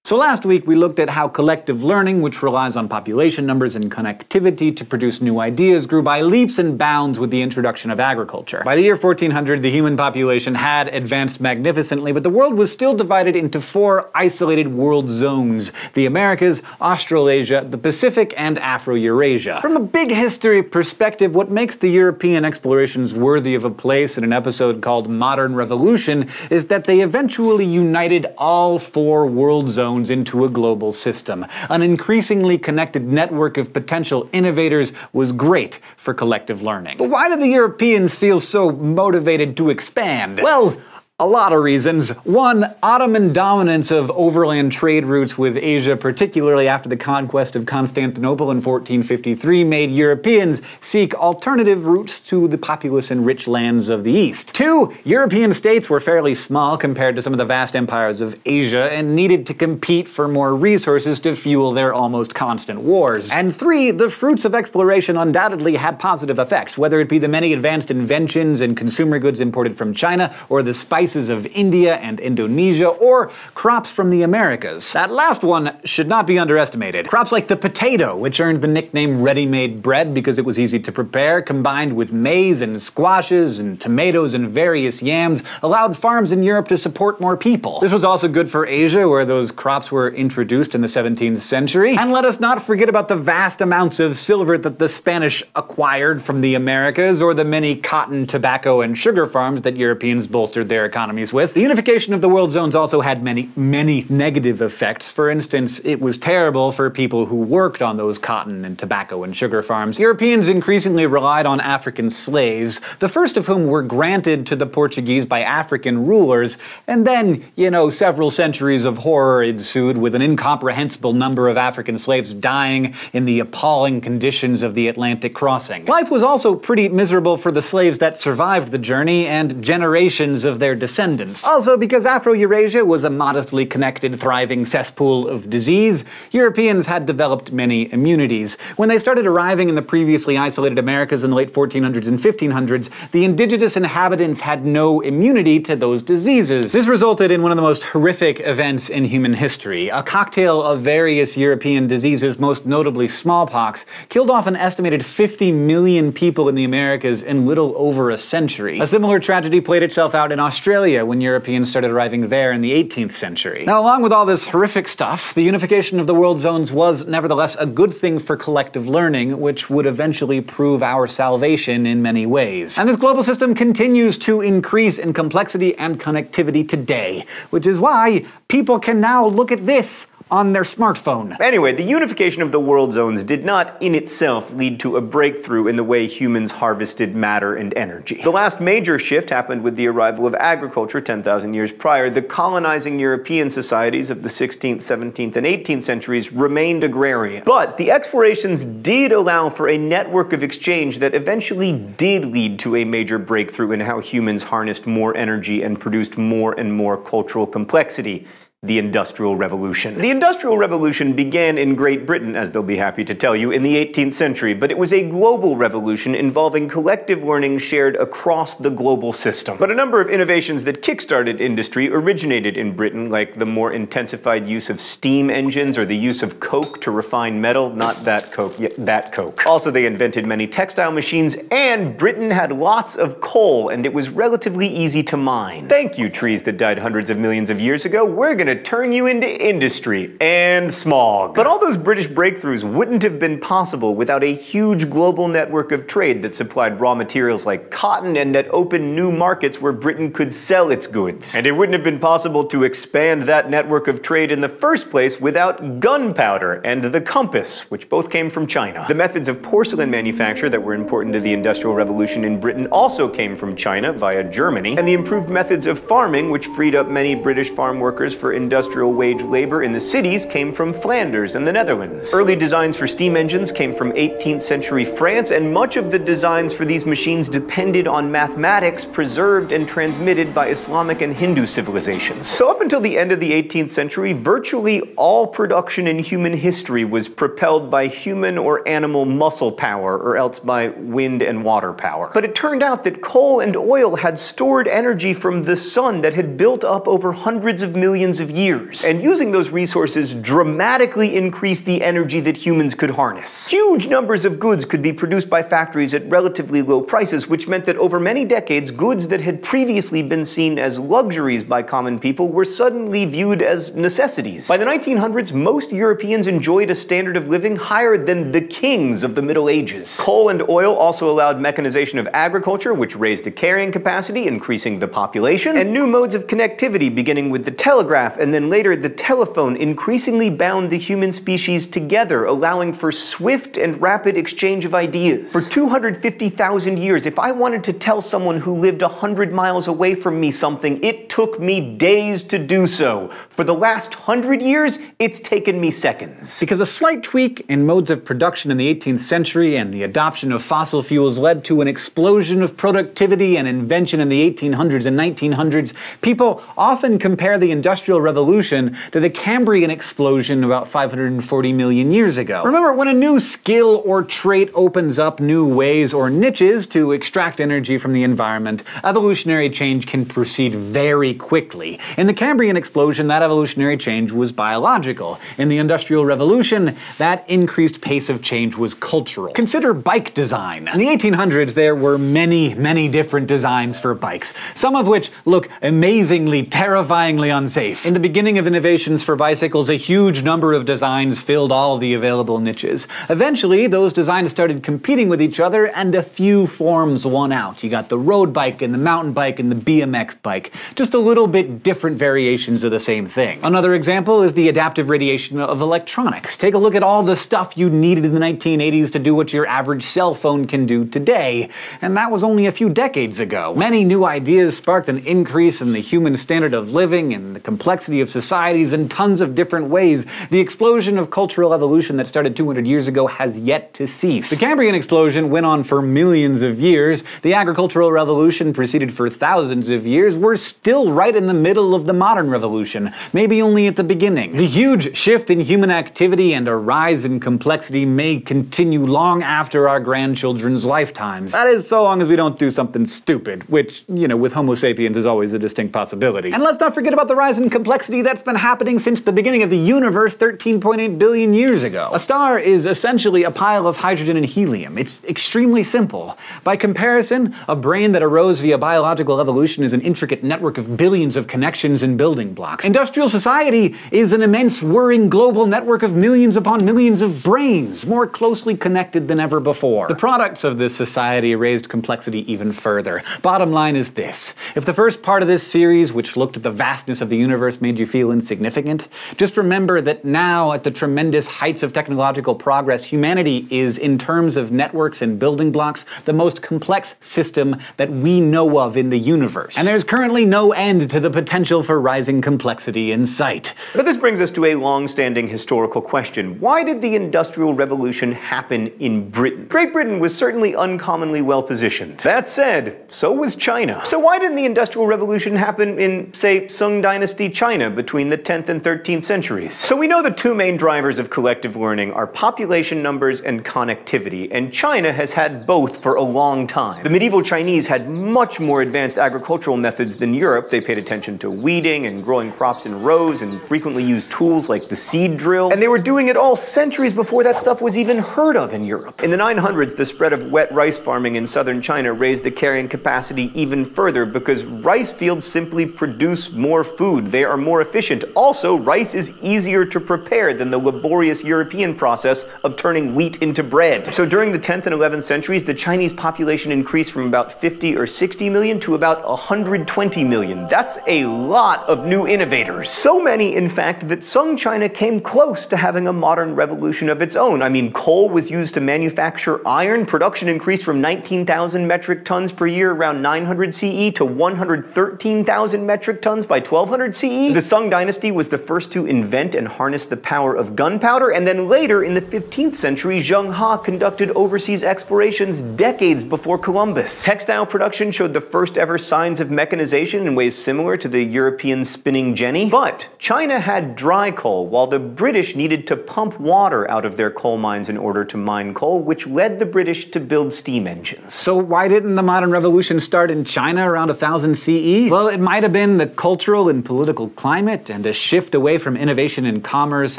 So last week we looked at how collective learning, which relies on population numbers and connectivity to produce new ideas, grew by leaps and bounds with the introduction of agriculture. By the year 1400, the human population had advanced magnificently, but the world was still divided into 4 isolated world zones: the Americas, Australasia, the Pacific, and Afro-Eurasia. From a big history perspective, what makes the European explorations worthy of a place in an episode called Modern Revolution is that they eventually united all 4 world zones into a global system. An increasingly connected network of potential innovators was great for collective learning. But why do the Europeans feel so motivated to expand? Well, a lot of reasons. One, Ottoman dominance of overland trade routes with Asia, particularly after the conquest of Constantinople in 1453, made Europeans seek alternative routes to the populous and rich lands of the East. 2, European states were fairly small compared to some of the vast empires of Asia and needed to compete for more resources to fuel their almost constant wars. And 3, the fruits of exploration undoubtedly had positive effects, whether it be the many advanced inventions and consumer goods imported from China, or the spices of India and Indonesia, or crops from the Americas. That last one should not be underestimated. Crops like the potato, which earned the nickname ready-made bread because it was easy to prepare, combined with maize and squashes and tomatoes and various yams, allowed farms in Europe to support more people. This was also good for Asia, where those crops were introduced in the 17th century. And let us not forget about the vast amounts of silver that the Spanish acquired from the Americas, or the many cotton, tobacco, and sugar farms that Europeans bolstered their economies with. The unification of the world zones also had many negative effects. For instance, it was terrible for people who worked on those cotton and tobacco and sugar farms. Europeans increasingly relied on African slaves, the first of whom were granted to the Portuguese by African rulers, and then, several centuries of horror ensued, with an incomprehensible number of African slaves dying in the appalling conditions of the Atlantic crossing. Life was also pretty miserable for the slaves that survived the journey and generations of their descendants. Also, because Afro-Eurasia was a modestly connected, thriving cesspool of disease, Europeans had developed many immunities. When they started arriving in the previously isolated Americas in the late 1400s and 1500s, the indigenous inhabitants had no immunity to those diseases. This resulted in one of the most horrific events in human history. A cocktail of various European diseases, most notably smallpox, killed off an estimated 50 million people in the Americas in little over a century. A similar tragedy played itself out in Australia when Europeans started arriving there in the 18th century. Now, along with all this horrific stuff, the unification of the world zones was nevertheless a good thing for collective learning, which would eventually prove our salvation in many ways. And this global system continues to increase in complexity and connectivity today, which is why people can now look at this on their smartphone. Anyway, the unification of the world zones did not in itself lead to a breakthrough in the way humans harvested matter and energy. The last major shift happened with the arrival of agriculture 10,000 years prior. The colonizing European societies of the 16th, 17th, and 18th centuries remained agrarian. But the explorations did allow for a network of exchange that eventually did lead to a major breakthrough in how humans harnessed more energy and produced more and more cultural complexity. The Industrial Revolution. The Industrial Revolution began in Great Britain, as they'll be happy to tell you, in the 18th century, but it was a global revolution involving collective learning shared across the global system. But a number of innovations that kickstarted industry originated in Britain, like the more intensified use of steam engines or the use of coke to refine metal. Not that coke, yet that coke. Also, they invented many textile machines, and Britain had lots of coal, and it was relatively easy to mine. Thank you, trees that died hundreds of millions of years ago. We're gonna turn you into industry and smog. But all those British breakthroughs wouldn't have been possible without a huge global network of trade that supplied raw materials like cotton and that opened new markets where Britain could sell its goods. And it wouldn't have been possible to expand that network of trade in the first place without gunpowder and the compass, which both came from China. The methods of porcelain manufacture that were important to the Industrial Revolution in Britain also came from China via Germany, and the improved methods of farming, which freed up many British farm workers for industrial wage labor in the cities, came from Flanders and the Netherlands. Early designs for steam engines came from 18th century France, and much of the designs for these machines depended on mathematics preserved and transmitted by Islamic and Hindu civilizations. So up until the end of the 18th century, virtually all production in human history was propelled by human or animal muscle power, or else by wind and water power. But it turned out that coal and oil had stored energy from the sun that had built up over hundreds of millions of years, and using those resources dramatically increased the energy that humans could harness. Huge numbers of goods could be produced by factories at relatively low prices, which meant that over many decades, goods that had previously been seen as luxuries by common people were suddenly viewed as necessities. By the 1900s, most Europeans enjoyed a standard of living higher than the kings of the Middle Ages. Coal and oil also allowed mechanization of agriculture, which raised the carrying capacity, increasing the population, and new modes of connectivity, beginning with the telegraph and then later the telephone, increasingly bound the human species together, allowing for swift and rapid exchange of ideas. For 250,000 years, if I wanted to tell someone who lived 100 miles away from me something, it took me days to do so. For the last 100 years, it's taken me seconds. Because a slight tweak in modes of production in the 18th century and the adoption of fossil fuels led to an explosion of productivity and invention in the 1800s and 1900s, people often compare the Industrial Revolution to the Cambrian explosion about 540 million years ago. Remember, when a new skill or trait opens up new ways or niches to extract energy from the environment, evolutionary change can proceed very quickly. In the Cambrian explosion, that evolutionary change was biological. In the Industrial Revolution, that increased pace of change was cultural. Consider bike design. In the 1800s, there were many different designs for bikes, some of which look amazingly, terrifyingly unsafe. In In the beginning of innovations for bicycles, a huge number of designs filled all the available niches. Eventually, those designs started competing with each other, and a few forms won out. You got the road bike and the mountain bike and the BMX bike. Just a little bit different variations of the same thing. Another example is the adaptive radiation of electronics. Take a look at all the stuff you needed in the 1980s to do what your average cell phone can do today, and that was only a few decades ago. Many new ideas sparked an increase in the human standard of living and the complexity of societies in tons of different ways. The explosion of cultural evolution that started 200 years ago has yet to cease. The Cambrian explosion went on for millions of years. The agricultural revolution proceeded for thousands of years. We're still right in the middle of the modern revolution, maybe only at the beginning. The huge shift in human activity and a rise in complexity may continue long after our grandchildren's lifetimes. That is, so long as we don't do something stupid, which, you know, with Homo sapiens is always a distinct possibility. And let's not forget about the rise in complexity that's been happening since the beginning of the universe 13.8 billion years ago. A star is essentially a pile of hydrogen and helium. It's extremely simple. By comparison, a brain that arose via biological evolution is an intricate network of billions of connections and building blocks. Industrial society is an immense, whirring global network of millions upon millions of brains, more closely connected than ever before. The products of this society raised complexity even further. Bottom line is this: if the first part of this series, which looked at the vastness of the universe, made you feel insignificant, just remember that now, at the tremendous heights of technological progress, humanity is, in terms of networks and building blocks, the most complex system that we know of in the universe. And there's currently no end to the potential for rising complexity in sight. But this brings us to a long-standing historical question. Why did the Industrial Revolution happen in Britain? Great Britain was certainly uncommonly well-positioned. That said, so was China. So why didn't the Industrial Revolution happen in, say, Sung Dynasty China between the 10th and 13th centuries? So we know the two main drivers of collective learning are population numbers and connectivity, and China has had both for a long time. The medieval Chinese had much more advanced agricultural methods than Europe. They paid attention to weeding and growing crops in rows and frequently used tools like the seed drill. And they were doing it all centuries before that stuff was even heard of in Europe. In the 900s, the spread of wet rice farming in southern China raised the carrying capacity even further because rice fields simply produce more food. They are more efficient. Also, rice is easier to prepare than the laborious European process of turning wheat into bread. So during the 10th and 11th centuries, the Chinese population increased from about 50 or 60 million to about 120 million. That's a lot of new innovators. So many, in fact, that Sung China came close to having a modern revolution of its own. I mean, coal was used to manufacture iron. Production increased from 19,000 metric tons per year around 900 CE to 113,000 metric tons by 1200 CE. The Sung dynasty was the first to invent and harness the power of gunpowder, and then later in the 15th century, Zheng He conducted overseas explorations decades before Columbus. Textile production showed the first ever signs of mechanization in ways similar to the European spinning jenny. But China had dry coal, while the British needed to pump water out of their coal mines in order to mine coal, which led the British to build steam engines. So why didn't the modern revolution start in China around 1000 CE? Well, it might have been the cultural and political climate and a shift away from innovation and commerce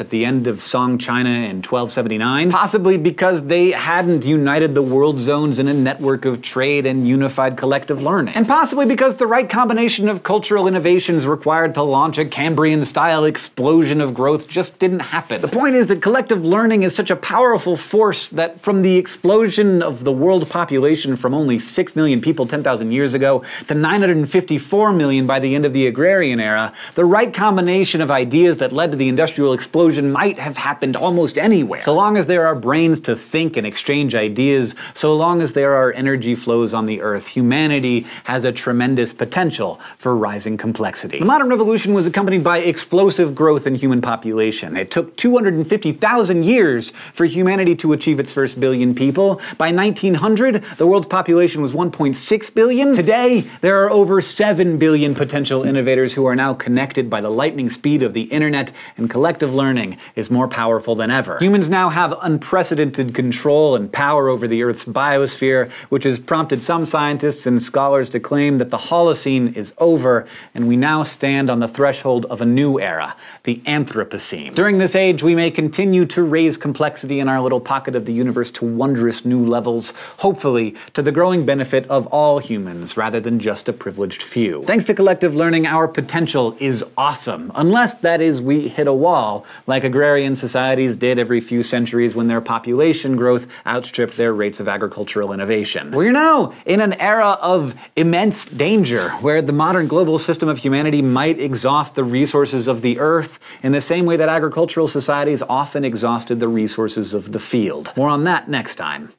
at the end of Song China in 1279. Possibly because they hadn't united the world zones in a network of trade and unified collective learning. And possibly because the right combination of cultural innovations required to launch a Cambrian-style explosion of growth just didn't happen. The point is that collective learning is such a powerful force that from the explosion of the world population from only 6 million people 10,000 years ago to 954 million by the end of the agrarian era, the right combination of ideas that led to the industrial explosion might have happened almost anywhere. So long as there are brains to think and exchange ideas, so long as there are energy flows on the earth, humanity has a tremendous potential for rising complexity. The modern revolution was accompanied by explosive growth in human population. It took 250,000 years for humanity to achieve its first billion people. By 1900, the world's population was 1.6 billion. Today, there are over 7 billion potential innovators who are now connected by the lightning speed of the internet, and collective learning is more powerful than ever. Humans now have unprecedented control and power over the Earth's biosphere, which has prompted some scientists and scholars to claim that the Holocene is over, and we now stand on the threshold of a new era, the Anthropocene. During this age, we may continue to raise complexity in our little pocket of the universe to wondrous new levels, hopefully to the growing benefit of all humans rather than just a privileged few. Thanks to collective learning, our potential is awesome. Unless, that is, we hit a wall, like agrarian societies did every few centuries when their population growth outstripped their rates of agricultural innovation. We're now in an era of immense danger, where the modern global system of humanity might exhaust the resources of the earth in the same way that agricultural societies often exhausted the resources of the field. More on that next time.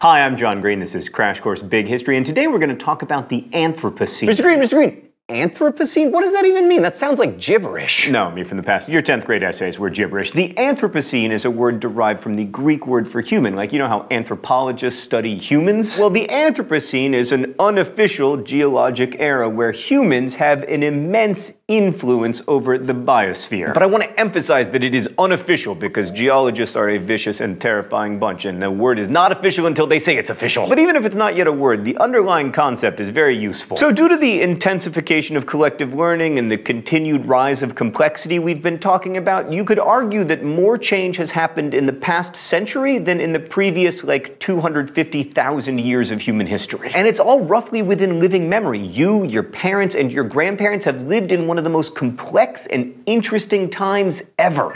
Hi, I'm John Green. This is Crash Course Big History, and today we're going to talk about the Anthropocene. Mr. Green, Anthropocene? What does that even mean? That sounds like gibberish. No, me from the past. Your 10th grade essays were gibberish. The Anthropocene is a word derived from the Greek word for human. Like, you know how anthropologists study humans? Well, the Anthropocene is an unofficial geologic era where humans have an immense influence over the biosphere. But I want to emphasize that it is unofficial because geologists are a vicious and terrifying bunch, and the word is not official until they say it's official. But even if it's not yet a word, the underlying concept is very useful. So due to the intensification of collective learning and the continued rise of complexity we've been talking about, you could argue that more change has happened in the past century than in the previous, 250,000 years of human history. And it's all roughly within living memory. You, your parents, and your grandparents have lived in one of the most complex and interesting times ever.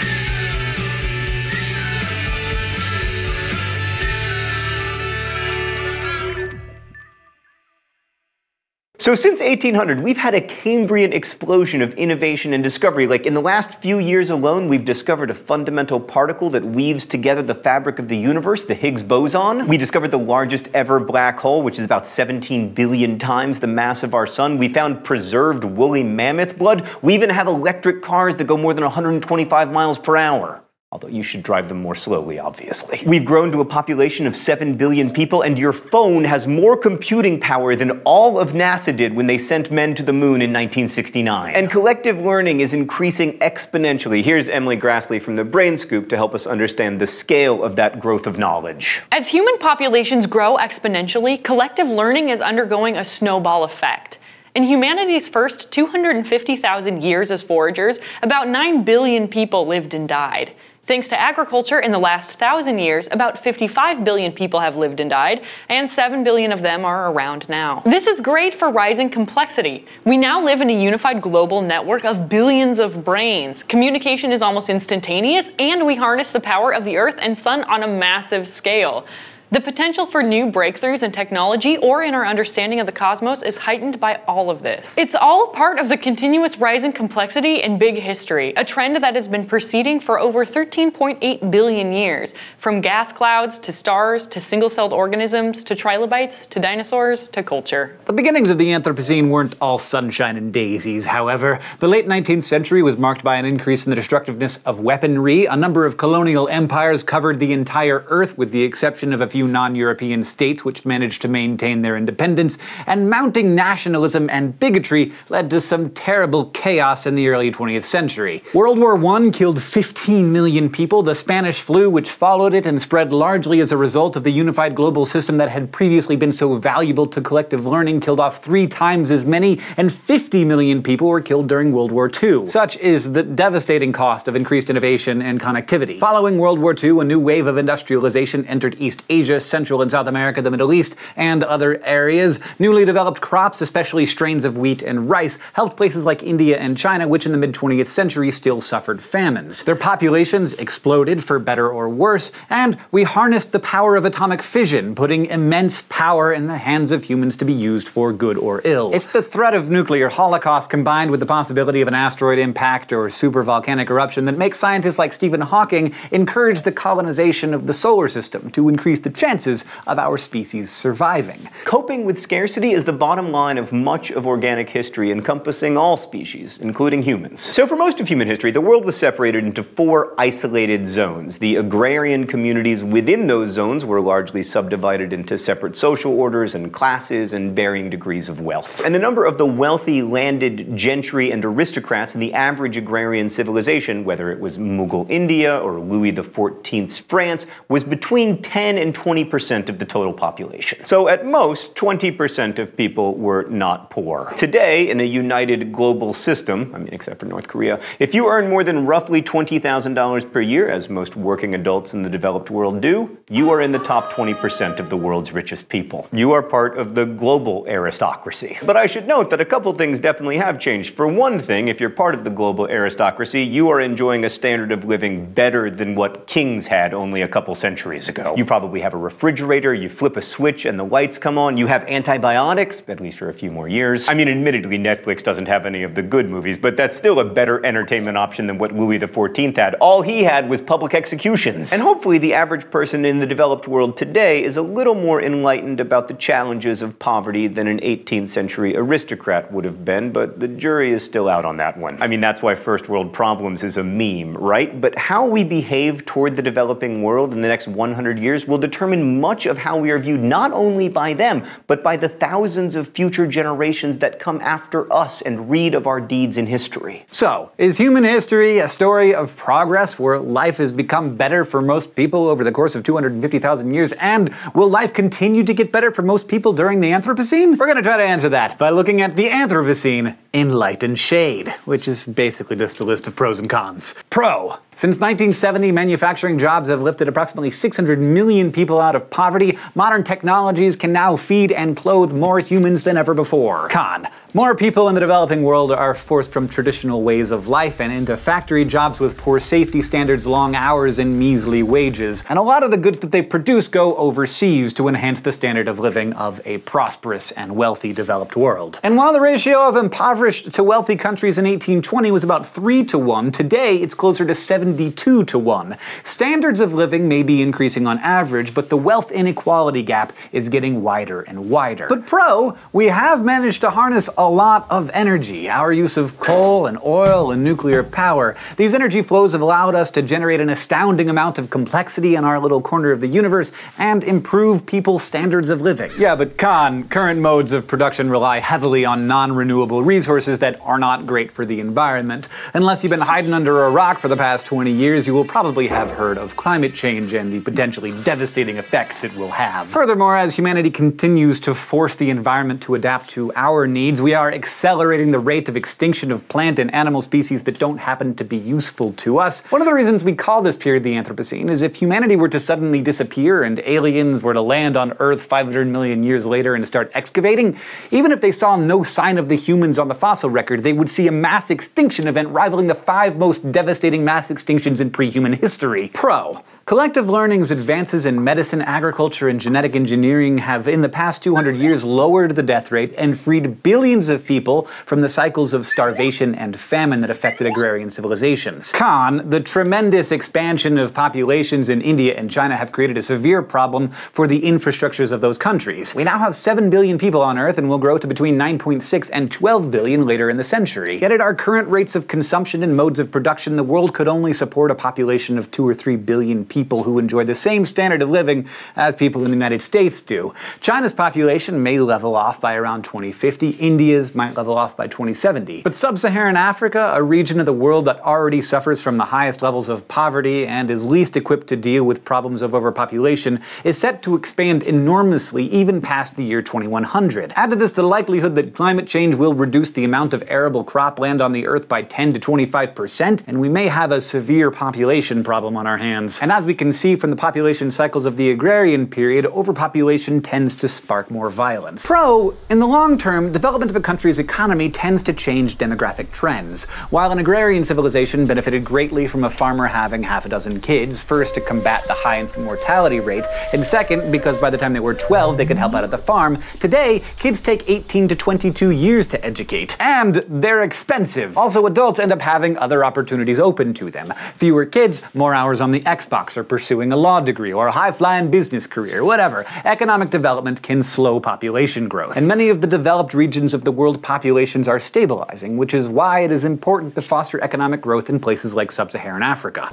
So since 1800, we've had a Cambrian explosion of innovation and discovery. Like, in the last few years alone, we've discovered a fundamental particle that weaves together the fabric of the universe, the Higgs boson. We discovered the largest ever black hole, which is about 17 billion times the mass of our sun. We found preserved woolly mammoth blood. We even have electric cars that go more than 125 miles per hour. Although you should drive them more slowly, obviously. We've grown to a population of 7 billion people, and your phone has more computing power than all of NASA did when they sent men to the moon in 1969. And collective learning is increasing exponentially. Here's Emily Grassley from the Brain Scoop to help us understand the scale of that growth of knowledge. As human populations grow exponentially, collective learning is undergoing a snowball effect. In humanity's first 250,000 years as foragers, about 9 billion people lived and died. Thanks to agriculture, in the last 1,000 years, about 55 billion people have lived and died, and 7 billion of them are around now. This is great for rising complexity. We now live in a unified global network of billions of brains. Communication is almost instantaneous, and we harness the power of the Earth and Sun on a massive scale. The potential for new breakthroughs in technology or in our understanding of the cosmos is heightened by all of this. It's all part of the continuous rising complexity in big history, a trend that has been proceeding for over 13.8 billion years, from gas clouds to stars to single-celled organisms to trilobites to dinosaurs to culture. The beginnings of the Anthropocene weren't all sunshine and daisies, however. The late 19th century was marked by an increase in the destructiveness of weaponry. A number of colonial empires covered the entire Earth, with the exception of a few non-European states which managed to maintain their independence, and mounting nationalism and bigotry led to some terrible chaos in the early 20th century. World War I killed 15 million people. The Spanish flu, which followed it and spread largely as a result of the unified global system that had previously been so valuable to collective learning, killed off 3 times as many, and 50 million people were killed during World War II. Such is the devastating cost of increased innovation and connectivity. Following World War II, a new wave of industrialization entered East Asia, Central and South America, the Middle East, and other areas. Newly developed crops, especially strains of wheat and rice, helped places like India and China, which in the mid-20th century still suffered famines. Their populations exploded, for better or worse, and we harnessed the power of atomic fission, putting immense power in the hands of humans to be used for good or ill. It's the threat of nuclear holocaust combined with the possibility of an asteroid impact or supervolcanic eruption that makes scientists like Stephen Hawking encourage the colonization of the solar system to increase the chances of our species surviving. Coping with scarcity is the bottom line of much of organic history, encompassing all species, including humans. So for most of human history, the world was separated into 4 isolated zones. The agrarian communities within those zones were largely subdivided into separate social orders and classes and varying degrees of wealth. And the number of the wealthy landed gentry and aristocrats in the average agrarian civilization, whether it was Mughal India or Louis XIV's France, was between 10 and 20% of the total population. So at most, 20% of people were not poor. Today, in a united global system, except for North Korea, if you earn more than roughly $20,000 per year, as most working adults in the developed world do, you are in the top 20% of the world's richest people. You are part of the global aristocracy. But I should note that a couple things definitely have changed. For one thing, if you're part of the global aristocracy, you are enjoying a standard of living better than what kings had only a couple centuries ago. You probably have a refrigerator, you flip a switch and the lights come on, you have antibiotics, at least for a few more years. Admittedly, Netflix doesn't have any of the good movies, but that's still a better entertainment option than what Louis XIV had. All he had was public executions. And hopefully the average person in the developed world today is a little more enlightened about the challenges of poverty than an 18th century aristocrat would have been, but the jury is still out on that one. That's why first world problems is a meme, right? But how we behave toward the developing world in the next 100 years will determine much of how we are viewed not only by them, but by the thousands of future generations that come after us and read of our deeds in history. So, is human history a story of progress where life has become better for most people over the course of 250,000 years? And will life continue to get better for most people during the Anthropocene? We're gonna try to answer that by looking at the Anthropocene in light and shade, which is basically just a list of pros and cons. Pro. Since 1970, manufacturing jobs have lifted approximately 600 million people out of poverty. Modern technologies can now feed and clothe more humans than ever before. Con. More people in the developing world are forced from traditional ways of life and into factory jobs with poor safety standards, long hours, and measly wages. And a lot of the goods that they produce go overseas to enhance the standard of living of a prosperous and wealthy developed world. And while the ratio of impoverished to wealthy countries in 1820 was about 3-to-1, today it's closer to 72-to-1. Standards of living may be increasing on average, but the wealth inequality gap is getting wider and wider. But pro, we have managed to harness a lot of energy. Our use of coal and oil and nuclear power. These energy flows have allowed us to generate an astounding amount of complexity in our little corner of the universe and improve people's standards of living. Yeah, but con, current modes of production rely heavily on non-renewable resources that are not great for the environment. Unless you've been hiding under a rock for the past 20 years, you will probably have heard of climate change and the potentially devastating effects it will have. Furthermore, as humanity continues to force the environment to adapt to our needs, we are accelerating the rate of extinction of plant and animal species that don't happen to be useful to us. One of the reasons we call this period the Anthropocene is if humanity were to suddenly disappear and aliens were to land on Earth 500 million years later and start excavating, even if they saw no sign of the humans on the fossil record, they would see a mass extinction event rivaling the 5 most devastating mass extinctions in pre-human history. Pro. Collective learning's advances in medicine, agriculture, and genetic engineering have in the past 200 years lowered the death rate and freed billions of people from the cycles of starvation and famine that affected agrarian civilizations. Con, the tremendous expansion of populations in India and China have created a severe problem for the infrastructures of those countries. We now have 7 billion people on Earth and will grow to between 9.6 and 12 billion later in the century. Yet at our current rates of consumption and modes of production, the world could only support a population of 2 or 3 billion people who enjoy the same standard of living as people in the United States do. China's population may level off by around 2050, India's might level off by 2070. But sub-Saharan Africa, a region of the world that already suffers from the highest levels of poverty and is least equipped to deal with problems of overpopulation, is set to expand enormously even past the year 2100. Add to this the likelihood that climate change will reduce the amount of arable cropland on the Earth by 10 to 25%, and we may have a severe population problem on our hands. And as we can see from the population cycles of the agrarian period, overpopulation tends to spark more violence. Pro, in the long term, development of a country's economy tends to change demographic trends. While an agrarian civilization benefited greatly from a farmer having half a dozen kids, first to combat the high infant mortality rate, and second because by the time they were 12 they could help out at the farm, today kids take 18 to 22 years to educate. And they're expensive. Also, adults end up having other opportunities open to them. Fewer kids, more hours on the Xbox. stocks or pursuing a law degree or a high-flying business career, whatever. Economic development can slow population growth. And many of the developed regions of the world populations are stabilizing, which is why it is important to foster economic growth in places like sub-Saharan Africa.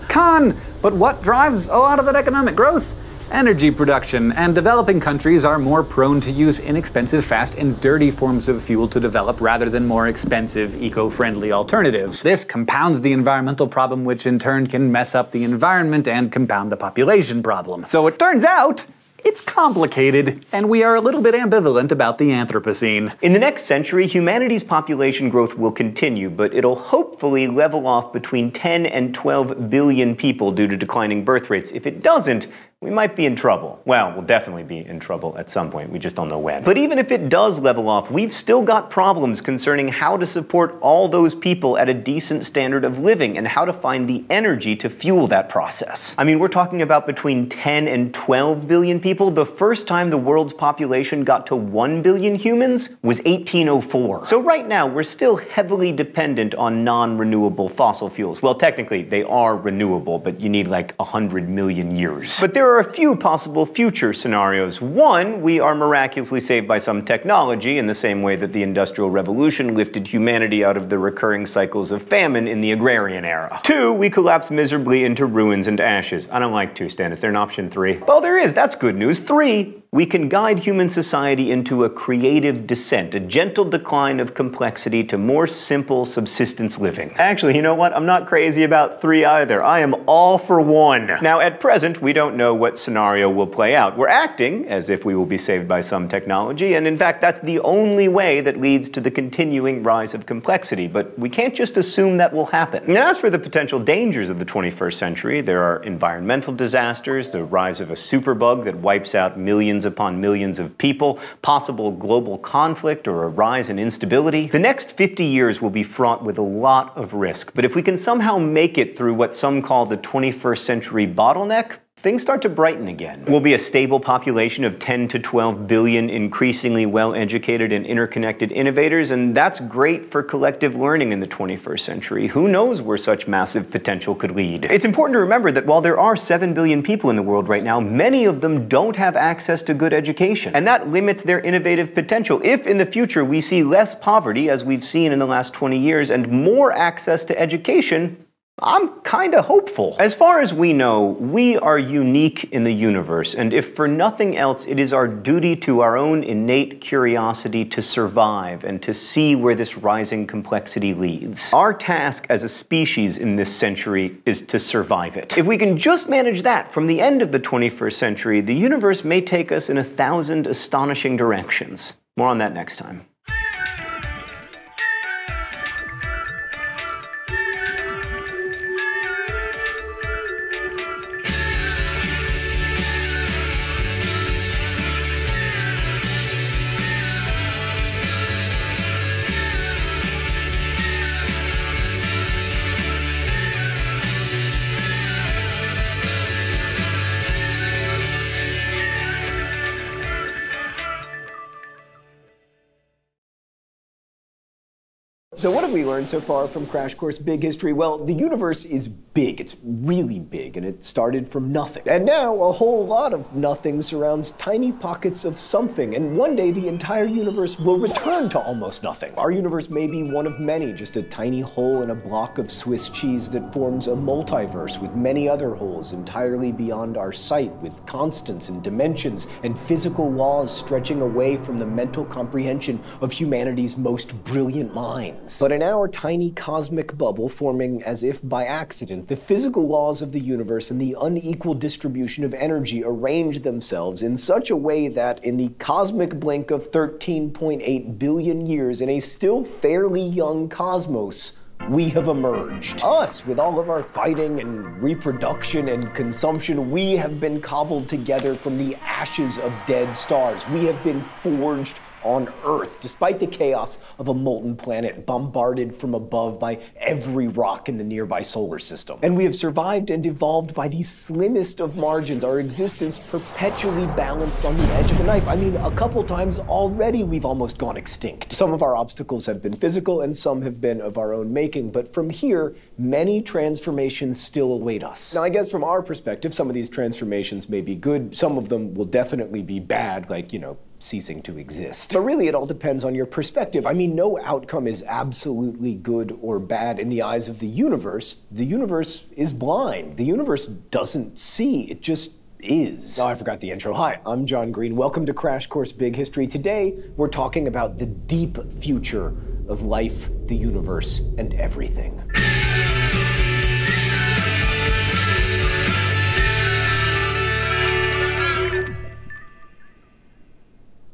But what drives a lot of that economic growth? Energy production, and developing countries are more prone to use inexpensive, fast, and dirty forms of fuel to develop rather than more expensive, eco-friendly alternatives. This compounds the environmental problem, which in turn can mess up the environment and compound the population problem. So it turns out, it's complicated, and we are a little bit ambivalent about the Anthropocene. In the next century, humanity's population growth will continue, but it'll hopefully level off between 10 and 12 billion people due to declining birth rates. If it doesn't, we might be in trouble. Well, we'll definitely be in trouble at some point, we just don't know when. But even if it does level off, we've still got problems concerning how to support all those people at a decent standard of living and how to find the energy to fuel that process. I mean, we're talking about between 10 and 12 billion people. The first time the world's population got to 1 billion humans was 1804. So right now, we're still heavily dependent on non-renewable fossil fuels. Well, technically, they are renewable, but you need like 100 million years. But there are a few possible future scenarios. One, we are miraculously saved by some technology in the same way that the Industrial Revolution lifted humanity out of the recurring cycles of famine in the agrarian era. Two, we collapse miserably into ruins and ashes. I don't like two, Stan. Is there an option three? Well, there is. That's good news. Three, we can guide human society into a creative descent, a gentle decline of complexity to more simple subsistence living. Actually, you know what? I'm not crazy about three either. I am all for one. Now, at present, we don't know what scenario will play out. We're acting as if we will be saved by some technology, and in fact, that's the only way that leads to the continuing rise of complexity, but we can't just assume that will happen. And as for the potential dangers of the 21st century, there are environmental disasters, the rise of a superbug that wipes out millions upon millions of people, possible global conflict or a rise in instability. The next 50 years will be fraught with a lot of risk, but if we can somehow make it through what some call the 21st century bottleneck, things start to brighten again. We'll be a stable population of 10 to 12 billion increasingly well-educated and interconnected innovators, and that's great for collective learning in the 21st century. Who knows where such massive potential could lead? It's important to remember that while there are 7 billion people in the world right now, many of them don't have access to good education, and that limits their innovative potential. If in the future we see less poverty, as we've seen in the last 20 years, and more access to education, I'm kinda hopeful. As far as we know, we are unique in the universe, and if for nothing else, it is our duty to our own innate curiosity to survive and to see where this rising complexity leads. Our task as a species in this century is to survive it. If we can just manage that from the end of the 21st century, the universe may take us in 1,000 astonishing directions. More on that next time. So what have we learned so far from Crash Course Big History? Well, the universe is big. It's really big, and it started from nothing. And now a whole lot of nothing surrounds tiny pockets of something, and one day the entire universe will return to almost nothing. Our universe may be one of many, just a tiny hole in a block of Swiss cheese that forms a multiverse with many other holes entirely beyond our sight, with constants and dimensions and physical laws stretching away from the mental comprehension of humanity's most brilliant minds. But in our tiny cosmic bubble, forming as if by accident, the physical laws of the universe and the unequal distribution of energy arrange themselves in such a way that in the cosmic blink of 13.8 billion years in a still fairly young cosmos, we have emerged. Us, with all of our fighting and reproduction and consumption, we have been cobbled together from the ashes of dead stars. We have been forged on Earth, despite the chaos of a molten planet bombarded from above by every rock in the nearby solar system. And we have survived and evolved by the slimmest of margins, our existence perpetually balanced on the edge of a knife. I mean, a couple times already we've almost gone extinct. Some of our obstacles have been physical and some have been of our own making, but from here, many transformations still await us. Now, I guess from our perspective, some of these transformations may be good, some of them will definitely be bad, like, ceasing to exist. But really, it all depends on your perspective. I mean, no outcome is absolutely good or bad in the eyes of the universe. The universe is blind. The universe doesn't see, it just is. Oh, I forgot the intro. Hi, I'm John Green. Welcome to Crash Course Big History. Today, we're talking about the deep future of life, the universe, and everything.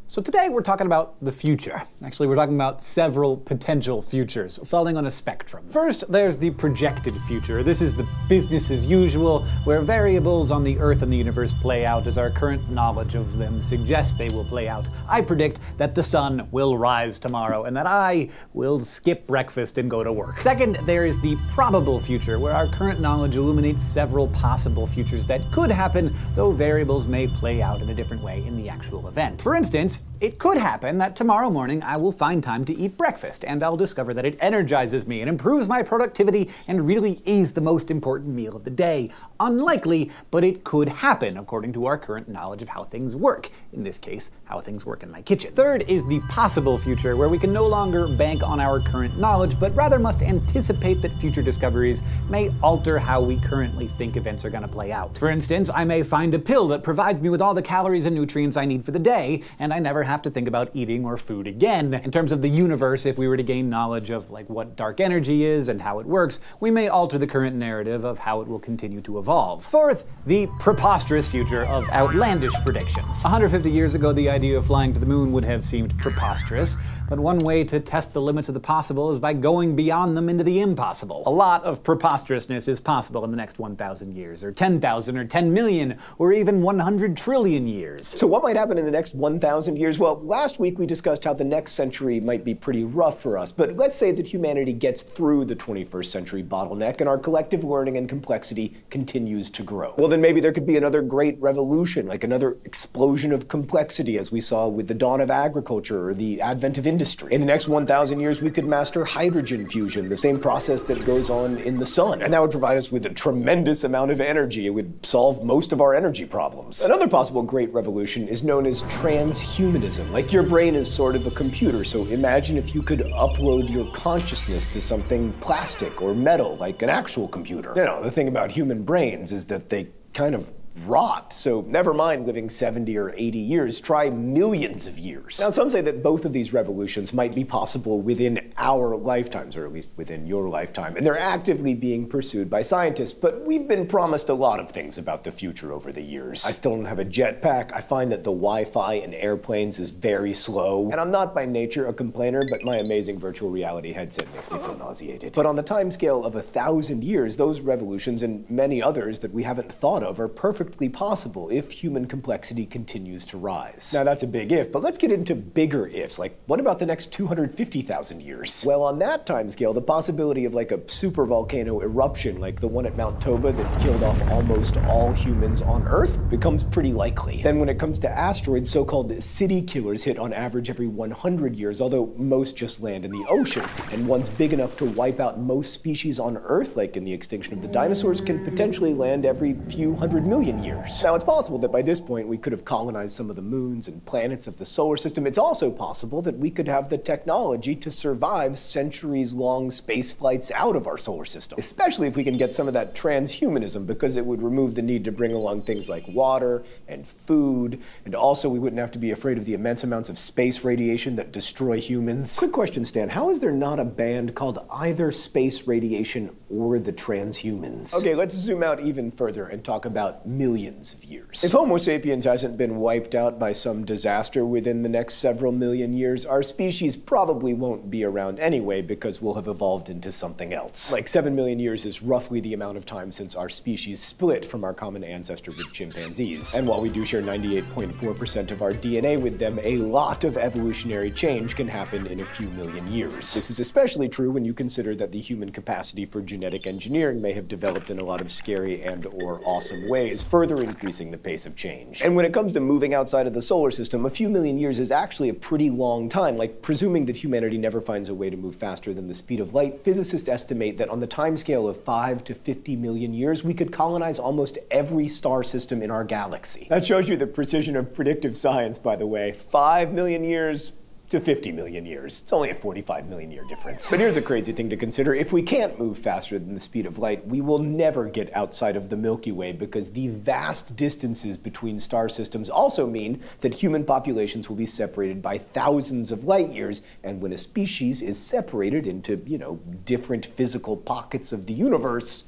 So today we're talking about the future. Actually, we're talking about several potential futures, falling on a spectrum. First, there's the projected future. This is the business as usual, where variables on the Earth and the universe play out as our current knowledge of them suggests they will play out. I predict that the sun will rise tomorrow and that I will skip breakfast and go to work. Second, there is the probable future, where our current knowledge illuminates several possible futures that could happen, though variables may play out in a different way in the actual event. For instance, it could happen that tomorrow morning I will find time to eat breakfast, and I'll discover that it energizes me and improves my productivity and really is the most important meal of the day. Unlikely, but it could happen according to our current knowledge of how things work. In this case, how things work in my kitchen. Third is the possible future, where we can no longer bank on our current knowledge, but rather must anticipate that future discoveries may alter how we currently think events are going to play out. For instance, I may find a pill that provides me with all the calories and nutrients I need for the day, and I never have to think about eating or food again. In terms of the universe, if we were to gain knowledge of what dark energy is and how it works, we may alter the current narrative of how it will continue to evolve. Fourth, the preposterous future of outlandish predictions. 150 years ago, the idea of flying to the moon would have seemed preposterous, but one way to test the limits of the possible is by going beyond them into the impossible. A lot of preposterousness is possible in the next 1,000 years, or 10,000, or 10 million, or even 100 trillion years. So what might happen in the next 1,000 years? Well, last week we discussed how the next century might be pretty rough for us, but let's say that humanity gets through the 21st century bottleneck and our collective learning and complexity continues to grow. Well, then maybe there could be another great revolution, like another explosion of complexity, as we saw with the dawn of agriculture or the advent of industry. In the next 1,000 years, we could master hydrogen fusion, the same process that goes on in the sun, and that would provide us with a tremendous amount of energy. It would solve most of our energy problems. Another possible great revolution is known as transhumanism. Like, your brain is sort of a computer, so imagine if you could upload your consciousness to something plastic or metal, like an actual computer. The thing about human brains is that they kind of rot, so never mind living 70 or 80 years, try millions of years. Now, some say that both of these revolutions might be possible within our lifetimes, or at least within your lifetime, and they're actively being pursued by scientists, but we've been promised a lot of things about the future over the years. I still don't have a jetpack. I find that the Wi-Fi in airplanes is very slow, and I'm not by nature a complainer, but my amazing virtual reality headset makes me feel nauseated. But on the timescale of 1,000 years, those revolutions and many others that we haven't thought of are perfectly possible if human complexity continues to rise. Now, that's a big if, but let's get into bigger ifs, like what about the next 250,000 years? Well, on that timescale, the possibility of like a supervolcano eruption like the one at Mount Toba that killed off almost all humans on Earth becomes pretty likely. Then when it comes to asteroids, so-called city killers hit on average every 100 years, although most just land in the ocean, and ones big enough to wipe out most species on Earth, like in the extinction of the dinosaurs, can potentially land every few hundred million years. Now, it's possible that by this point we could have colonized some of the moons and planets of the solar system. It's also possible that we could have the technology to survive centuries-long space flights out of our solar system, especially if we can get some of that transhumanism, because it would remove the need to bring along things like water and food, and also we wouldn't have to be afraid of the immense amounts of space radiation that destroy humans. Quick question, Stan. How is there not a band called either space radiation or the transhumans? Okay, let's zoom out even further and talk about millions of years. If Homo sapiens hasn't been wiped out by some disaster within the next several million years, our species probably won't be around done anyway because we'll have evolved into something else. Like 7 million years is roughly the amount of time since our species split from our common ancestor with chimpanzees. And while we do share 98.4% of our DNA with them, a lot of evolutionary change can happen in a few million years. This is especially true when you consider that the human capacity for genetic engineering may have developed in a lot of scary and/or awesome ways, further increasing the pace of change. And when it comes to moving outside of the solar system, a few million years is actually a pretty long time. Like, presuming that humanity never finds a way to move faster than the speed of light, physicists estimate that on the timescale of 5 to 50 million years, we could colonize almost every star system in our galaxy. That shows you the precision of predictive science, by the way. 5 million years to 50 million years. It's only a 45 million year difference. But here's a crazy thing to consider. If we can't move faster than the speed of light, we will never get outside of the Milky Way because the vast distances between star systems also mean that human populations will be separated by thousands of light years. And when a species is separated into, different physical pockets of the universe,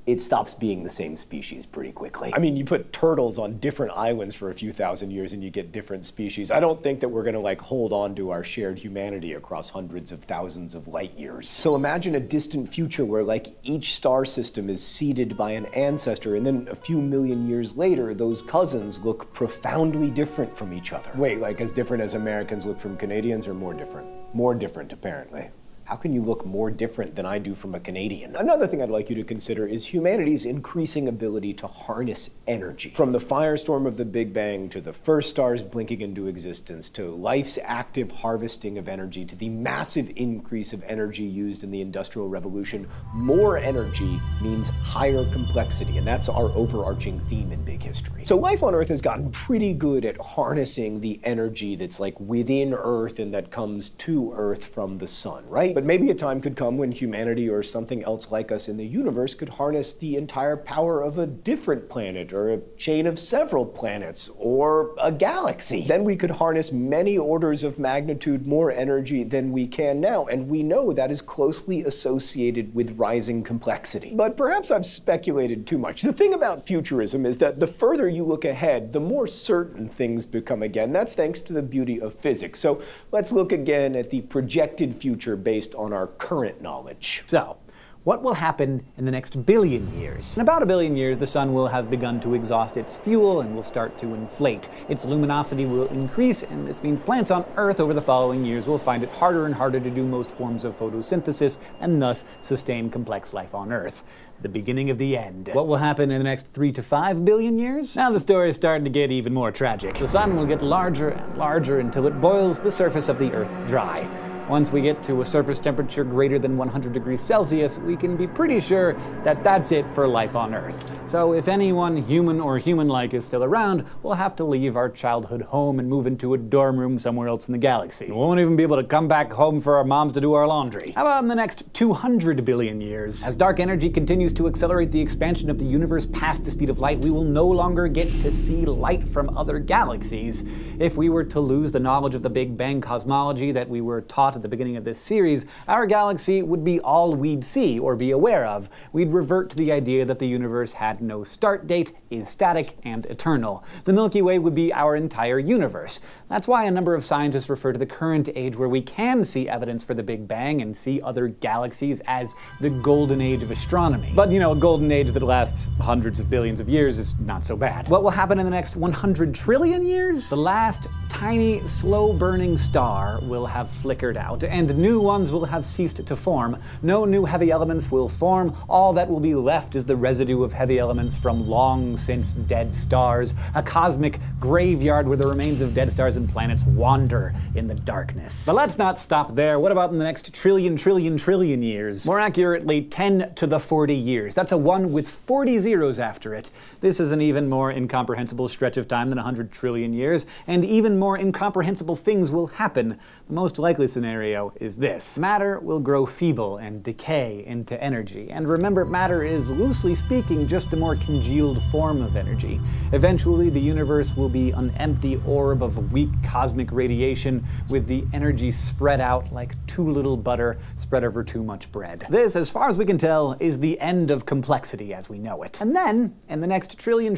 it stops being the same species pretty quickly. I mean, you put turtles on different islands for a few thousand years and you get different species. I don't think that we're gonna hold on to our shared humanity across hundreds of thousands of light years. So imagine a distant future where each star system is seeded by an ancestor, and then a few million years later, those cousins look profoundly different from each other. Wait, as different as Americans look from Canadians, or more different? More different, apparently. How can you look more different than I do from a Canadian? Another thing I'd like you to consider is humanity's increasing ability to harness energy. From the firestorm of the Big Bang, to the first stars blinking into existence, to life's active harvesting of energy, to the massive increase of energy used in the Industrial Revolution, more energy means higher complexity, and that's our overarching theme in big history. So life on Earth has gotten pretty good at harnessing the energy that's within Earth and that comes to Earth from the sun, right? But maybe a time could come when humanity or something else like us in the universe could harness the entire power of a different planet, or a chain of several planets, or a galaxy. Then we could harness many orders of magnitude more energy than we can now, and we know that is closely associated with rising complexity. But perhaps I've speculated too much. The thing about futurism is that the further you look ahead, the more certain things become again. That's thanks to the beauty of physics. So let's look again at the projected future based on our current knowledge. So, what will happen in the next billion years? In about a billion years, the sun will have begun to exhaust its fuel and will start to inflate. Its luminosity will increase, and this means plants on Earth over the following years will find it harder and harder to do most forms of photosynthesis and thus sustain complex life on Earth. The beginning of the end. What will happen in the next 3 to 5 billion years? Now the story is starting to get even more tragic. The sun will get larger and larger until it boils the surface of the Earth dry. Once we get to a surface temperature greater than 100 degrees Celsius, we can be pretty sure that that's it for life on Earth. So if anyone human or human-like is still around, we'll have to leave our childhood home and move into a dorm room somewhere else in the galaxy. We won't even be able to come back home for our moms to do our laundry. How about in the next 200 billion years? As dark energy continues to accelerate the expansion of the universe past the speed of light, we will no longer get to see light from other galaxies. If we were to lose the knowledge of the Big Bang cosmology that we were taught at the beginning of this series, our galaxy would be all we'd see or be aware of. We'd revert to the idea that the universe had no start date, is static, and eternal. The Milky Way would be our entire universe. That's why a number of scientists refer to the current age where we can see evidence for the Big Bang and see other galaxies as the golden age of astronomy. But a golden age that lasts hundreds of billions of years is not so bad. What will happen in the next 100 trillion years? The last tiny, slow-burning star will have flickered out, and new ones will have ceased to form. No new heavy elements will form. All that will be left is the residue of heavy elements from long-since dead stars, a cosmic graveyard where the remains of dead stars and planets wander in the darkness. But let's not stop there. What about in the next trillion years? More accurately, 10 to the 40 years. That's a 1 with 40 zeros after it. This is an even more incomprehensible stretch of time than 100 trillion years, and even more incomprehensible things will happen. The most likely scenario is this. Matter will grow feeble and decay into energy. And remember, matter is, loosely speaking, just a more congealed form of energy. Eventually, the universe will be an empty orb of weak cosmic radiation with the energy spread out like too little butter spread over too much bread. This, as far as we can tell, is the end of complexity as we know it. And then, in the next trillion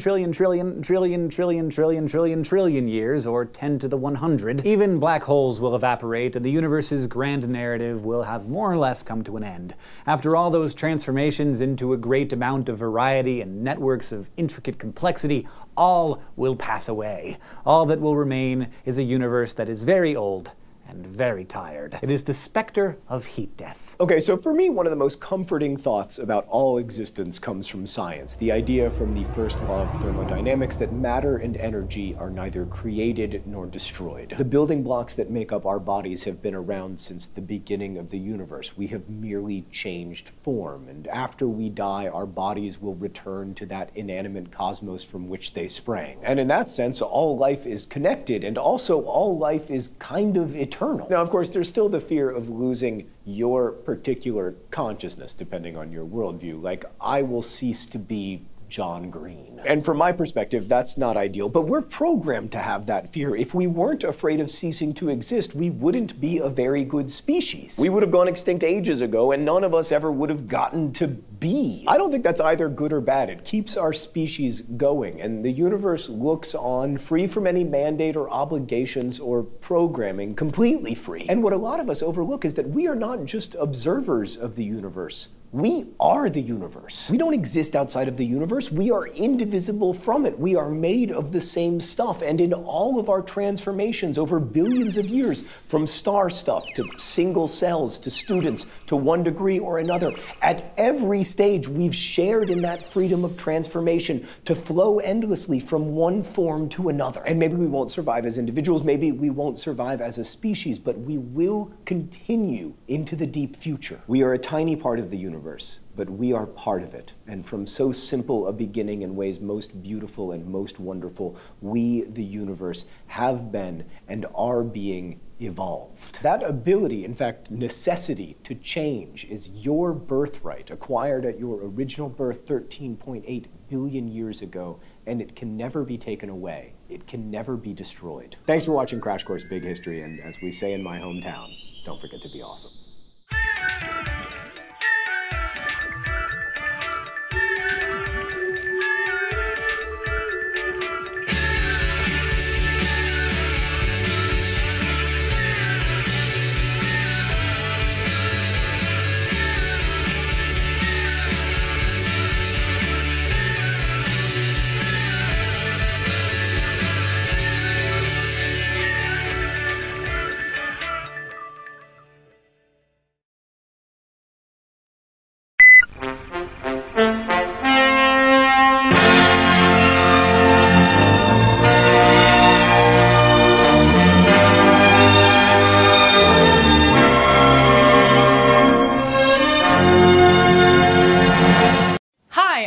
years, or 10 to the 100, even black holes will evaporate and the universe universe's grand narrative will have more or less come to an end. After all those transformations into a great amount of variety and networks of intricate complexity, all will pass away. All that will remain is a universe that is very old and very tired. It is the specter of heat death. Okay, so for me, one of the most comforting thoughts about all existence comes from science. The idea from the first law of thermodynamics that matter and energy are neither created nor destroyed. The building blocks that make up our bodies have been around since the beginning of the universe. We have merely changed form, and after we die, our bodies will return to that inanimate cosmos from which they sprang. And in that sense, all life is connected, and also all life is kind of eternal. Now, of course, there's still the fear of losing your particular consciousness, depending on your worldview. Like, I will cease to be John Green. And from my perspective, that's not ideal, but we're programmed to have that fear. If we weren't afraid of ceasing to exist, we wouldn't be a very good species. We would have gone extinct ages ago, and none of us ever would have gotten to be. I don't think that's either good or bad. It keeps our species going, and the universe looks on free from any mandate or obligations or programming, completely free. And what a lot of us overlook is that we are not just observers of the universe. We are the universe. We don't exist outside of the universe. We are indivisible from it. We are made of the same stuff. And in all of our transformations over billions of years, from star stuff to single cells to students to one degree or another, at every stage we've shared in that freedom of transformation to flow endlessly from one form to another. And maybe we won't survive as individuals, maybe we won't survive as a species, but we will continue into the deep future. We are a tiny part of the universe, but we are part of it. And from so simple a beginning in ways most beautiful and most wonderful, we, the universe, have been and are being evolved. That ability, in fact, necessity to change is your birthright, acquired at your original birth 13.8 billion years ago, and it can never be taken away. It can never be destroyed. Thanks for watching Crash Course Big History, and as we say in my hometown, don't forget to be awesome.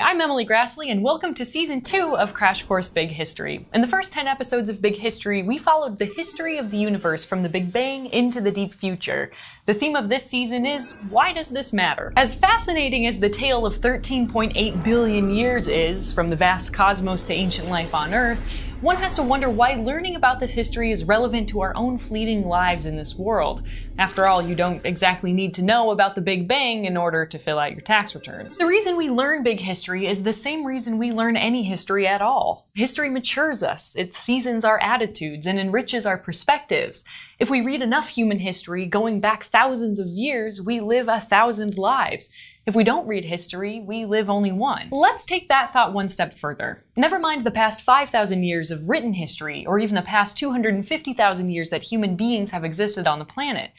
I'm Emily Grassley, and welcome to Season 2 of Crash Course Big History. In the first 10 episodes of Big History, we followed the history of the universe from the Big Bang into the deep future. The theme of this season is, why does this matter? As fascinating as the tale of 13.8 billion years is, from the vast cosmos to ancient life on Earth, one has to wonder why learning about this history is relevant to our own fleeting lives in this world. After all, you don't exactly need to know about the Big Bang in order to fill out your tax returns. The reason we learn big history is the same reason we learn any history at all. History matures us, it seasons our attitudes, and enriches our perspectives. If we read enough human history, going back thousands of years, we live 1,000 lives. If we don't read history, we live only one. Let's take that thought one step further. Never mind the past 5,000 years of written history, or even the past 250,000 years that human beings have existed on the planet.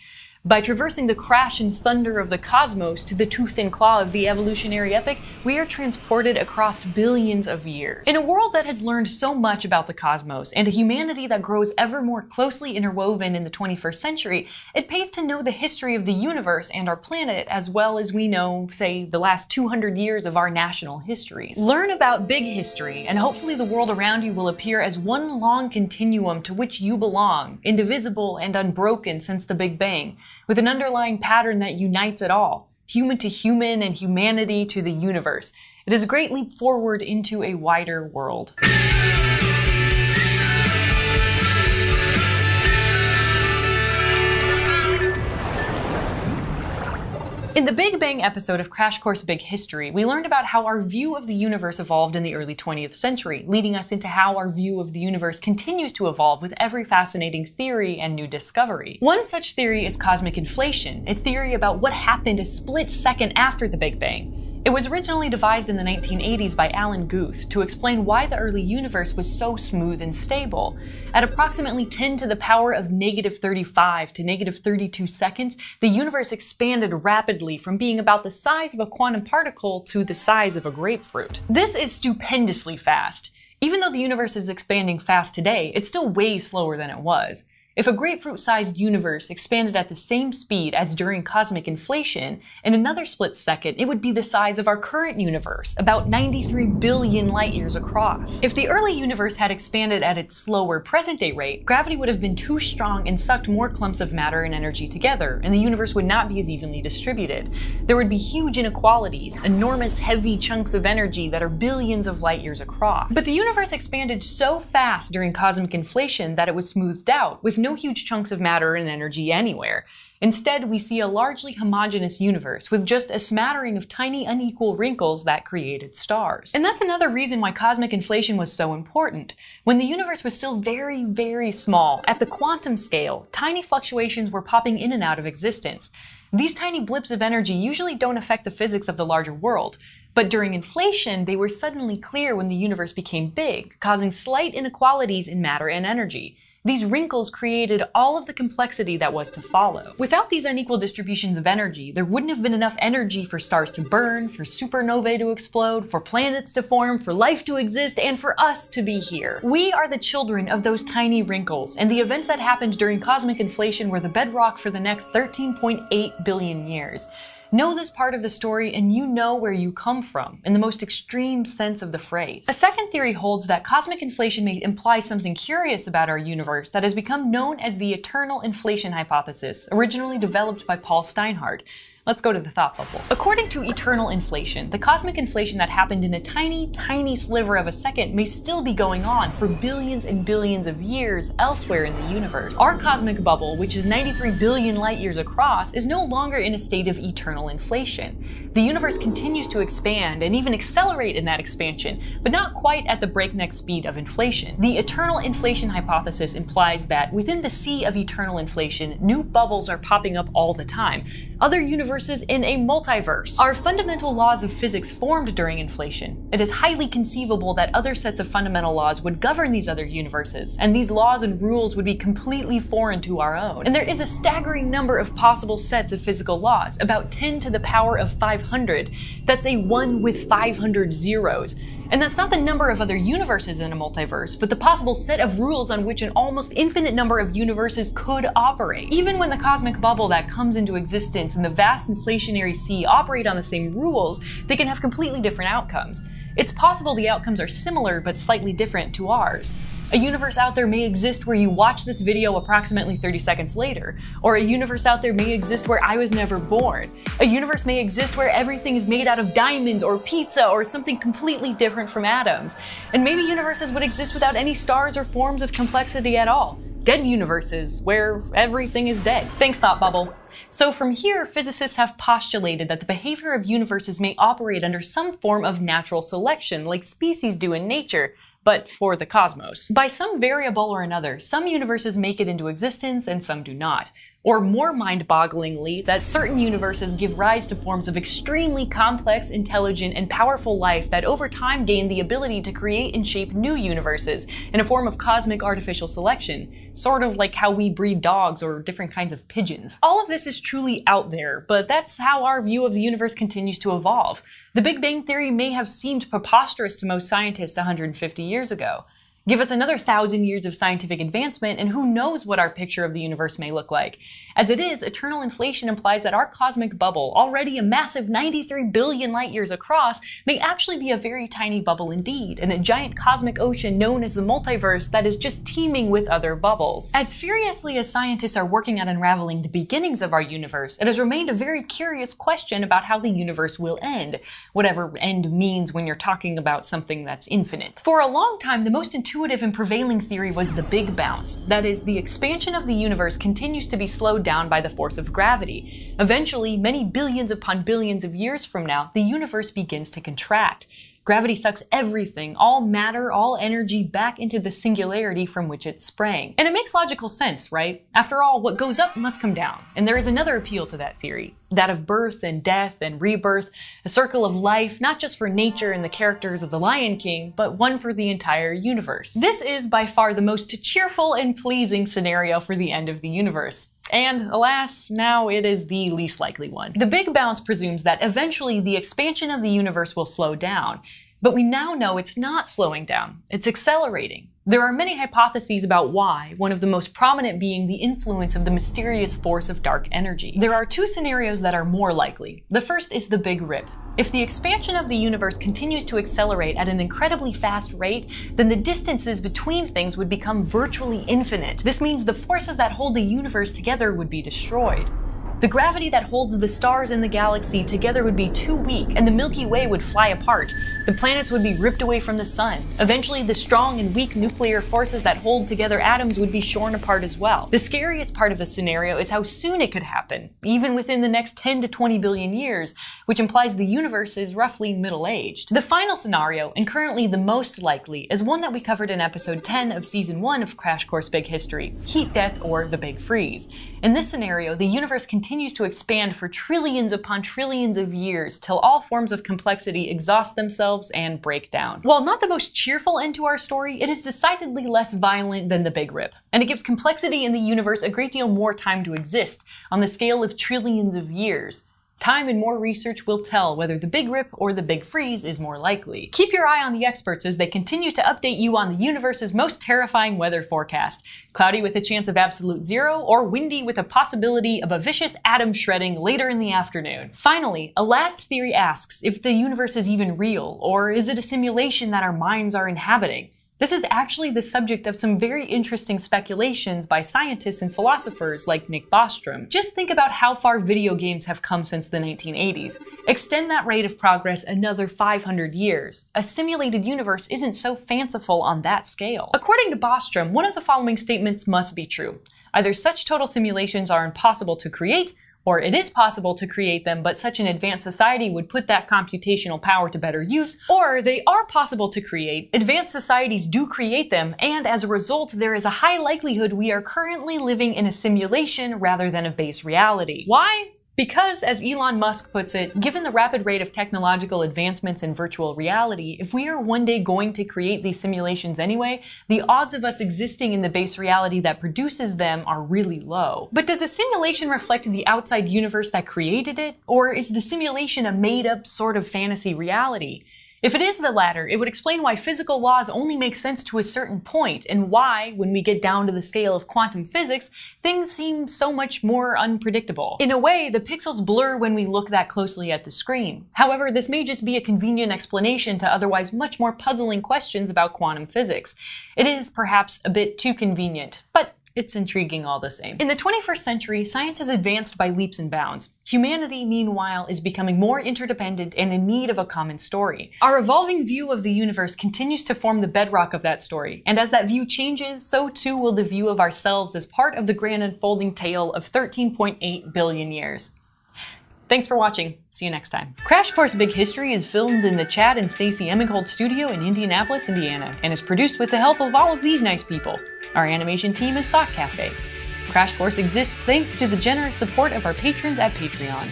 By traversing the crash and thunder of the cosmos to the tooth and claw of the evolutionary epic, we are transported across billions of years. In a world that has learned so much about the cosmos, and a humanity that grows ever more closely interwoven in the 21st century, it pays to know the history of the universe and our planet as well as we know, say, the last 200 years of our national histories. Learn about big history, and hopefully the world around you will appear as one long continuum to which you belong, indivisible and unbroken since the Big Bang, with an underlying pattern that unites it all, human to human and humanity to the universe. It is a great leap forward into a wider world. In the Big Bang episode of Crash Course Big History, we learned about how our view of the universe evolved in the early 20th century, leading us into how our view of the universe continues to evolve with every fascinating theory and new discovery. One such theory is cosmic inflation, a theory about what happened a split second after the Big Bang. It was originally devised in the 1980s by Alan Guth to explain why the early universe was so smooth and stable. At approximately 10 to the power of -35 to -32 seconds, the universe expanded rapidly from being about the size of a quantum particle to the size of a grapefruit. This is stupendously fast. Even though the universe is expanding fast today, it's still way slower than it was. If a grapefruit-sized universe expanded at the same speed as during cosmic inflation, in another split second, it would be the size of our current universe, about 93 billion light-years across. If the early universe had expanded at its slower present-day rate, gravity would have been too strong and sucked more clumps of matter and energy together, and the universe would not be as evenly distributed. There would be huge inequalities, enormous heavy chunks of energy that are billions of light-years across. But the universe expanded so fast during cosmic inflation that it was smoothed out, with no huge chunks of matter and energy anywhere. Instead, we see a largely homogeneous universe with just a smattering of tiny unequal wrinkles that created stars. And that's another reason why cosmic inflation was so important. When the universe was still very, very small, at the quantum scale, tiny fluctuations were popping in and out of existence. These tiny blips of energy usually don't affect the physics of the larger world. But during inflation, they were suddenly clear when the universe became big, causing slight inequalities in matter and energy. These wrinkles created all of the complexity that was to follow. Without these unequal distributions of energy, there wouldn't have been enough energy for stars to burn, for supernovae to explode, for planets to form, for life to exist, and for us to be here. We are the children of those tiny wrinkles, and the events that happened during cosmic inflation were the bedrock for the next 13.8 billion years. Know this part of the story and you know where you come from, in the most extreme sense of the phrase. A second theory holds that cosmic inflation may imply something curious about our universe that has become known as the eternal inflation hypothesis, originally developed by Paul Steinhardt. Let's go to the thought bubble. According to eternal inflation, the cosmic inflation that happened in a tiny, tiny sliver of a second may still be going on for billions and billions of years elsewhere in the universe. Our cosmic bubble, which is 93 billion light years across, is no longer in a state of eternal inflation. The universe continues to expand and even accelerate in that expansion, but not quite at the breakneck speed of inflation. The eternal inflation hypothesis implies that within the sea of eternal inflation, new bubbles are popping up all the time. Other universes in a multiverse. Our fundamental laws of physics formed during inflation. It is highly conceivable that other sets of fundamental laws would govern these other universes, and these laws and rules would be completely foreign to our own. And there is a staggering number of possible sets of physical laws, about 10 to the power of 500. That's a 1 with 500 zeros. And that's not the number of other universes in a multiverse, but the possible set of rules on which an almost infinite number of universes could operate. Even when the cosmic bubble that comes into existence and the vast inflationary sea operate on the same rules, they can have completely different outcomes. It's possible the outcomes are similar but slightly different to ours. A universe out there may exist where you watch this video approximately 30 seconds later, or a universe out there may exist where I was never born. A universe may exist where everything is made out of diamonds or pizza or something completely different from atoms. And maybe universes would exist without any stars or forms of complexity at all. Dead universes where everything is dead. Thanks, Thought Bubble. So from here, physicists have postulated that the behavior of universes may operate under some form of natural selection, like species do in nature, but for the cosmos. By some variable or another, some universes make it into existence and some do not. Or more mind-bogglingly, that certain universes give rise to forms of extremely complex, intelligent, and powerful life that over time gain the ability to create and shape new universes in a form of cosmic artificial selection, sort of like how we breed dogs or different kinds of pigeons. All of this is truly out there, but that's how our view of the universe continues to evolve. The Big Bang Theory may have seemed preposterous to most scientists 150 years ago. Give us another 1,000 years of scientific advancement, and who knows what our picture of the universe may look like. As it is, eternal inflation implies that our cosmic bubble, already a massive 93 billion light years across, may actually be a very tiny bubble indeed, in a giant cosmic ocean known as the multiverse that is just teeming with other bubbles. As furiously as scientists are working at unraveling the beginnings of our universe, it has remained a very curious question about how the universe will end, whatever end means when you're talking about something that's infinite. For a long time, the most intuitive intuitive and prevailing theory was the Big Bounce. That is, the expansion of the universe continues to be slowed down by the force of gravity. Eventually, many billions upon billions of years from now, the universe begins to contract. Gravity sucks everything, all matter, all energy, back into the singularity from which it sprang. And it makes logical sense, right? After all, what goes up must come down. And there is another appeal to that theory, that of birth and death and rebirth, a circle of life, not just for nature and the characters of the Lion King, but one for the entire universe. This is by far the most cheerful and pleasing scenario for the end of the universe. And alas, now it is the least likely one. The Big Bounce presumes that eventually the expansion of the universe will slow down. But we now know it's not slowing down, it's accelerating. There are many hypotheses about why, one of the most prominent being the influence of the mysterious force of dark energy. There are two scenarios that are more likely. The first is the Big Rip. If the expansion of the universe continues to accelerate at an incredibly fast rate, then the distances between things would become virtually infinite. This means the forces that hold the universe together would be destroyed. The gravity that holds the stars in the galaxy together would be too weak, and the Milky Way would fly apart. The planets would be ripped away from the sun. Eventually, the strong and weak nuclear forces that hold together atoms would be shorn apart as well. The scariest part of the scenario is how soon it could happen, even within the next 10 to 20 billion years, which implies the universe is roughly middle-aged. The final scenario, and currently the most likely, is one that we covered in episode 10 of season 1 of Crash Course Big History, Heat Death or the Big Freeze. In this scenario, the universe continues to expand for trillions upon trillions of years till all forms of complexity exhaust themselves and break down. While not the most cheerful end to our story, it is decidedly less violent than the Big Rip, and it gives complexity in the universe a great deal more time to exist, on the scale of trillions of years. Time and more research will tell whether the Big Rip or the Big Freeze is more likely. Keep your eye on the experts as they continue to update you on the universe's most terrifying weather forecast. Cloudy with a chance of absolute zero, or windy with a possibility of a vicious atom shredding later in the afternoon. Finally, a last theory asks if the universe is even real, or is it a simulation that our minds are inhabiting? This is actually the subject of some very interesting speculations by scientists and philosophers like Nick Bostrom. Just think about how far video games have come since the 1980s. Extend that rate of progress another 500 years. A simulated universe isn't so fanciful on that scale. According to Bostrom, one of the following statements must be true. Either such total simulations are impossible to create, or it is possible to create them, but such an advanced society would put that computational power to better use, or they are possible to create, advanced societies do create them, and as a result, there is a high likelihood we are currently living in a simulation rather than a base reality. Why? Because, as Elon Musk puts it, given the rapid rate of technological advancements in virtual reality, if we are one day going to create these simulations anyway, the odds of us existing in the base reality that produces them are really low. But does a simulation reflect the outside universe that created it? Or is the simulation a made-up sort of fantasy reality? If it is the latter, it would explain why physical laws only make sense to a certain point, and why, when we get down to the scale of quantum physics, things seem so much more unpredictable. In a way, the pixels blur when we look that closely at the screen. However, this may just be a convenient explanation to otherwise much more puzzling questions about quantum physics. It is perhaps a bit too convenient, but it's intriguing all the same. In the 21st century, science has advanced by leaps and bounds. Humanity, meanwhile, is becoming more interdependent and in need of a common story. Our evolving view of the universe continues to form the bedrock of that story, and as that view changes, so too will the view of ourselves as part of the grand unfolding tale of 13.8 billion years. Thanks for watching. See you next time. Crash Course Big History is filmed in the Chad and Stacy Emighold studio in Indianapolis, Indiana, and is produced with the help of all of these nice people. Our animation team is Thought Cafe. Crash Course exists thanks to the generous support of our patrons at Patreon.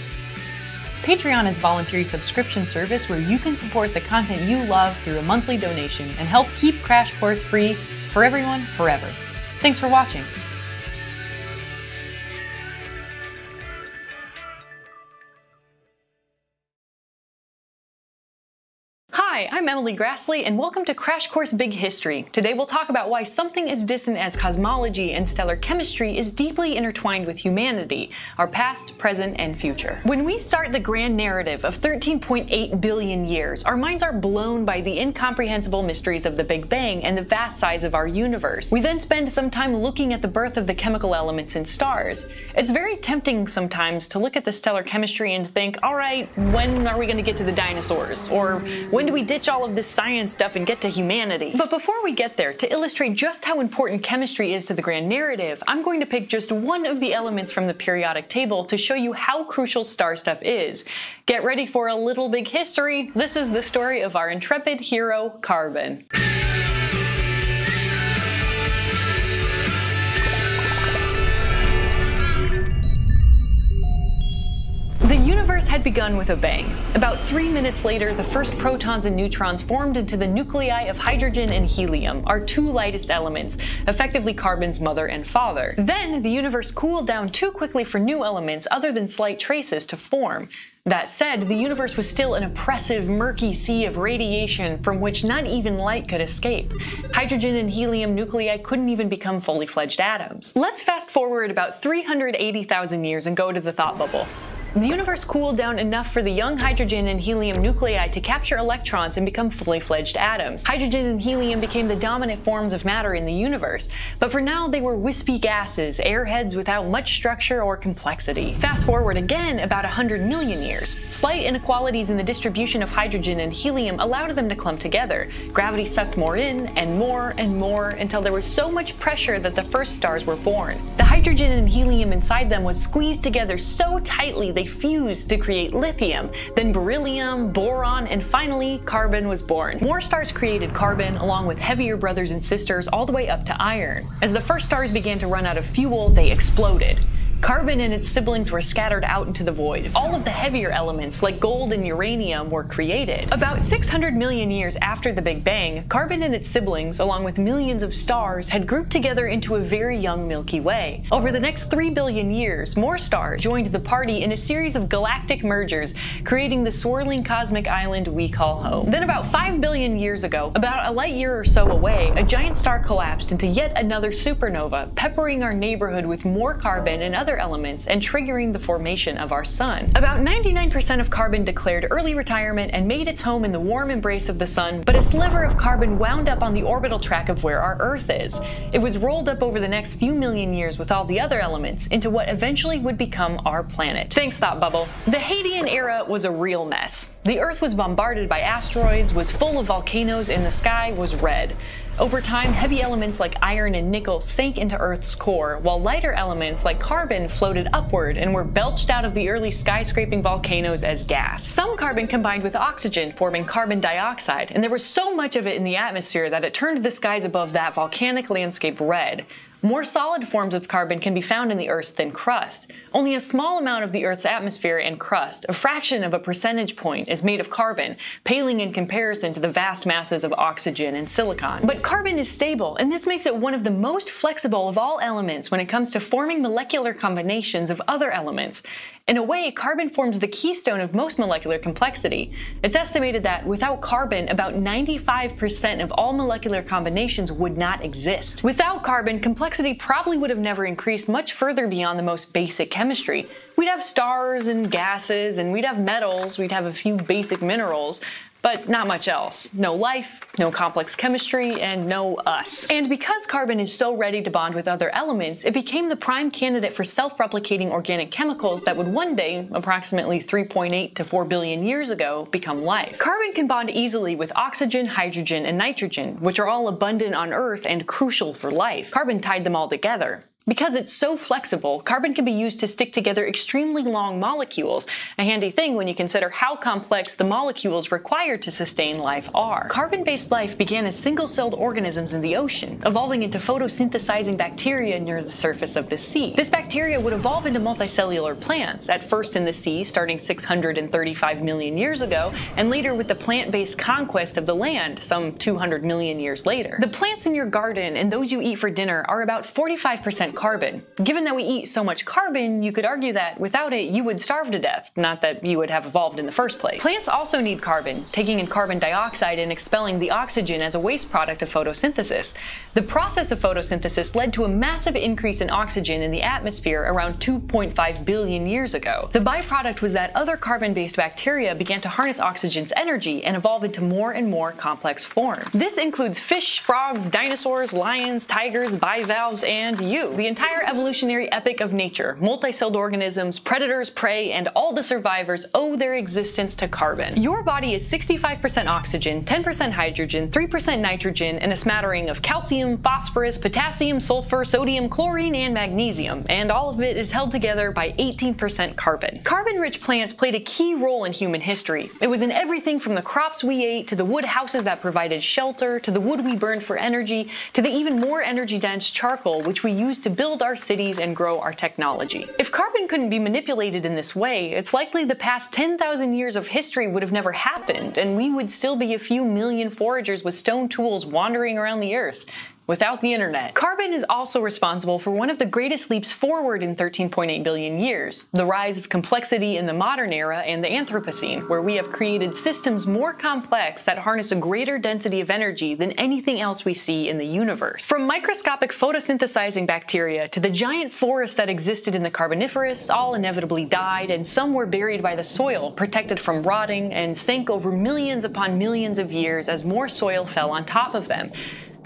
Patreon is a voluntary subscription service where you can support the content you love through a monthly donation and help keep Crash Course free for everyone forever. Thanks for watching. Hi, I'm Emily Grassley, and welcome to Crash Course Big History. Today we'll talk about why something as distant as cosmology and stellar chemistry is deeply intertwined with humanity, our past, present, and future. When we start the grand narrative of 13.8 billion years, our minds are blown by the incomprehensible mysteries of the Big Bang and the vast size of our universe. We then spend some time looking at the birth of the chemical elements in stars. It's very tempting sometimes to look at the stellar chemistry and think, alright, when are we going to get to the dinosaurs? Or when do we ditch all of this science stuff and get to humanity. But before we get there, to illustrate just how important chemistry is to the grand narrative, I'm going to pick just one of the elements from the periodic table to show you how crucial star stuff is. Get ready for a little big history. This is the story of our intrepid hero, carbon. The universe had begun with a bang. About 3 minutes later, the first protons and neutrons formed into the nuclei of hydrogen and helium, our two lightest elements, effectively carbon's mother and father. Then, the universe cooled down too quickly for new elements other than slight traces to form. That said, the universe was still an oppressive, murky sea of radiation from which not even light could escape. Hydrogen and helium nuclei couldn't even become fully fledged atoms. Let's fast forward about 380,000 years and go to the thought bubble. The universe cooled down enough for the young hydrogen and helium nuclei to capture electrons and become fully fledged atoms. Hydrogen and helium became the dominant forms of matter in the universe, but for now they were wispy gases, airheads without much structure or complexity. Fast forward again about 100 million years. Slight inequalities in the distribution of hydrogen and helium allowed them to clump together. Gravity sucked more in and more until there was so much pressure that the first stars were born. The hydrogen and helium inside them was squeezed together so tightly they fused to create lithium, then beryllium, boron, and finally carbon was born. More stars created carbon along with heavier brothers and sisters all the way up to iron. As the first stars began to run out of fuel, they exploded. Carbon and its siblings were scattered out into the void. All of the heavier elements, like gold and uranium, were created. About 600 million years after the Big Bang, carbon and its siblings, along with millions of stars, had grouped together into a very young Milky Way. Over the next 3 billion years, more stars joined the party in a series of galactic mergers, creating the swirling cosmic island we call home. Then about 5 billion years ago, about a light year or so away, a giant star collapsed into yet another supernova, peppering our neighborhood with more carbon and other elements and triggering the formation of our sun. About 99% of carbon declared early retirement and made its home in the warm embrace of the sun, but a sliver of carbon wound up on the orbital track of where our Earth is. It was rolled up over the next few million years with all the other elements into what eventually would become our planet. Thanks, Thought Bubble. The Hadean era was a real mess. The Earth was bombarded by asteroids, was full of volcanoes, and the sky was red. Over time, heavy elements like iron and nickel sank into Earth's core, while lighter elements like carbon floated upward and were belched out of the early skyscraping volcanoes as gas. Some carbon combined with oxygen, forming carbon dioxide, and there was so much of it in the atmosphere that it turned the skies above that volcanic landscape red. More solid forms of carbon can be found in the Earth's thin crust. Only a small amount of the Earth's atmosphere and crust, a fraction of a percentage point, is made of carbon, paling in comparison to the vast masses of oxygen and silicon. But carbon is stable, and this makes it one of the most flexible of all elements when it comes to forming molecular combinations of other elements. In a way, carbon forms the keystone of most molecular complexity. It's estimated that without carbon, about 95% of all molecular combinations would not exist. Without carbon, complexity probably would have never increased much further beyond the most basic chemistry. We'd have stars and gases, and we'd have metals, we'd have a few basic minerals, but not much else. No life, no complex chemistry, and no us. And because carbon is so ready to bond with other elements, it became the prime candidate for self-replicating organic chemicals that would one day, approximately 3.8 to 4 billion years ago, become life. Carbon can bond easily with oxygen, hydrogen, and nitrogen, which are all abundant on Earth and crucial for life. Carbon tied them all together. Because it's so flexible, carbon can be used to stick together extremely long molecules, a handy thing when you consider how complex the molecules required to sustain life are. Carbon-based life began as single-celled organisms in the ocean, evolving into photosynthesizing bacteria near the surface of the sea. This bacteria would evolve into multicellular plants, at first in the sea starting 635 million years ago, and later with the plant-based conquest of the land some 200 million years later. The plants in your garden and those you eat for dinner are about 45% carbon. Given that we eat so much carbon, you could argue that without it you would starve to death, not that you would have evolved in the first place. Plants also need carbon, taking in carbon dioxide and expelling the oxygen as a waste product of photosynthesis. The process of photosynthesis led to a massive increase in oxygen in the atmosphere around 2.5 billion years ago. The byproduct was that other carbon-based bacteria began to harness oxygen's energy and evolve into more and more complex forms. This includes fish, frogs, dinosaurs, lions, tigers, bivalves, and you. the entire evolutionary epic of nature, multicelled organisms, predators, prey, and all the survivors owe their existence to carbon. Your body is 65% oxygen, 10% hydrogen, 3% nitrogen, and a smattering of calcium, phosphorus, potassium, sulfur, sodium, chlorine, and magnesium, and all of it is held together by 18% carbon. Carbon-rich plants played a key role in human history. It was in everything from the crops we ate, to the wood houses that provided shelter, to the wood we burned for energy, to the even more energy-dense charcoal which we use to build our cities and grow our technology. If carbon couldn't be manipulated in this way, it's likely the past 10,000 years of history would have never happened, and we would still be a few million foragers with stone tools wandering around the earth. Without the internet. Carbon is also responsible for one of the greatest leaps forward in 13.8 billion years, the rise of complexity in the modern era and the Anthropocene, where we have created systems more complex that harness a greater density of energy than anything else we see in the universe. From microscopic photosynthesizing bacteria to the giant forests that existed in the Carboniferous, all inevitably died, and some were buried by the soil, protected from rotting, and sank over millions upon millions of years as more soil fell on top of them.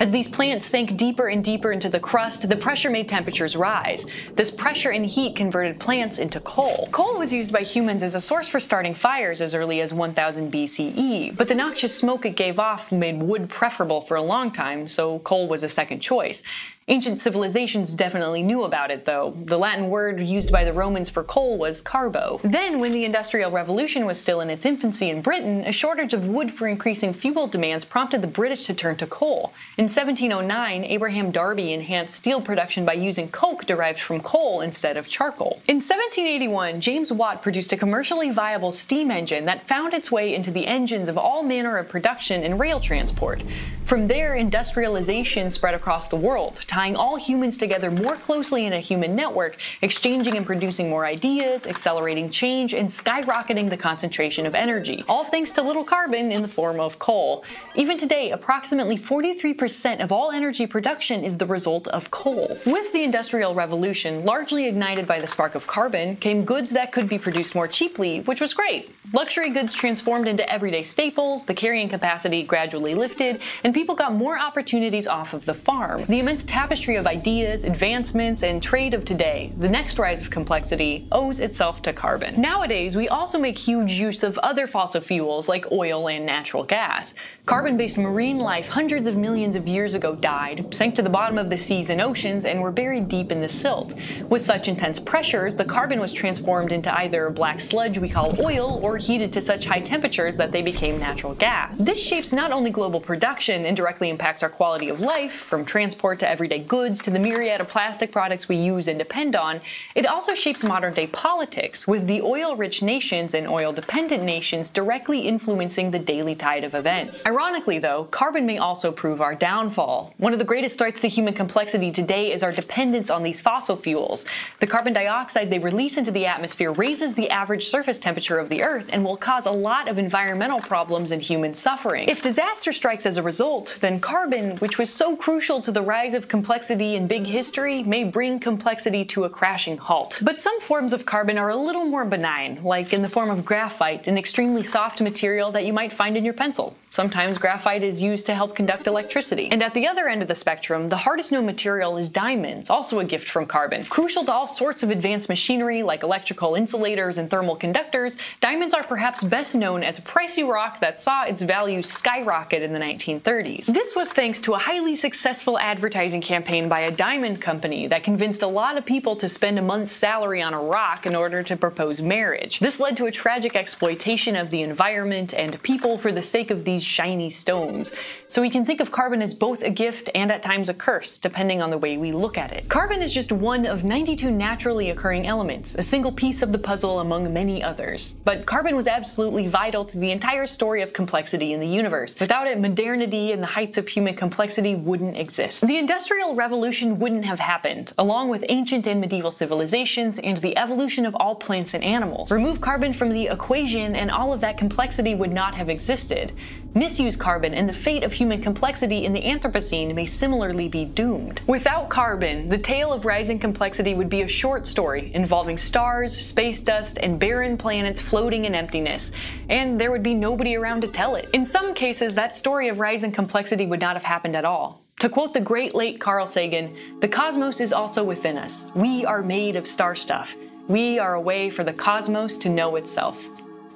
As these plants sank deeper and deeper into the crust, the pressure made temperatures rise. This pressure and heat converted plants into coal. Coal was used by humans as a source for starting fires as early as 1000 BCE, but the noxious smoke it gave off made wood preferable for a long time, so coal was a second choice. Ancient civilizations definitely knew about it, though. The Latin word used by the Romans for coal was carbo. Then, when the Industrial Revolution was still in its infancy in Britain, a shortage of wood for increasing fuel demands prompted the British to turn to coal. In 1709, Abraham Darby enhanced steel production by using coke derived from coal instead of charcoal. In 1781, James Watt produced a commercially viable steam engine that found its way into the engines of all manner of production and rail transport. From there, industrialization spread across the world, tying all humans together more closely in a human network, exchanging and producing more ideas, accelerating change, and skyrocketing the concentration of energy, all thanks to little carbon in the form of coal. Even today, approximately 43% of all energy production is the result of coal. With the Industrial Revolution, largely ignited by the spark of carbon, came goods that could be produced more cheaply, which was great. Luxury goods transformed into everyday staples, the carrying capacity gradually lifted, and people got more opportunities off of the farm. The immense tapestry of ideas, advancements, and trade of today, the next rise of complexity, owes itself to carbon. Nowadays, we also make huge use of other fossil fuels like oil and natural gas. Carbon-based marine life hundreds of millions of years ago died, sank to the bottom of the seas and oceans, and were buried deep in the silt. With such intense pressures, the carbon was transformed into either black sludge we call oil, or heated to such high temperatures that they became natural gas. This shapes not only global production and directly impacts our quality of life, from transport to everyday goods to the myriad of plastic products we use and depend on, it also shapes modern-day politics, with the oil-rich nations and oil-dependent nations directly influencing the daily tide of events. Ironically, though, carbon may also prove our downfall. One of the greatest threats to human complexity today is our dependence on these fossil fuels. The carbon dioxide they release into the atmosphere raises the average surface temperature of the Earth and will cause a lot of environmental problems and human suffering. If disaster strikes as a result, then carbon, which was so crucial to the rise of complexity in big history, may bring complexity to a crashing halt. But some forms of carbon are a little more benign, like in the form of graphite, an extremely soft material that you might find in your pencil. Sometimes graphite is used to help conduct electricity. And at the other end of the spectrum, the hardest known material is diamonds, also a gift from carbon. Crucial to all sorts of advanced machinery like electrical insulators and thermal conductors, diamonds are perhaps best known as a pricey rock that saw its value skyrocket in the 1930s. This was thanks to a highly successful advertising campaign by a diamond company that convinced a lot of people to spend a month's salary on a rock in order to propose marriage. This led to a tragic exploitation of the environment and people for the sake of these shiny stones. So we can think of carbon as both a gift and at times a curse, depending on the way we look at it. Carbon is just one of 92 naturally occurring elements, a single piece of the puzzle among many others. But carbon was absolutely vital to the entire story of complexity in the universe. Without it, modernity and the heights of human complexity wouldn't exist. The Industrial Revolution wouldn't have happened, along with ancient and medieval civilizations and the evolution of all plants and animals. Remove carbon from the equation and all of that complexity would not have existed. Misuse carbon and the fate of human complexity in the Anthropocene may similarly be doomed. Without carbon, the tale of rising complexity would be a short story involving stars, space dust, and barren planets floating in emptiness, and there would be nobody around to tell it. In some cases, that story of rising complexity would not have happened at all. To quote the great late Carl Sagan, "The cosmos is also within us. We are made of star stuff. We are a way for the cosmos to know itself."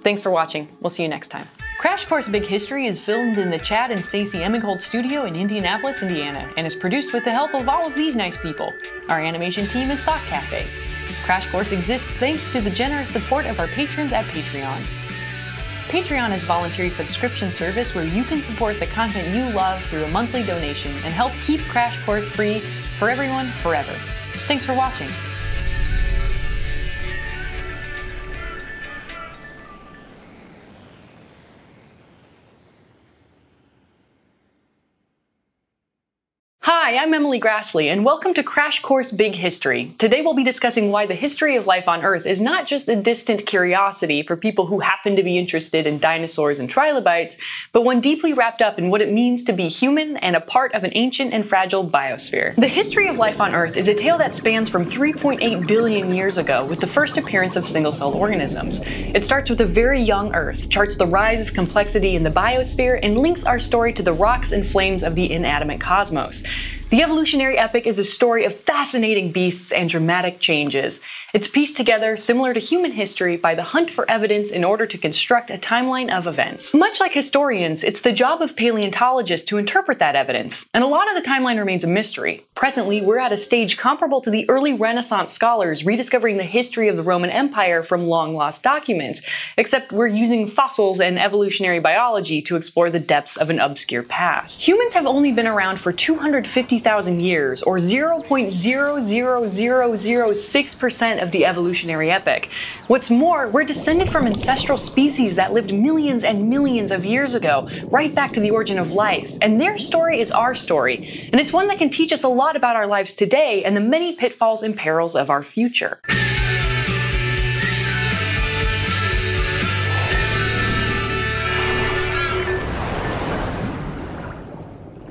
Thanks for watching. We'll see you next time. Crash Course Big History is filmed in the Chad and Stacy Emighold studio in Indianapolis, Indiana, and is produced with the help of all of these nice people. Our animation team is Thought Cafe. Crash Course exists thanks to the generous support of our patrons at Patreon. Patreon is a voluntary subscription service where you can support the content you love through a monthly donation and help keep Crash Course free for everyone forever. Thanks for watching. Hi, I'm Emily Grassley, and welcome to Crash Course Big History. Today we'll be discussing why the history of life on Earth is not just a distant curiosity for people who happen to be interested in dinosaurs and trilobites, but one deeply wrapped up in what it means to be human and a part of an ancient and fragile biosphere. The history of life on Earth is a tale that spans from 3.8 billion years ago with the first appearance of single-celled organisms. It starts with a very young Earth, charts the rise of complexity in the biosphere, and links our story to the rocks and flames of the inanimate cosmos. The evolutionary epic is a story of fascinating beasts and dramatic changes. It's pieced together, similar to human history, by the hunt for evidence in order to construct a timeline of events. Much like historians, it's the job of paleontologists to interpret that evidence, and a lot of the timeline remains a mystery. Presently, we're at a stage comparable to the early Renaissance scholars rediscovering the history of the Roman Empire from long-lost documents, except we're using fossils and evolutionary biology to explore the depths of an obscure past. Humans have only been around for 250,000 years, or 0.00006% of the evolutionary epic. What's more, we're descended from ancestral species that lived millions and millions of years ago, right back to the origin of life, and their story is our story, and it's one that can teach us a lot about our lives today and the many pitfalls and perils of our future.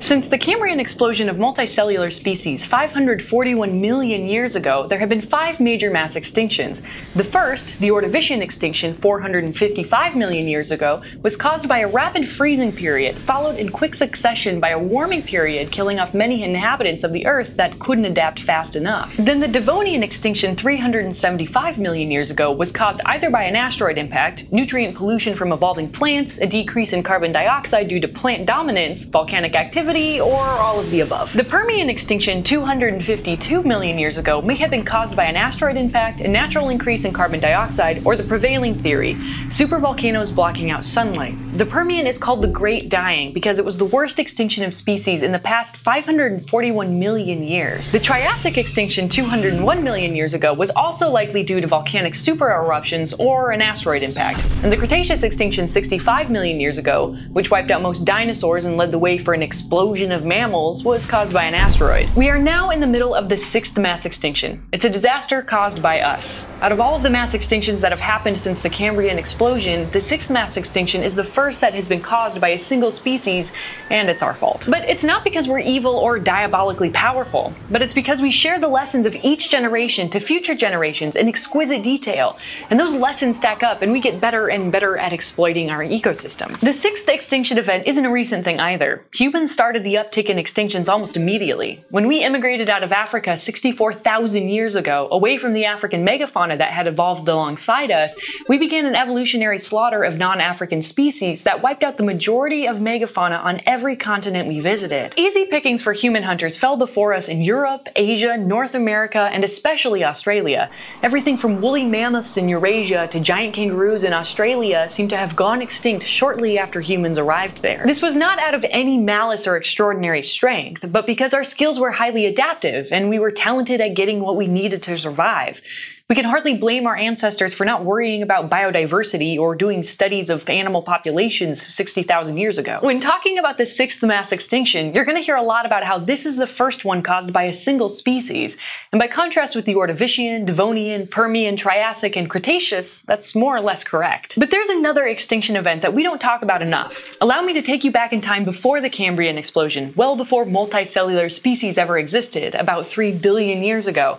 Since the Cambrian explosion of multicellular species 541 million years ago, there have been 5 major mass extinctions. The first, the Ordovician extinction 455 million years ago, was caused by a rapid freezing period, followed in quick succession by a warming period, killing off many inhabitants of the Earth that couldn't adapt fast enough. Then the Devonian extinction 375 million years ago was caused either by an asteroid impact, nutrient pollution from evolving plants, a decrease in carbon dioxide due to plant dominance, volcanic activity, or all of the above. The Permian extinction 252 million years ago may have been caused by an asteroid impact, a natural increase in carbon dioxide, or the prevailing theory, supervolcanoes blocking out sunlight. The Permian is called the Great Dying because it was the worst extinction of species in the past 541 million years. The Triassic extinction 201 million years ago was also likely due to volcanic supereruptions or an asteroid impact. And the Cretaceous extinction 65 million years ago, which wiped out most dinosaurs and led the way for an explosion of mammals, was caused by an asteroid. We are now in the middle of the 6th mass extinction. It's a disaster caused by us. Out of all of the mass extinctions that have happened since the Cambrian explosion, the 6th mass extinction is the first that has been caused by a single species, and it's our fault. But it's not because we're evil or diabolically powerful, but it's because we share the lessons of each generation to future generations in exquisite detail, and those lessons stack up and we get better and better at exploiting our ecosystems. The 6th extinction event isn't a recent thing either. Humans started the uptick in extinctions almost immediately. When we immigrated out of Africa 64,000 years ago, away from the African megafauna that had evolved alongside us, we began an evolutionary slaughter of non-African species that wiped out the majority of megafauna on every continent we visited. Easy pickings for human hunters fell before us in Europe, Asia, North America, and especially Australia. Everything from woolly mammoths in Eurasia to giant kangaroos in Australia seemed to have gone extinct shortly after humans arrived there. This was not out of any malice or extraordinary strength, but because our skills were highly adaptive and we were talented at getting what we needed to survive. We can hardly blame our ancestors for not worrying about biodiversity or doing studies of animal populations 60,000 years ago. When talking about the 6th mass extinction, you're going to hear a lot about how this is the first one caused by a single species, and by contrast with the Ordovician, Devonian, Permian, Triassic, and Cretaceous, that's more or less correct. But there's another extinction event that we don't talk about enough. Allow me to take you back in time before the Cambrian explosion, well before multicellular species ever existed, about 3 billion years ago.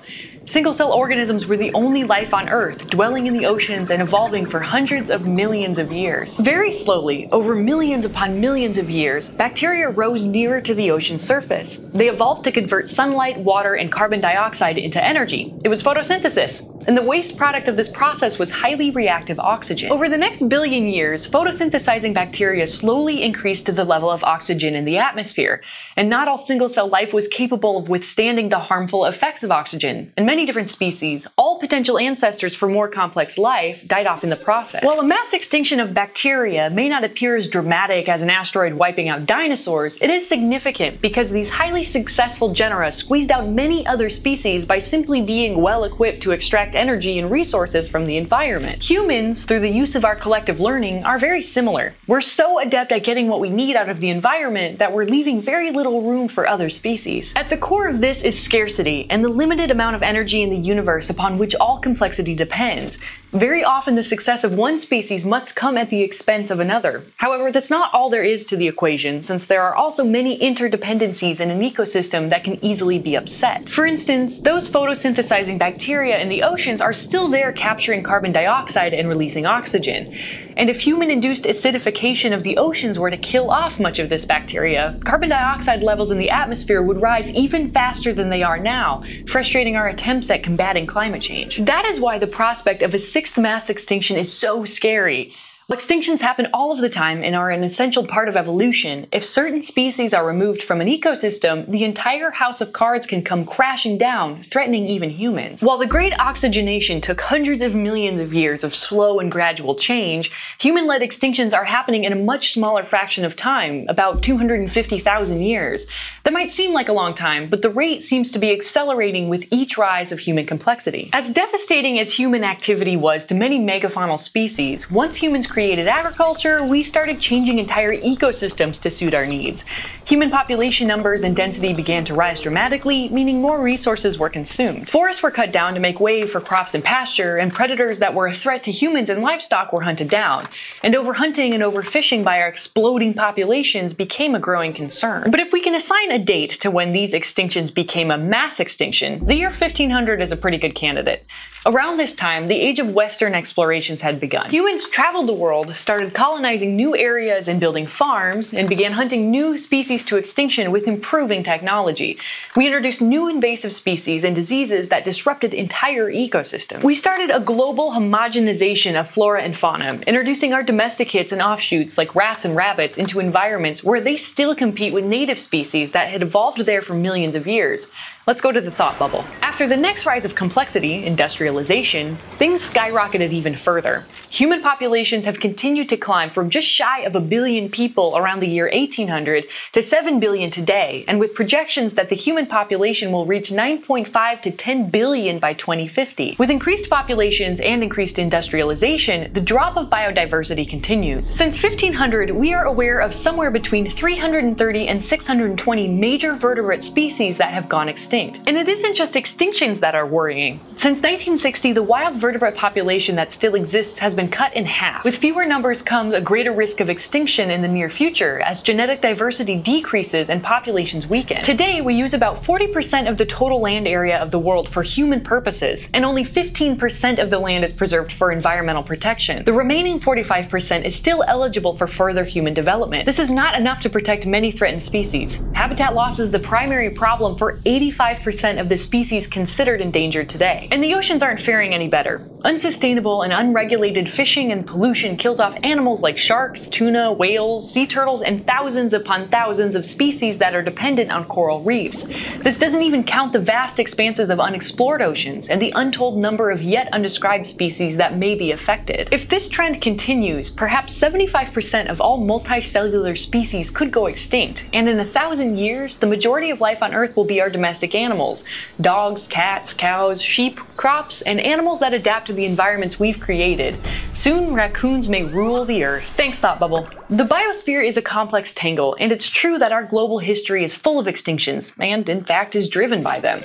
Single-cell organisms were the only life on Earth, dwelling in the oceans and evolving for hundreds of millions of years. Very slowly, over millions upon millions of years, bacteria rose nearer to the ocean's surface. They evolved to convert sunlight, water, and carbon dioxide into energy. It was photosynthesis, and the waste product of this process was highly reactive oxygen. Over the next billion years, photosynthesizing bacteria slowly increased to the level of oxygen in the atmosphere, and not all single-cell life was capable of withstanding the harmful effects of oxygen, and many different species, all potential ancestors for more complex life, died off in the process. While a mass extinction of bacteria may not appear as dramatic as an asteroid wiping out dinosaurs, it is significant because these highly successful genera squeezed out many other species by simply being well equipped to extract energy and resources from the environment. Humans, through the use of our collective learning, are very similar. We're so adept at getting what we need out of the environment that we're leaving very little room for other species. At the core of this is scarcity and the limited amount of energy in the universe upon which all complexity depends. Very often the success of one species must come at the expense of another. However, that's not all there is to the equation, since there are also many interdependencies in an ecosystem that can easily be upset. For instance, those photosynthesizing bacteria in the oceans are still there capturing carbon dioxide and releasing oxygen. And if human-induced acidification of the oceans were to kill off much of this bacteria, carbon dioxide levels in the atmosphere would rise even faster than they are now, frustrating our attempts at combating climate change. That is why the prospect of a sixth mass extinction is so scary. Extinctions happen all of the time and are an essential part of evolution. If certain species are removed from an ecosystem, the entire house of cards can come crashing down, threatening even humans. While the Great Oxygenation took hundreds of millions of years of slow and gradual change, human-led extinctions are happening in a much smaller fraction of time, about 250,000 years. That might seem like a long time, but the rate seems to be accelerating with each rise of human complexity. As devastating as human activity was to many megafaunal species, once humans created agriculture, we started changing entire ecosystems to suit our needs. Human population numbers and density began to rise dramatically, meaning more resources were consumed. Forests were cut down to make way for crops and pasture, and predators that were a threat to humans and livestock were hunted down. And overhunting and overfishing by our exploding populations became a growing concern. But if we can assign a date to when these extinctions became a mass extinction, the year 1500 is a pretty good candidate. Around this time, the age of Western explorations had begun. Humans traveled the world, started colonizing new areas and building farms, and began hunting new species to extinction with improving technology. We introduced new invasive species and diseases that disrupted entire ecosystems. We started a global homogenization of flora and fauna, introducing our domesticates and offshoots like rats and rabbits into environments where they still compete with native species that had evolved there for millions of years. Let's go to the thought bubble. After the next rise of complexity, industrialization, things skyrocketed even further. Human populations have continued to climb from just shy of 1 billion people around the year 1800 to 7 billion today, and with projections that the human population will reach 9.5 to 10 billion by 2050. With increased populations and increased industrialization, the drop of biodiversity continues. Since 1500, we are aware of somewhere between 330 and 620 major vertebrate species that have gone extinct. And it isn't just extinctions that are worrying. Since 1960, the wild vertebrate population that still exists has been cut in half. With fewer numbers comes a greater risk of extinction in the near future as genetic diversity decreases and populations weaken. Today, we use about 40% of the total land area of the world for human purposes, and only 15% of the land is preserved for environmental protection. The remaining 45% is still eligible for further human development. This is not enough to protect many threatened species. Habitat loss is the primary problem for 85% of the species considered endangered today. And the oceans aren't faring any better. Unsustainable and unregulated fishing and pollution kills off animals like sharks, tuna, whales, sea turtles, and thousands upon thousands of species that are dependent on coral reefs. This doesn't even count the vast expanses of unexplored oceans and the untold number of yet undescribed species that may be affected. If this trend continues, perhaps 75% of all multicellular species could go extinct, and in 1,000 years, the majority of life on Earth will be our domestic animals: dogs, cats, cows, sheep, crops, and animals that adapt to the environments we've created. Soon, raccoons may rule the Earth. Thanks, Thought Bubble. The biosphere is a complex tangle, and it's true that our global history is full of extinctions, and in fact is driven by them.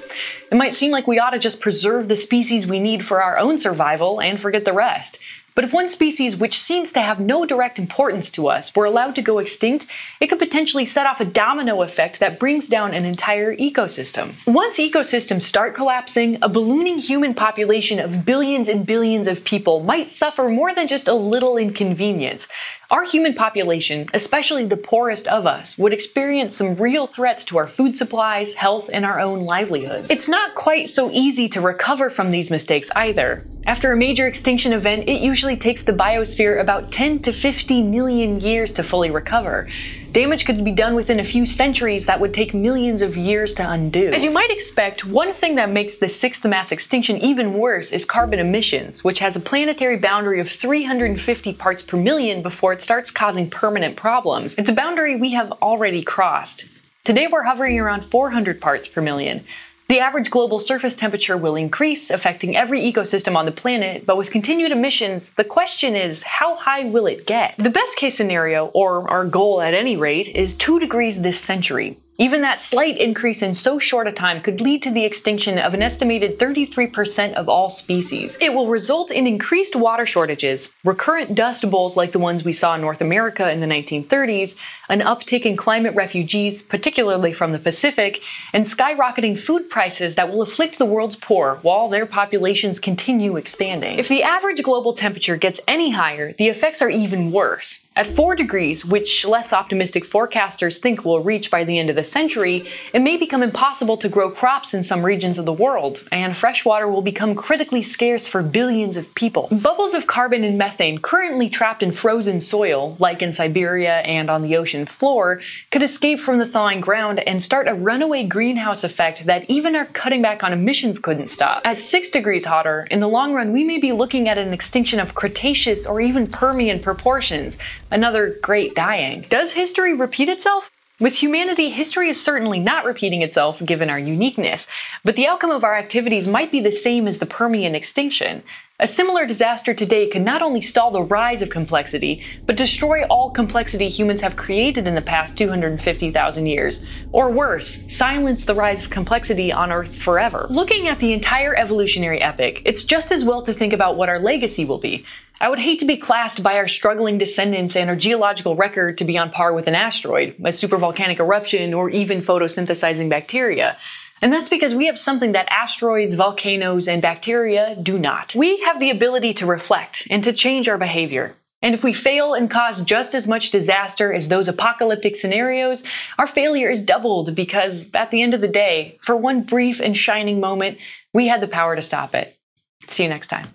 It might seem like we ought to just preserve the species we need for our own survival and forget the rest. But if one species, which seems to have no direct importance to us, were allowed to go extinct, it could potentially set off a domino effect that brings down an entire ecosystem. Once ecosystems start collapsing, a ballooning human population of billions and billions of people might suffer more than just a little inconvenience. Our human population, especially the poorest of us, would experience some real threats to our food supplies, health, and our own livelihoods. It's not quite so easy to recover from these mistakes either. After a major extinction event, it usually takes the biosphere about 10 to 50 million years to fully recover. Damage could be done within a few centuries that would take millions of years to undo. As you might expect, one thing that makes the sixth mass extinction even worse is carbon emissions, which has a planetary boundary of 350 parts per million before it starts causing permanent problems. It's a boundary we have already crossed. Today we're hovering around 400 parts per million. The average global surface temperature will increase, affecting every ecosystem on the planet, but with continued emissions, the question is, how high will it get? The best case scenario, or our goal at any rate, is 2 degrees this century. Even that slight increase in so short a time could lead to the extinction of an estimated 33% of all species. It will result in increased water shortages, recurrent dust bowls like the ones we saw in North America in the 1930s, an uptick in climate refugees, particularly from the Pacific, and skyrocketing food prices that will afflict the world's poor while their populations continue expanding. If the average global temperature gets any higher, the effects are even worse. At 4 degrees, which less optimistic forecasters think we'll reach by the end of the century, it may become impossible to grow crops in some regions of the world, and fresh water will become critically scarce for billions of people. Bubbles of carbon and methane currently trapped in frozen soil, like in Siberia and on the ocean floor, could escape from the thawing ground and start a runaway greenhouse effect that even our cutting back on emissions couldn't stop. At 6 degrees hotter, in the long run we may be looking at an extinction of Cretaceous or even Permian proportions. Another great dying. Does history repeat itself? With humanity, history is certainly not repeating itself given our uniqueness, but the outcome of our activities might be the same as the Permian extinction. A similar disaster today could not only stall the rise of complexity, but destroy all complexity humans have created in the past 250,000 years. Or worse, silence the rise of complexity on Earth forever. Looking at the entire evolutionary epic, it's just as well to think about what our legacy will be. I would hate to be classed by our struggling descendants and our geological record to be on par with an asteroid, a supervolcanic eruption, or even photosynthesizing bacteria. And that's because we have something that asteroids, volcanoes, and bacteria do not. We have the ability to reflect and to change our behavior. And if we fail and cause just as much disaster as those apocalyptic scenarios, our failure is doubled because, at the end of the day, for one brief and shining moment, we had the power to stop it. See you next time.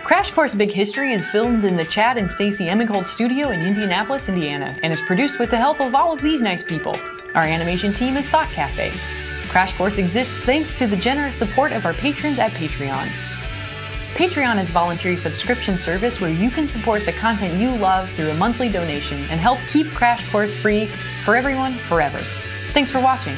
Crash Course Big History is filmed in the Chad and Stacy Emighold studio in Indianapolis, Indiana, and is produced with the help of all of these nice people. Our animation team is Thought Cafe. Crash Course exists thanks to the generous support of our patrons at Patreon. Patreon is a voluntary subscription service where you can support the content you love through a monthly donation and help keep Crash Course free for everyone forever. Thanks for watching.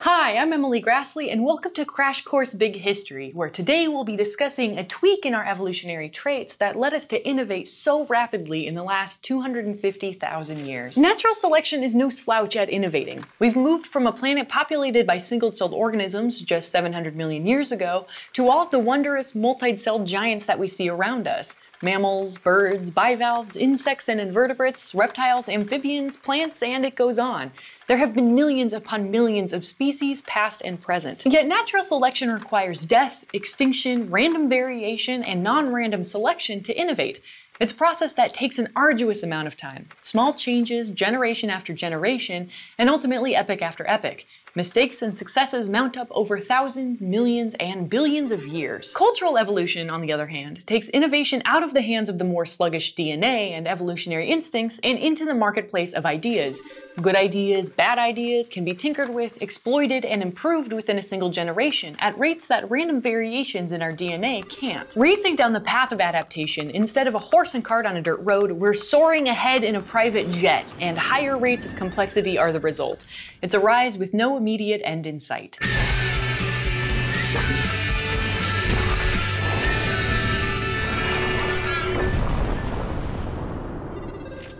Hi, I'm Emily Grassley, and welcome to Crash Course Big History, where today we'll be discussing a tweak in our evolutionary traits that led us to innovate so rapidly in the last 250,000 years. Natural selection is no slouch at innovating. We've moved from a planet populated by single-celled organisms just 700 million years ago to all of the wondrous multi-celled giants that we see around us. Mammals, birds, bivalves, insects and invertebrates, reptiles, amphibians, plants, and it goes on. There have been millions upon millions of species, past and present. Yet natural selection requires death, extinction, random variation, and non-random selection to innovate. It's a process that takes an arduous amount of time. Small changes, generation after generation, and ultimately epoch after epoch. Mistakes and successes mount up over thousands, millions, and billions of years. Cultural evolution, on the other hand, takes innovation out of the hands of the more sluggish DNA and evolutionary instincts and into the marketplace of ideas. Good ideas, bad ideas can be tinkered with, exploited, and improved within a single generation at rates that random variations in our DNA can't. Racing down the path of adaptation, instead of a horse and cart on a dirt road, we're soaring ahead in a private jet, and higher rates of complexity are the result. It's a rise with no immediate end in sight.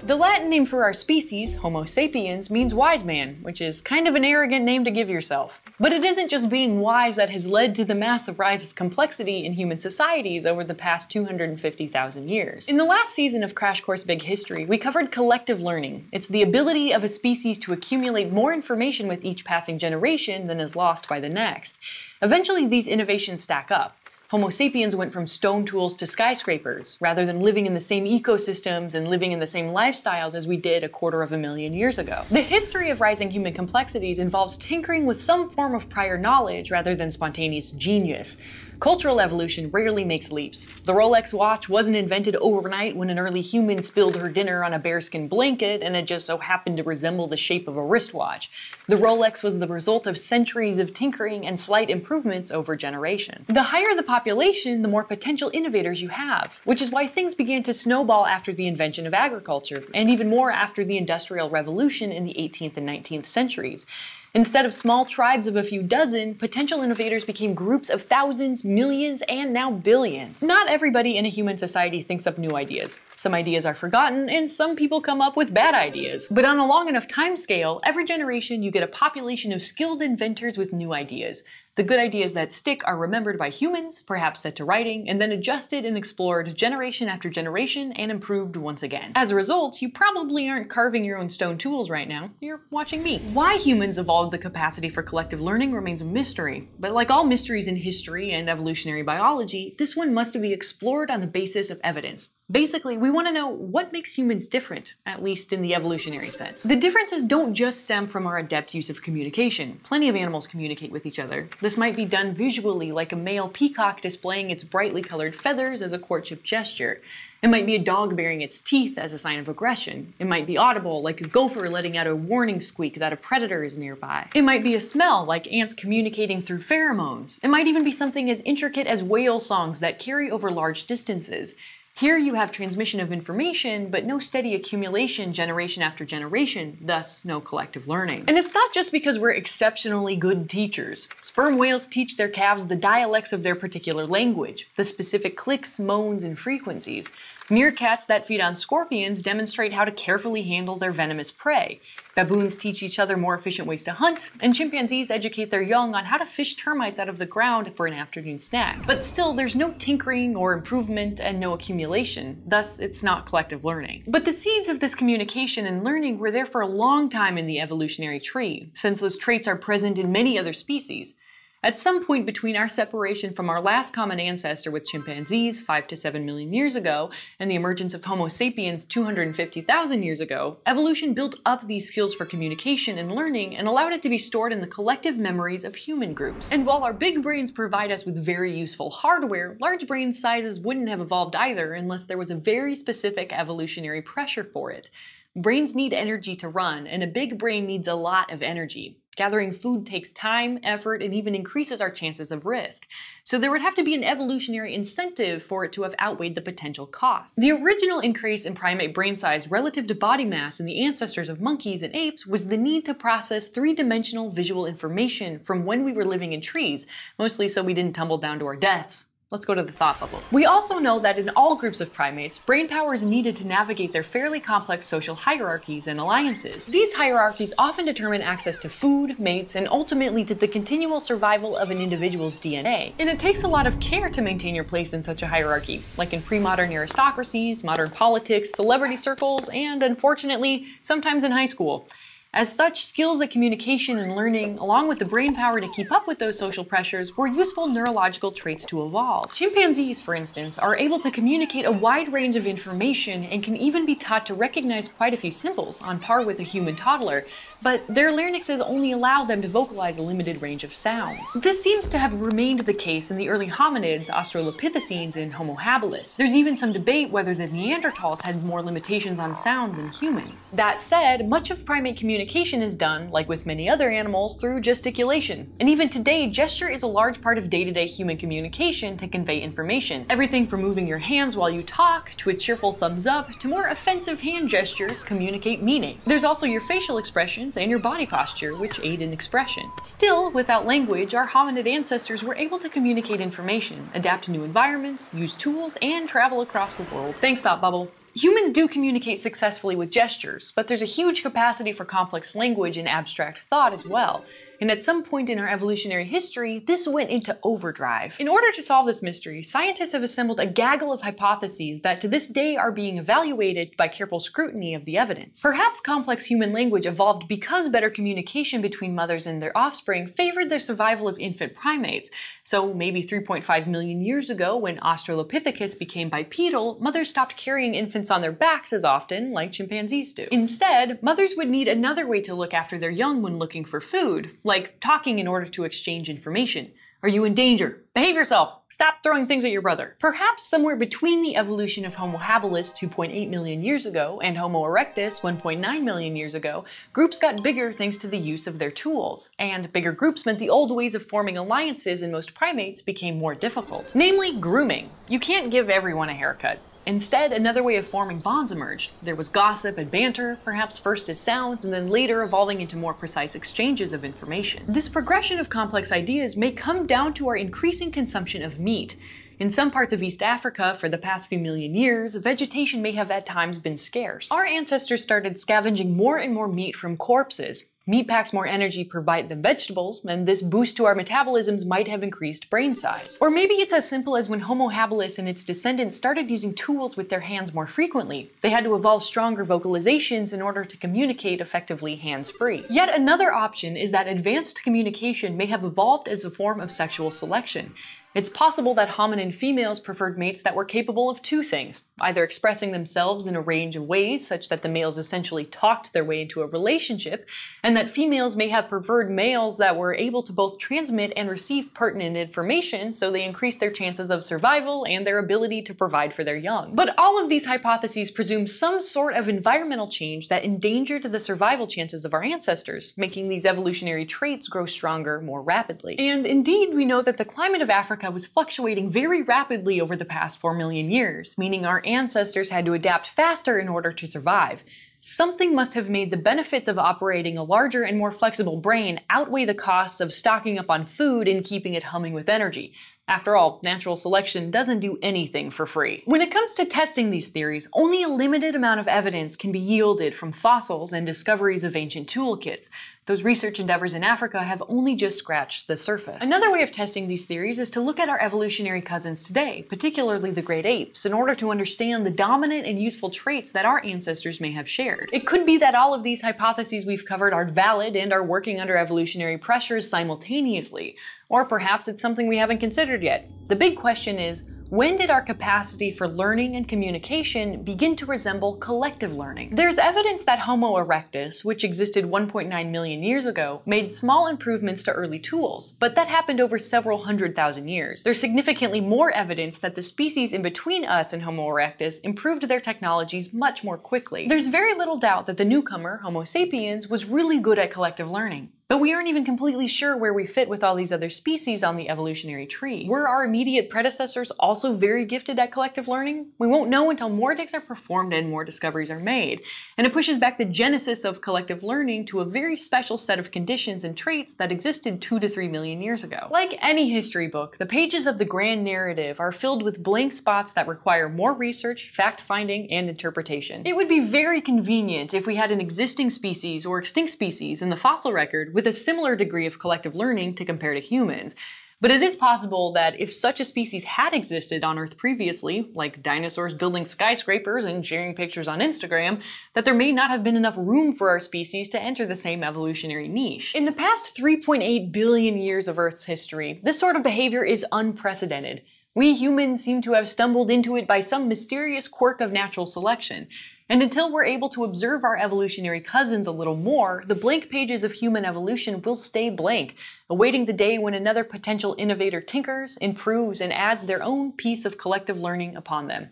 The Latin name for our species, Homo sapiens, means wise man, which is kind of an arrogant name to give yourself. But it isn't just being wise that has led to the massive rise of complexity in human societies over the past 250,000 years. In the last season of Crash Course Big History, we covered collective learning. It's the ability of a species to accumulate more information with each passing generation than is lost by the next. Eventually, these innovations stack up. Homo sapiens went from stone tools to skyscrapers, rather than living in the same ecosystems and living in the same lifestyles as we did 250,000 years ago. The history of rising human complexities involves tinkering with some form of prior knowledge rather than spontaneous genius. Cultural evolution rarely makes leaps. The Rolex watch wasn't invented overnight when an early human spilled her dinner on a bearskin blanket and it just so happened to resemble the shape of a wristwatch. The Rolex was the result of centuries of tinkering and slight improvements over generations. The higher the population, the more potential innovators you have, which is why things began to snowball after the invention of agriculture, and even more after the Industrial Revolution in the 18th and 19th centuries. Instead of small tribes of a few dozen, potential innovators became groups of thousands, millions, and now billions. Not everybody in a human society thinks up new ideas. Some ideas are forgotten, and some people come up with bad ideas. But on a long enough time scale, every generation you get a population of skilled inventors with new ideas. The good ideas that stick are remembered by humans, perhaps set to writing, and then adjusted and explored generation after generation and improved once again. As a result, you probably aren't carving your own stone tools right now, you're watching me. Why humans evolved the capacity for collective learning remains a mystery, but like all mysteries in history and evolutionary biology, this one must be explored on the basis of evidence. Basically, we want to know what makes humans different, at least in the evolutionary sense. The differences don't just stem from our adept use of communication. Plenty of animals communicate with each other. This might be done visually, like a male peacock displaying its brightly colored feathers as a courtship gesture. It might be a dog baring its teeth as a sign of aggression. It might be audible, like a gopher letting out a warning squeak that a predator is nearby. It might be a smell, like ants communicating through pheromones. It might even be something as intricate as whale songs that carry over large distances. Here you have transmission of information, but no steady accumulation generation after generation, thus no collective learning. And it's not just because we're exceptionally good teachers. Sperm whales teach their calves the dialects of their particular language, the specific clicks, moans, and frequencies. Meerkats that feed on scorpions demonstrate how to carefully handle their venomous prey. Baboons teach each other more efficient ways to hunt, and chimpanzees educate their young on how to fish termites out of the ground for an afternoon snack. But still, there's no tinkering or improvement and no accumulation, thus it's not collective learning. But the seeds of this communication and learning were there for a long time in the evolutionary tree, since those traits are present in many other species. At some point between our separation from our last common ancestor with chimpanzees 5 to 7 million years ago and the emergence of Homo sapiens 250,000 years ago, evolution built up these skills for communication and learning and allowed it to be stored in the collective memories of human groups. And while our big brains provide us with very useful hardware, large brain sizes wouldn't have evolved either unless there was a very specific evolutionary pressure for it. Brains need energy to run, and a big brain needs a lot of energy. Gathering food takes time, effort, and even increases our chances of risk. So there would have to be an evolutionary incentive for it to have outweighed the potential cost. The original increase in primate brain size relative to body mass in the ancestors of monkeys and apes was the need to process three-dimensional visual information from when we were living in trees, mostly so we didn't tumble down to our deaths. Let's go to the thought bubble. We also know that in all groups of primates, brainpower is needed to navigate their fairly complex social hierarchies and alliances. These hierarchies often determine access to food, mates, and ultimately to the continual survival of an individual's DNA. And it takes a lot of care to maintain your place in such a hierarchy, like in pre-modern aristocracies, modern politics, celebrity circles, and unfortunately, sometimes in high school. As such, skills at communication and learning, along with the brain power to keep up with those social pressures, were useful neurological traits to evolve. Chimpanzees, for instance, are able to communicate a wide range of information and can even be taught to recognize quite a few symbols, on par with a human toddler, but their larynxes only allow them to vocalize a limited range of sounds. This seems to have remained the case in the early hominids, Australopithecines, and Homo habilis. There's even some debate whether the Neanderthals had more limitations on sound than humans. That said, much of primate communication is done, like with many other animals, through gesticulation. And even today, gesture is a large part of day-to-day human communication to convey information. Everything from moving your hands while you talk, to a cheerful thumbs up, to more offensive hand gestures communicate meaning. There's also your facial expressions and your body posture, which aid in expression. Still, without language, our hominid ancestors were able to communicate information, adapt to new environments, use tools, and travel across the world. Thanks, Thought Bubble. Humans do communicate successfully with gestures, but there's a huge capacity for complex language and abstract thought as well. And at some point in our evolutionary history, this went into overdrive. In order to solve this mystery, scientists have assembled a gaggle of hypotheses that to this day are being evaluated by careful scrutiny of the evidence. Perhaps complex human language evolved because better communication between mothers and their offspring favored the survival of infant primates. So maybe 3.5 million years ago, when Australopithecus became bipedal, mothers stopped carrying infants on their backs as often, like chimpanzees do. Instead, mothers would need another way to look after their young when looking for food, like talking in order to exchange information. Are you in danger? Behave yourself! Stop throwing things at your brother! Perhaps somewhere between the evolution of Homo habilis 2.8 million years ago and Homo erectus 1.9 million years ago, groups got bigger thanks to the use of their tools. And bigger groups meant the old ways of forming alliances in most primates became more difficult. Namely, grooming. You can't give everyone a haircut. Instead, another way of forming bonds emerged. There was gossip and banter, perhaps first as sounds and then later evolving into more precise exchanges of information. This progression of complex ideas may come down to our increasing consumption of meat. In some parts of East Africa, for the past few million years, vegetation may have at times been scarce. Our ancestors started scavenging more and more meat from corpses. Meat packs more energy per bite than vegetables, and this boost to our metabolisms might have increased brain size. Or maybe it's as simple as when Homo habilis and its descendants started using tools with their hands more frequently. They had to evolve stronger vocalizations in order to communicate effectively hands-free. Yet another option is that advanced communication may have evolved as a form of sexual selection. It's possible that hominin females preferred mates that were capable of two things, either expressing themselves in a range of ways such that the males essentially talked their way into a relationship, and that females may have preferred males that were able to both transmit and receive pertinent information, so they increased their chances of survival and their ability to provide for their young. But all of these hypotheses presume some sort of environmental change that endangered the survival chances of our ancestors, making these evolutionary traits grow stronger more rapidly. And indeed, we know that the climate of Africa was fluctuating very rapidly over the past 4 million years, meaning our ancestors had to adapt faster in order to survive. Something must have made the benefits of operating a larger and more flexible brain outweigh the costs of stocking up on food and keeping it humming with energy. After all, natural selection doesn't do anything for free. When it comes to testing these theories, only a limited amount of evidence can be yielded from fossils and discoveries of ancient toolkits. Those research endeavors in Africa have only just scratched the surface. Another way of testing these theories is to look at our evolutionary cousins today, particularly the great apes, in order to understand the dominant and useful traits that our ancestors may have shared. It could be that all of these hypotheses we've covered are valid and are working under evolutionary pressures simultaneously. Or perhaps it's something we haven't considered yet. The big question is, when did our capacity for learning and communication begin to resemble collective learning? There's evidence that Homo erectus, which existed 1.9 million years ago, made small improvements to early tools, but that happened over several 100,000 years. There's significantly more evidence that the species in between us and Homo erectus improved their technologies much more quickly. There's very little doubt that the newcomer, Homo sapiens, was really good at collective learning. But we aren't even completely sure where we fit with all these other species on the evolutionary tree. Were our immediate predecessors also very gifted at collective learning? We won't know until more digs are performed and more discoveries are made. And it pushes back the genesis of collective learning to a very special set of conditions and traits that existed 2 to 3 million years ago. Like any history book, the pages of the grand narrative are filled with blank spots that require more research, fact-finding, and interpretation. It would be very convenient if we had an existing species or extinct species in the fossil record with a similar degree of collective learning to compare to humans. But it is possible that if such a species had existed on Earth previously, like dinosaurs building skyscrapers and sharing pictures on Instagram, that there may not have been enough room for our species to enter the same evolutionary niche. In the past 3.8 billion years of Earth's history, this sort of behavior is unprecedented. We humans seem to have stumbled into it by some mysterious quirk of natural selection. And until we're able to observe our evolutionary cousins a little more, the blank pages of human evolution will stay blank, awaiting the day when another potential innovator tinkers, improves, and adds their own piece of collective learning upon them.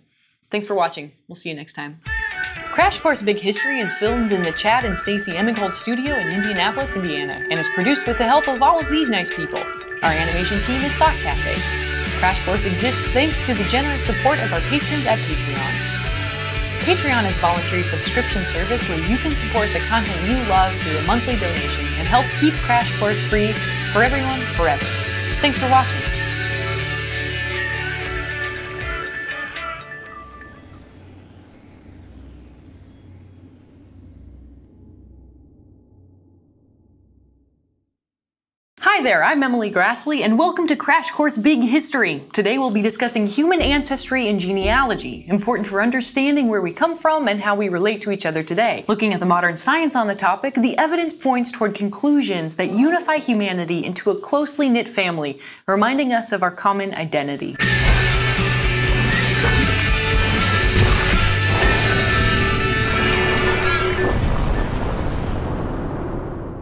Thanks for watching. We'll see you next time. Crash Course Big History is filmed in the Chad and Stacy Emighold studio in Indianapolis, Indiana, and is produced with the help of all of these nice people. Our animation team is Thought Cafe. Crash Course exists thanks to the generous support of our patrons at Patreon. Patreon is a voluntary subscription service where you can support the content you love through a monthly donation and help keep Crash Course free for everyone forever. Thanks for watching. Hi there, I'm Emily Grassley, and welcome to Crash Course Big History. Today we'll be discussing human ancestry and genealogy, important for understanding where we come from and how we relate to each other today. Looking at the modern science on the topic, the evidence points toward conclusions that unify humanity into a closely knit family, reminding us of our common identity.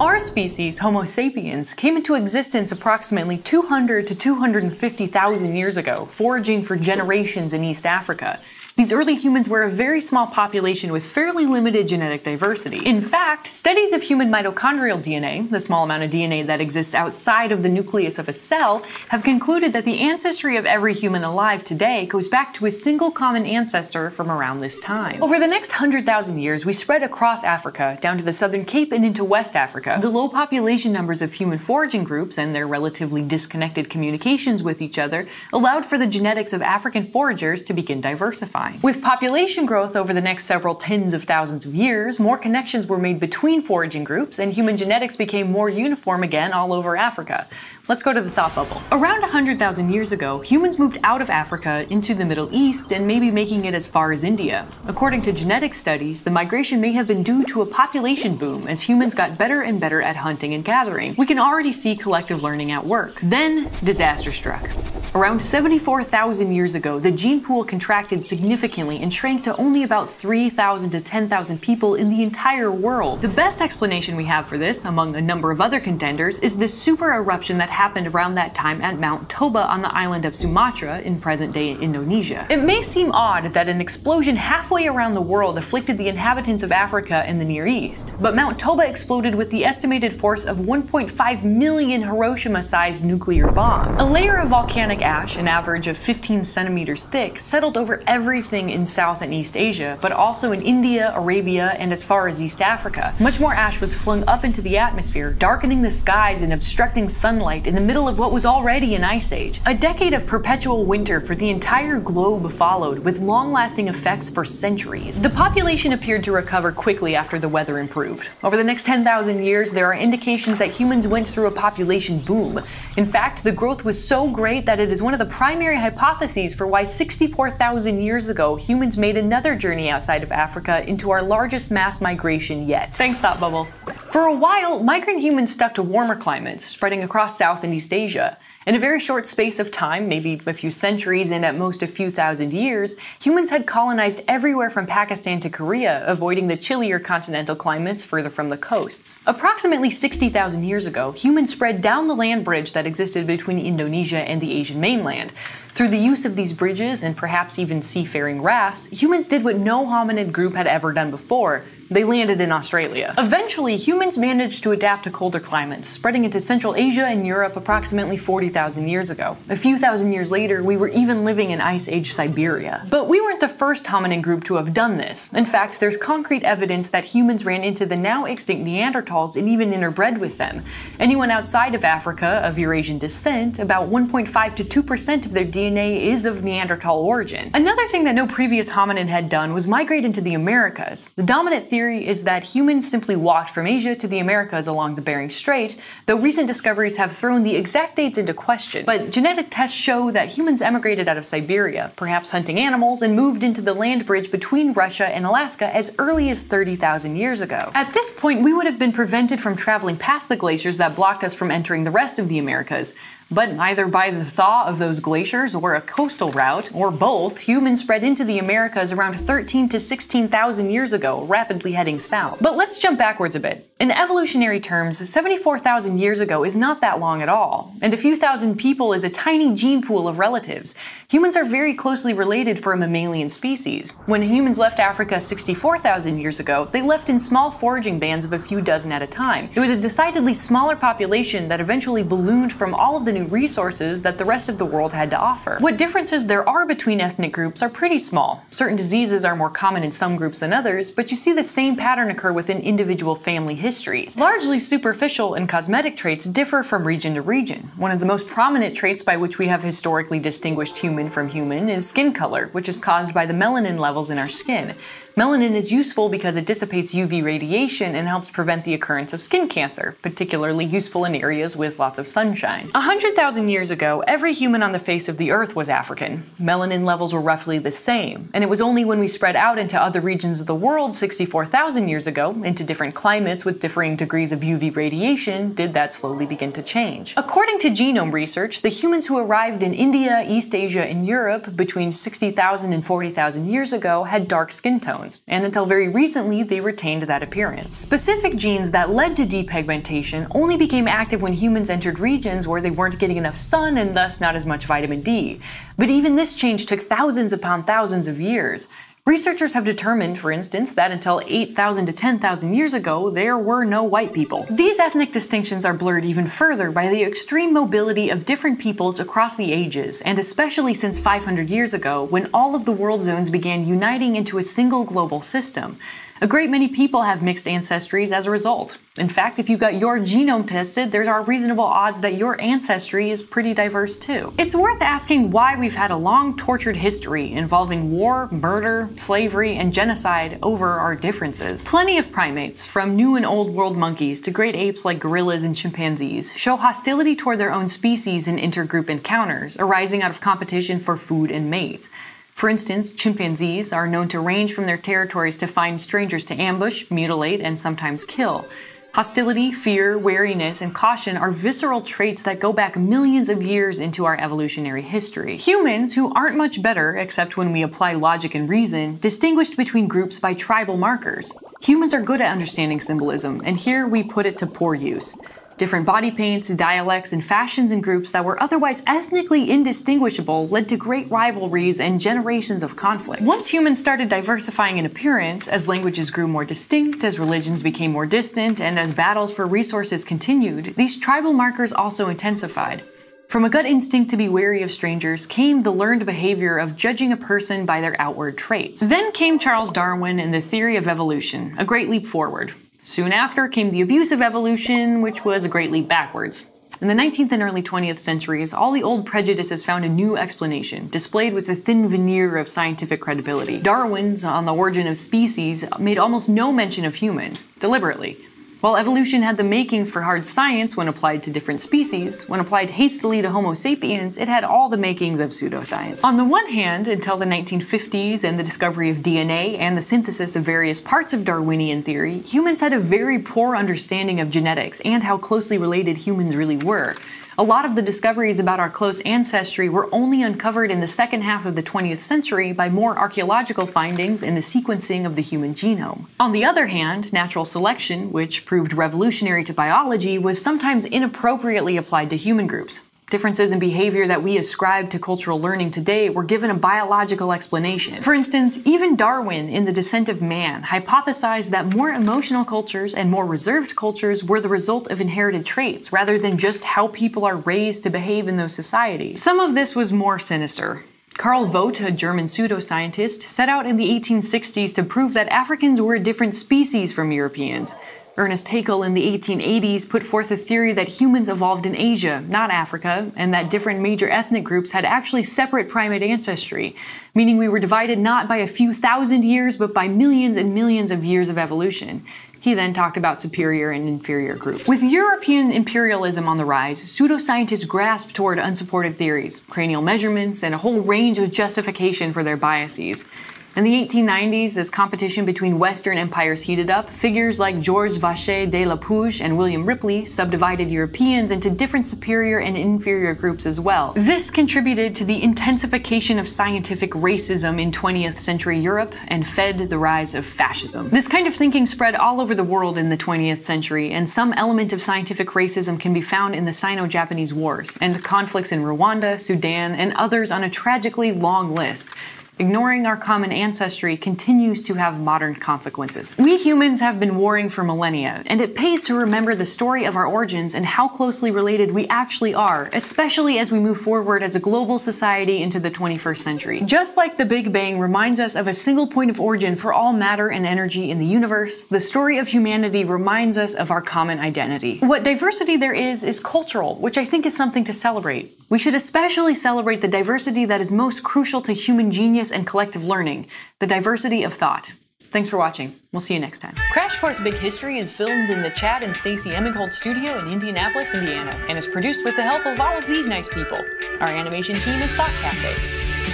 Our species, Homo sapiens, came into existence approximately 200 to 250,000 years ago, foraging for generations in East Africa. These early humans were a very small population with fairly limited genetic diversity. In fact, studies of human mitochondrial DNA, the small amount of DNA that exists outside of the nucleus of a cell, have concluded that the ancestry of every human alive today goes back to a single common ancestor from around this time. Over the next 100,000 years, we spread across Africa, down to the southern Cape and into West Africa. The low population numbers of human foraging groups and their relatively disconnected communications with each other allowed for the genetics of African foragers to begin diversifying. With population growth over the next several tens of thousands of years, more connections were made between foraging groups, and human genetics became more uniform again all over Africa. Let's go to the thought bubble. Around 100,000 years ago, humans moved out of Africa into the Middle East and maybe making it as far as India. According to genetic studies, the migration may have been due to a population boom as humans got better and better at hunting and gathering. We can already see collective learning at work. Then, disaster struck. Around 74,000 years ago, the gene pool contracted significantly and shrank to only about 3,000 to 10,000 people in the entire world. The best explanation we have for this, among a number of other contenders, is the super eruption that happened around that time at Mount Toba on the island of Sumatra in present-day Indonesia. It may seem odd that an explosion halfway around the world afflicted the inhabitants of Africa and the Near East, but Mount Toba exploded with the estimated force of 1.5 million Hiroshima-sized nuclear bombs. A layer of volcanic ash, an average of 15 centimeters thick, settled over everything in South and East Asia, but also in India, Arabia, and as far as East Africa. Much more ash was flung up into the atmosphere, darkening the skies and obstructing sunlight in the middle of what was already an ice age. A decade of perpetual winter for the entire globe followed, with long-lasting effects for centuries. The population appeared to recover quickly after the weather improved. Over the next 10,000 years, there are indications that humans went through a population boom. In fact, the growth was so great that it is one of the primary hypotheses for why 64,000 years ago, humans made another journey outside of Africa into our largest mass migration yet. Thanks, Thought Bubble. For a while, migrant humans stuck to warmer climates, spreading across South and East Asia. In a very short space of time, maybe a few centuries and at most a few thousand years, humans had colonized everywhere from Pakistan to Korea, avoiding the chillier continental climates further from the coasts. Approximately 60,000 years ago, humans spread down the land bridge that existed between Indonesia and the Asian mainland. Through the use of these bridges and perhaps even seafaring rafts, humans did what no hominid group had ever done before. They landed in Australia. Eventually, humans managed to adapt to colder climates, spreading into Central Asia and Europe approximately 40,000 years ago. A few thousand years later, we were even living in Ice Age Siberia. But we weren't the first hominid group to have done this. In fact, there's concrete evidence that humans ran into the now extinct Neanderthals and even interbred with them. Anyone outside of Africa of Eurasian descent, about 1.5 to 2% of their DNA is of Neanderthal origin. Another thing that no previous hominid had done was migrate into the Americas. The dominant theory is that humans simply walked from Asia to the Americas along the Bering Strait, though recent discoveries have thrown the exact dates into question. But genetic tests show that humans emigrated out of Siberia, perhaps hunting animals, and moved into the land bridge between Russia and Alaska as early as 30,000 years ago. At this point, we would have been prevented from traveling past the glaciers that blocked us from entering the rest of the Americas. But either by the thaw of those glaciers or a coastal route, or both, humans spread into the Americas around 13 to 16,000 years ago, rapidly heading south. But let's jump backwards a bit. In evolutionary terms, 74,000 years ago is not that long at all, and a few thousand people is a tiny gene pool of relatives. Humans are very closely related for a mammalian species. When humans left Africa 64,000 years ago, they left in small foraging bands of a few dozen at a time. It was a decidedly smaller population that eventually ballooned from all of the new resources that the rest of the world had to offer. What differences there are between ethnic groups are pretty small. Certain diseases are more common in some groups than others, but you see the same pattern occur within individual family histories. Largely superficial and cosmetic traits differ from region to region. One of the most prominent traits by which we have historically distinguished human from human is skin color, which is caused by the melanin levels in our skin. Melanin is useful because it dissipates UV radiation and helps prevent the occurrence of skin cancer, particularly useful in areas with lots of sunshine. 100,000 years ago, every human on the face of the Earth was African. Melanin levels were roughly the same, and it was only when we spread out into other regions of the world 64,000 years ago, into different climates with differing degrees of UV radiation, did that slowly begin to change. According to genome research, the humans who arrived in India, East Asia, and Europe between 60,000 and 40,000 years ago had dark skin tones, and until very recently they retained that appearance. Specific genes that led to depigmentation only became active when humans entered regions where they weren't getting enough sun and thus not as much vitamin D. But even this change took thousands upon thousands of years. Researchers have determined, for instance, that until 8,000 to 10,000 years ago, there were no white people. These ethnic distinctions are blurred even further by the extreme mobility of different peoples across the ages, and especially since 500 years ago, when all of the world zones began uniting into a single global system. A great many people have mixed ancestries as a result. In fact, if you got your genome tested, there are reasonable odds that your ancestry is pretty diverse too. It's worth asking why we've had a long, tortured history involving war, murder, slavery, and genocide over our differences. Plenty of primates, from new and old world monkeys to great apes like gorillas and chimpanzees, show hostility toward their own species in intergroup encounters, arising out of competition for food and mates. For instance, chimpanzees are known to range from their territories to find strangers to ambush, mutilate, and sometimes kill. Hostility, fear, wariness, and caution are visceral traits that go back millions of years into our evolutionary history. Humans, who aren't much better, except when we apply logic and reason, distinguished between groups by tribal markers. Humans are good at understanding symbolism, and here we put it to poor use. Different body paints, dialects, and fashions in groups that were otherwise ethnically indistinguishable led to great rivalries and generations of conflict. Once humans started diversifying in appearance, as languages grew more distinct, as religions became more distant, and as battles for resources continued, these tribal markers also intensified. From a gut instinct to be wary of strangers came the learned behavior of judging a person by their outward traits. Then came Charles Darwin and the theory of evolution, a great leap forward. Soon after came the abuse of evolution, which was a great leap backwards. In the 19th and early 20th centuries, all the old prejudices found a new explanation, displayed with a thin veneer of scientific credibility. Darwin's On the Origin of Species made almost no mention of humans, deliberately. While evolution had the makings for hard science when applied to different species, when applied hastily to Homo sapiens, it had all the makings of pseudoscience. On the one hand, until the 1950s and the discovery of DNA and the synthesis of various parts of Darwinian theory, humans had a very poor understanding of genetics and how closely related humans really were. A lot of the discoveries about our close ancestry were only uncovered in the second half of the 20th century by more archaeological findings in the sequencing of the human genome. On the other hand, natural selection, which proved revolutionary to biology, was sometimes inappropriately applied to human groups. Differences in behavior that we ascribe to cultural learning today were given a biological explanation. For instance, even Darwin in The Descent of Man hypothesized that more emotional cultures and more reserved cultures were the result of inherited traits, rather than just how people are raised to behave in those societies. Some of this was more sinister. Karl Vogt, a German pseudoscientist, set out in the 1860s to prove that Africans were a different species from Europeans. Ernest Haeckel in the 1880s put forth a theory that humans evolved in Asia, not Africa, and that different major ethnic groups had actually separate primate ancestry, meaning we were divided not by a few thousand years, but by millions and millions of years of evolution. He then talked about superior and inferior groups. With European imperialism on the rise, pseudoscientists grasped toward unsupported theories, cranial measurements, and a whole range of justification for their biases. In the 1890s, as competition between Western empires heated up, figures like Georges Vacher de la Puig and William Ripley subdivided Europeans into different superior and inferior groups as well. This contributed to the intensification of scientific racism in 20th century Europe and fed the rise of fascism. This kind of thinking spread all over the world in the 20th century, and some element of scientific racism can be found in the Sino-Japanese Wars and conflicts in Rwanda, Sudan, and others on a tragically long list. Ignoring our common ancestry continues to have modern consequences. We humans have been warring for millennia, and it pays to remember the story of our origins and how closely related we actually are, especially as we move forward as a global society into the 21st century. Just like the Big Bang reminds us of a single point of origin for all matter and energy in the universe, the story of humanity reminds us of our common identity. What diversity there is cultural, which I think is something to celebrate. We should especially celebrate the diversity that is most crucial to human genius and collective learning, the diversity of thought. Thanks for watching. We'll see you next time. Crash Course Big History is filmed in the Chad and Stacy Emighold studio in Indianapolis, Indiana, and is produced with the help of all of these nice people. Our animation team is Thought Cafe.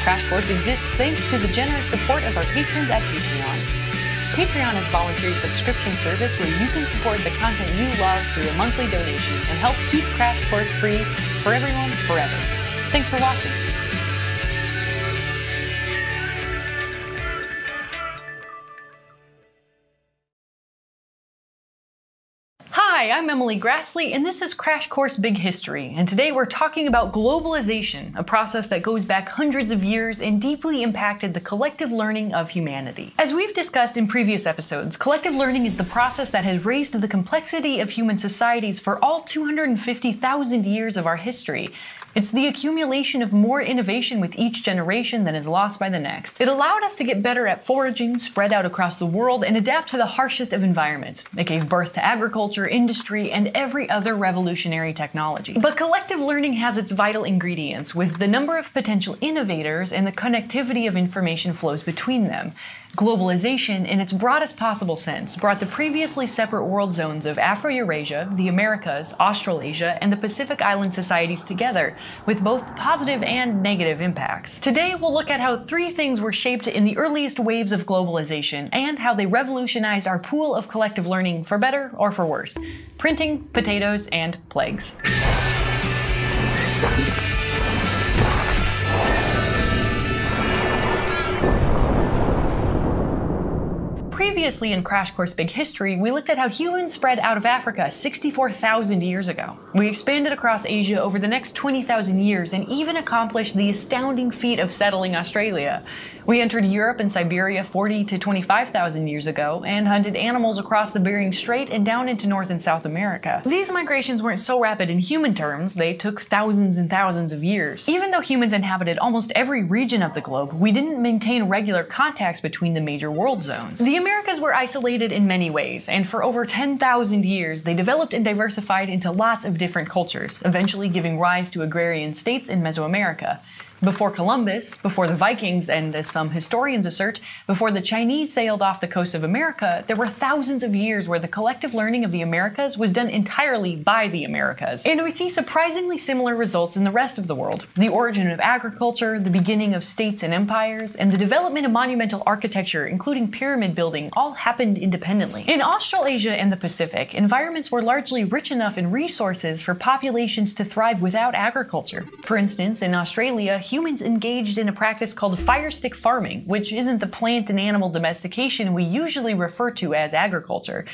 Crash Course exists thanks to the generous support of our patrons at Patreon. Patreon is a voluntary subscription service where you can support the content you love through a monthly donation and help keep Crash Course free for everyone forever. Thanks for watching. Hi, I'm Emily Grassley, and this is Crash Course Big History, and today we're talking about globalization, a process that goes back hundreds of years and deeply impacted the collective learning of humanity. As we've discussed in previous episodes, collective learning is the process that has raised the complexity of human societies for all 250,000 years of our history. It's the accumulation of more innovation with each generation than is lost by the next. It allowed us to get better at foraging, spread out across the world, and adapt to the harshest of environments. It gave birth to agriculture, industry, and every other revolutionary technology. But collective learning has its vital ingredients, with the number of potential innovators and the connectivity of information flows between them. Globalization, in its broadest possible sense, brought the previously separate world zones of Afro-Eurasia, the Americas, Australasia, and the Pacific Island societies together, with both positive and negative impacts. Today, we'll look at how three things were shaped in the earliest waves of globalization, and how they revolutionized our pool of collective learning for better or for worse. Printing, potatoes, and plagues. Previously in Crash Course Big History, we looked at how humans spread out of Africa 64,000 years ago. We expanded across Asia over the next 20,000 years and even accomplished the astounding feat of settling Australia. We entered Europe and Siberia 40 to 25,000 years ago and hunted animals across the Bering Strait and down into North and South America. These migrations weren't so rapid in human terms, they took thousands and thousands of years. Even though humans inhabited almost every region of the globe, we didn't maintain regular contacts between the major world zones. The Americas were isolated in many ways, and for over 10,000 years they developed and diversified into lots of different cultures, eventually giving rise to agrarian states in Mesoamerica. Before Columbus, before the Vikings, and as some historians assert, before the Chinese sailed off the coast of America, there were thousands of years where the collective learning of the Americas was done entirely by the Americas. And we see surprisingly similar results in the rest of the world. The origin of agriculture, the beginning of states and empires, and the development of monumental architecture, including pyramid building, all happened independently. In Australasia and the Pacific, environments were largely rich enough in resources for populations to thrive without agriculture. For instance, in Australia, humans engaged in a practice called fire stick farming, which isn't the plant and animal domestication we usually refer to as agriculture.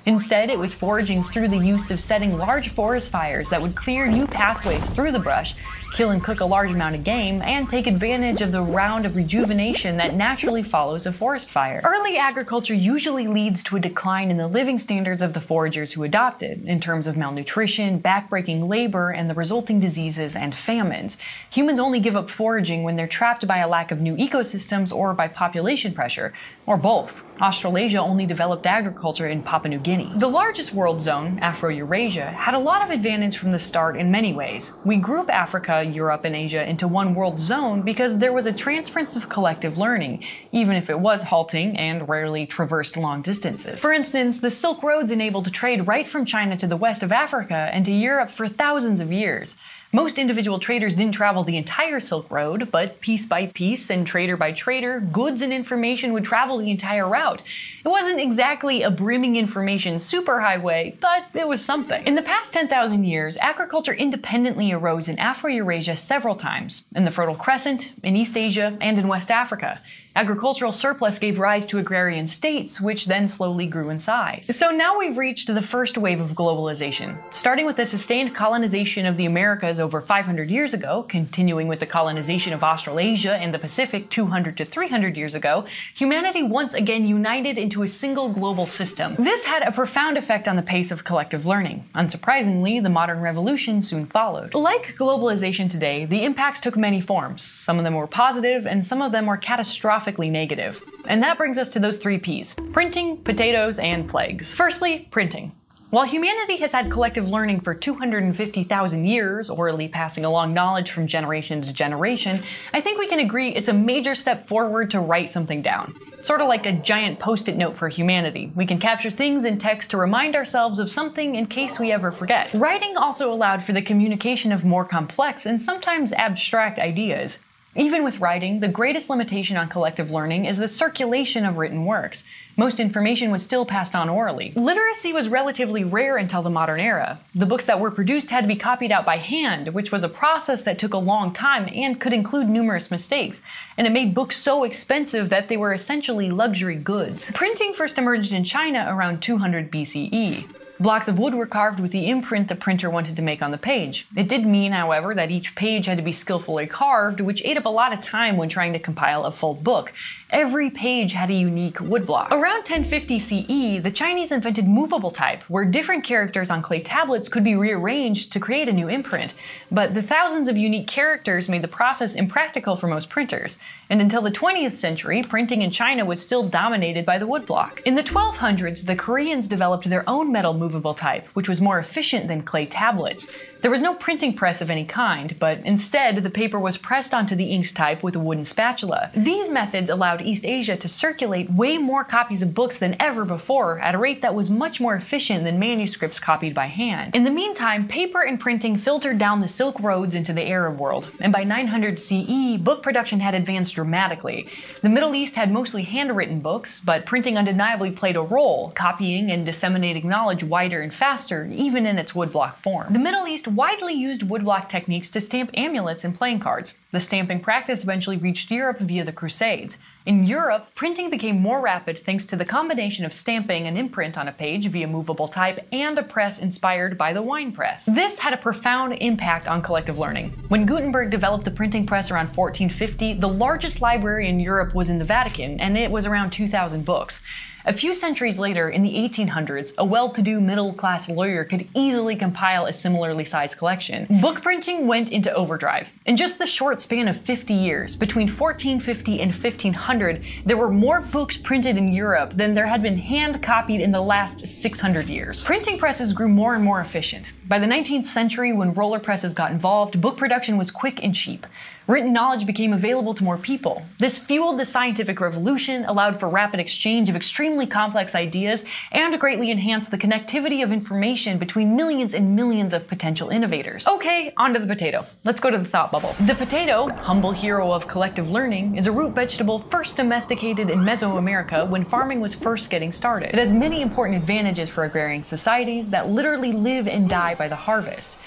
Instead, it was foraging through the use of setting large forest fires that would clear new pathways through the brush, kill and cook a large amount of game, and take advantage of the round of rejuvenation that naturally follows a forest fire. Early agriculture usually leads to a decline in the living standards of the foragers who adopt it, in terms of malnutrition, backbreaking labor, and the resulting diseases and famines. Humans only give up foraging when they're trapped by a lack of new ecosystems or by population pressure, or both. Australasia only developed agriculture in Papua New Guinea. The largest world zone, Afro-Eurasia, had a lot of advantage from the start in many ways. We group Africa, Europe, and Asia into one world zone because there was a transference of collective learning, even if it was halting and rarely traversed long distances. For instance, the Silk Roads enabled trade right from China to the west of Africa and to Europe for thousands of years. Most individual traders didn't travel the entire Silk Road, but piece by piece and trader by trader, goods and information would travel the entire route. It wasn't exactly a brimming information superhighway, but it was something. In the past 10,000 years, agriculture independently arose in Afro-Eurasia several times, in the Fertile Crescent, in East Asia, and in West Africa. Agricultural surplus gave rise to agrarian states, which then slowly grew in size. So now we've reached the first wave of globalization. Starting with the sustained colonization of the Americas over 500 years ago, continuing with the colonization of Australasia and the Pacific 200 to 300 years ago, humanity once again united into a single global system. This had a profound effect on the pace of collective learning. Unsurprisingly, the modern revolution soon followed. Like globalization today, the impacts took many forms. Some of them were positive, and some of them were catastrophic negative. And that brings us to those three P's: printing, potatoes, and plagues. Firstly, printing. While humanity has had collective learning for 250,000 years, orally passing along knowledge from generation to generation, I think we can agree it's a major step forward to write something down. Sort of like a giant post-it note for humanity. We can capture things in text to remind ourselves of something in case we ever forget. Writing also allowed for the communication of more complex and sometimes abstract ideas. Even with writing, the greatest limitation on collective learning is the circulation of written works. Most information was still passed on orally. Literacy was relatively rare until the modern era. The books that were produced had to be copied out by hand, which was a process that took a long time and could include numerous mistakes, and it made books so expensive that they were essentially luxury goods. Printing first emerged in China around 200 BCE. Blocks of wood were carved with the imprint the printer wanted to make on the page. It did mean, however, that each page had to be skillfully carved, which ate up a lot of time when trying to compile a full book. Every page had a unique woodblock. Around 1050 CE, the Chinese invented movable type, where different characters on clay tablets could be rearranged to create a new imprint. But the thousands of unique characters made the process impractical for most printers. And until the 20th century, printing in China was still dominated by the woodblock. In the 1200s, the Koreans developed their own metal movable type, which was more efficient than clay tablets. There was no printing press of any kind, but instead the paper was pressed onto the inked type with a wooden spatula. These methods allowed East Asia to circulate way more copies of books than ever before at a rate that was much more efficient than manuscripts copied by hand. In the meantime, paper and printing filtered down the Silk Roads into the Arab world, and by 900 CE, book production had advanced dramatically. The Middle East had mostly handwritten books, but printing undeniably played a role, copying and disseminating knowledge wider and faster, even in its woodblock form. The Middle East widely used woodblock techniques to stamp amulets and playing cards. The stamping practice eventually reached Europe via the Crusades. In Europe, printing became more rapid thanks to the combination of stamping an imprint on a page via movable type and a press inspired by the wine press. This had a profound impact on collective learning. When Gutenberg developed the printing press around 1450, the largest library in Europe was in the Vatican, and it was around 2,000 books. A few centuries later, in the 1800s, a well-to-do middle-class lawyer could easily compile a similarly sized collection. Book printing went into overdrive. In just the short span of 50 years, between 1450 and 1500, there were more books printed in Europe than there had been hand-copied in the last 600 years. Printing presses grew more and more efficient. By the 19th century, when roller presses got involved, book production was quick and cheap. Written knowledge became available to more people. This fueled the scientific revolution, allowed for rapid exchange of extremely complex ideas, and greatly enhanced the connectivity of information between millions and millions of potential innovators. Okay, onto the potato. Let's go to the thought bubble. The potato, humble hero of collective learning, is a root vegetable first domesticated in Mesoamerica when farming was first getting started. It has many important advantages for agrarian societies that literally live and die by the harvest.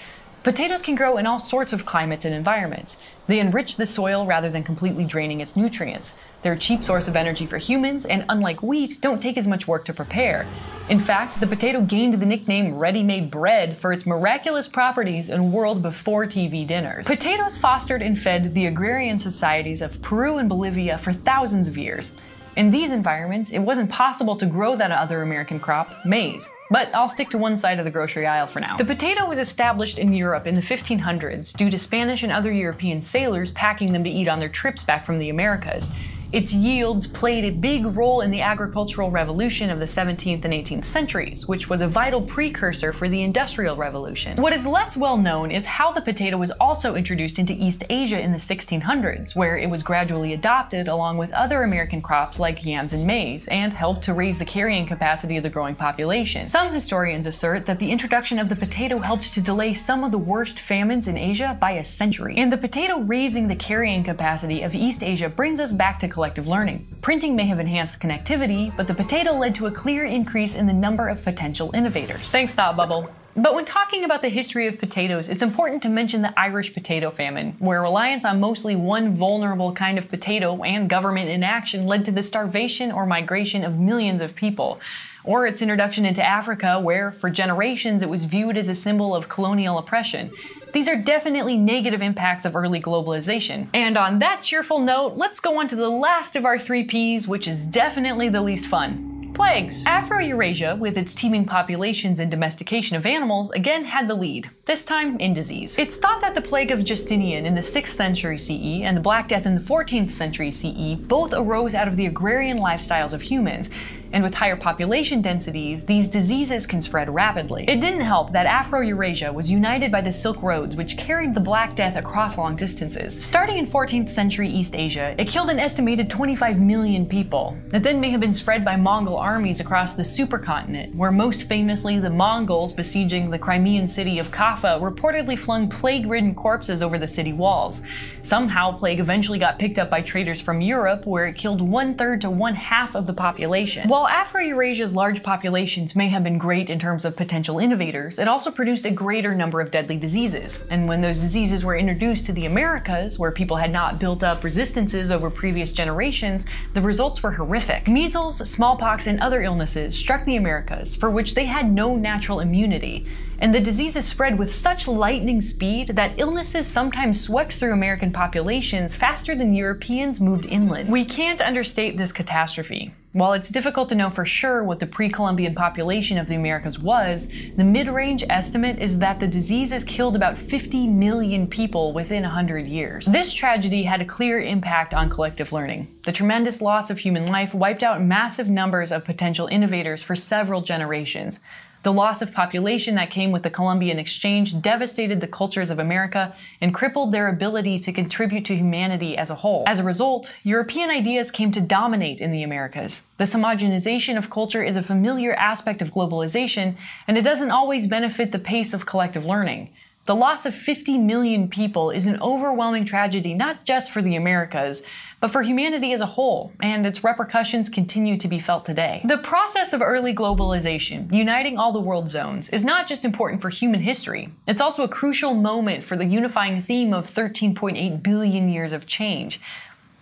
Potatoes can grow in all sorts of climates and environments. They enrich the soil rather than completely draining its nutrients. They're a cheap source of energy for humans, and unlike wheat, don't take as much work to prepare. In fact, the potato gained the nickname ready-made bread for its miraculous properties in a world before TV dinners. Potatoes fostered and fed the agrarian societies of Peru and Bolivia for thousands of years. In these environments, it wasn't possible to grow that other American crop, maize. But I'll stick to one side of the grocery aisle for now. The potato was established in Europe in the 1500s due to Spanish and other European sailors packing them to eat on their trips back from the Americas. Its yields played a big role in the agricultural revolution of the 17th and 18th centuries, which was a vital precursor for the Industrial Revolution. What is less well known is how the potato was also introduced into East Asia in the 1600s, where it was gradually adopted along with other American crops like yams and maize, and helped to raise the carrying capacity of the growing population. Some historians assert that the introduction of the potato helped to delay some of the worst famines in Asia by a century. And the potato raising the carrying capacity of East Asia brings us back to collective learning. Printing may have enhanced connectivity, but the potato led to a clear increase in the number of potential innovators. Thanks, Thought Bubble. But when talking about the history of potatoes, it's important to mention the Irish potato famine, where reliance on mostly one vulnerable kind of potato and government inaction led to the starvation or migration of millions of people. Or its introduction into Africa, where, for generations, it was viewed as a symbol of colonial oppression. These are definitely negative impacts of early globalization. And on that cheerful note, let's go on to the last of our 3 Ps, which is definitely the least fun. Plagues. Afro-Eurasia, with its teeming populations and domestication of animals, again had the lead, this time in disease. It's thought that the plague of Justinian in the 6th century CE and the Black Death in the 14th century CE both arose out of the agrarian lifestyles of humans. And with higher population densities, these diseases can spread rapidly. It didn't help that Afro-Eurasia was united by the Silk Roads, which carried the Black Death across long distances. Starting in 14th century East Asia, it killed an estimated 25 million people. It then may have been spread by Mongol armies across the supercontinent, where most famously the Mongols besieging the Crimean city of Kaffa reportedly flung plague-ridden corpses over the city walls. Somehow, plague eventually got picked up by traders from Europe, where it killed 1/3 to 1/2 of the population. While Afro-Eurasia's large populations may have been great in terms of potential innovators, it also produced a greater number of deadly diseases. And when those diseases were introduced to the Americas, where people had not built up resistances over previous generations, the results were horrific. Measles, smallpox, and other illnesses struck the Americas, for which they had no natural immunity. And the diseases spread with such lightning speed that illnesses sometimes swept through American populations faster than Europeans moved inland. We can't understate this catastrophe. While it's difficult to know for sure what the pre-Columbian population of the Americas was, the mid-range estimate is that the diseases killed about 50 million people within 100 years. This tragedy had a clear impact on collective learning. The tremendous loss of human life wiped out massive numbers of potential innovators for several generations. The loss of population that came with the Columbian Exchange devastated the cultures of America and crippled their ability to contribute to humanity as a whole. As a result, European ideas came to dominate in the Americas. This homogenization of culture is a familiar aspect of globalization, and it doesn't always benefit the pace of collective learning. The loss of 50 million people is an overwhelming tragedy not just for the Americas, but for humanity as a whole, and its repercussions continue to be felt today. The process of early globalization, uniting all the world zones, is not just important for human history, it's also a crucial moment for the unifying theme of 13.8 billion years of change.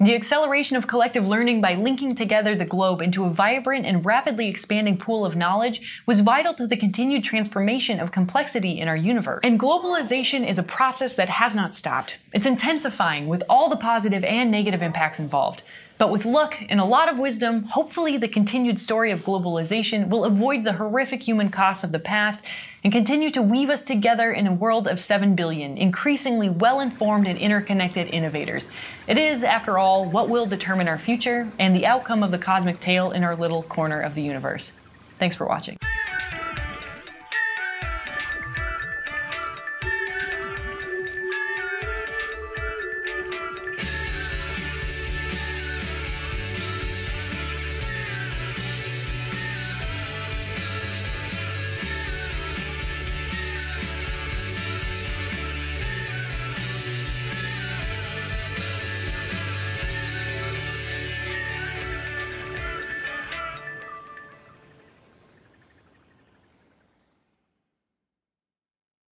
The acceleration of collective learning by linking together the globe into a vibrant and rapidly expanding pool of knowledge was vital to the continued transformation of complexity in our universe. And globalization is a process that has not stopped. It's intensifying with all the positive and negative impacts involved. But with luck and a lot of wisdom, hopefully the continued story of globalization will avoid the horrific human costs of the past and continue to weave us together in a world of 7 billion, increasingly well-informed and interconnected innovators. It is, after all, what will determine our future and the outcome of the cosmic tale in our little corner of the universe. Thanks for watching.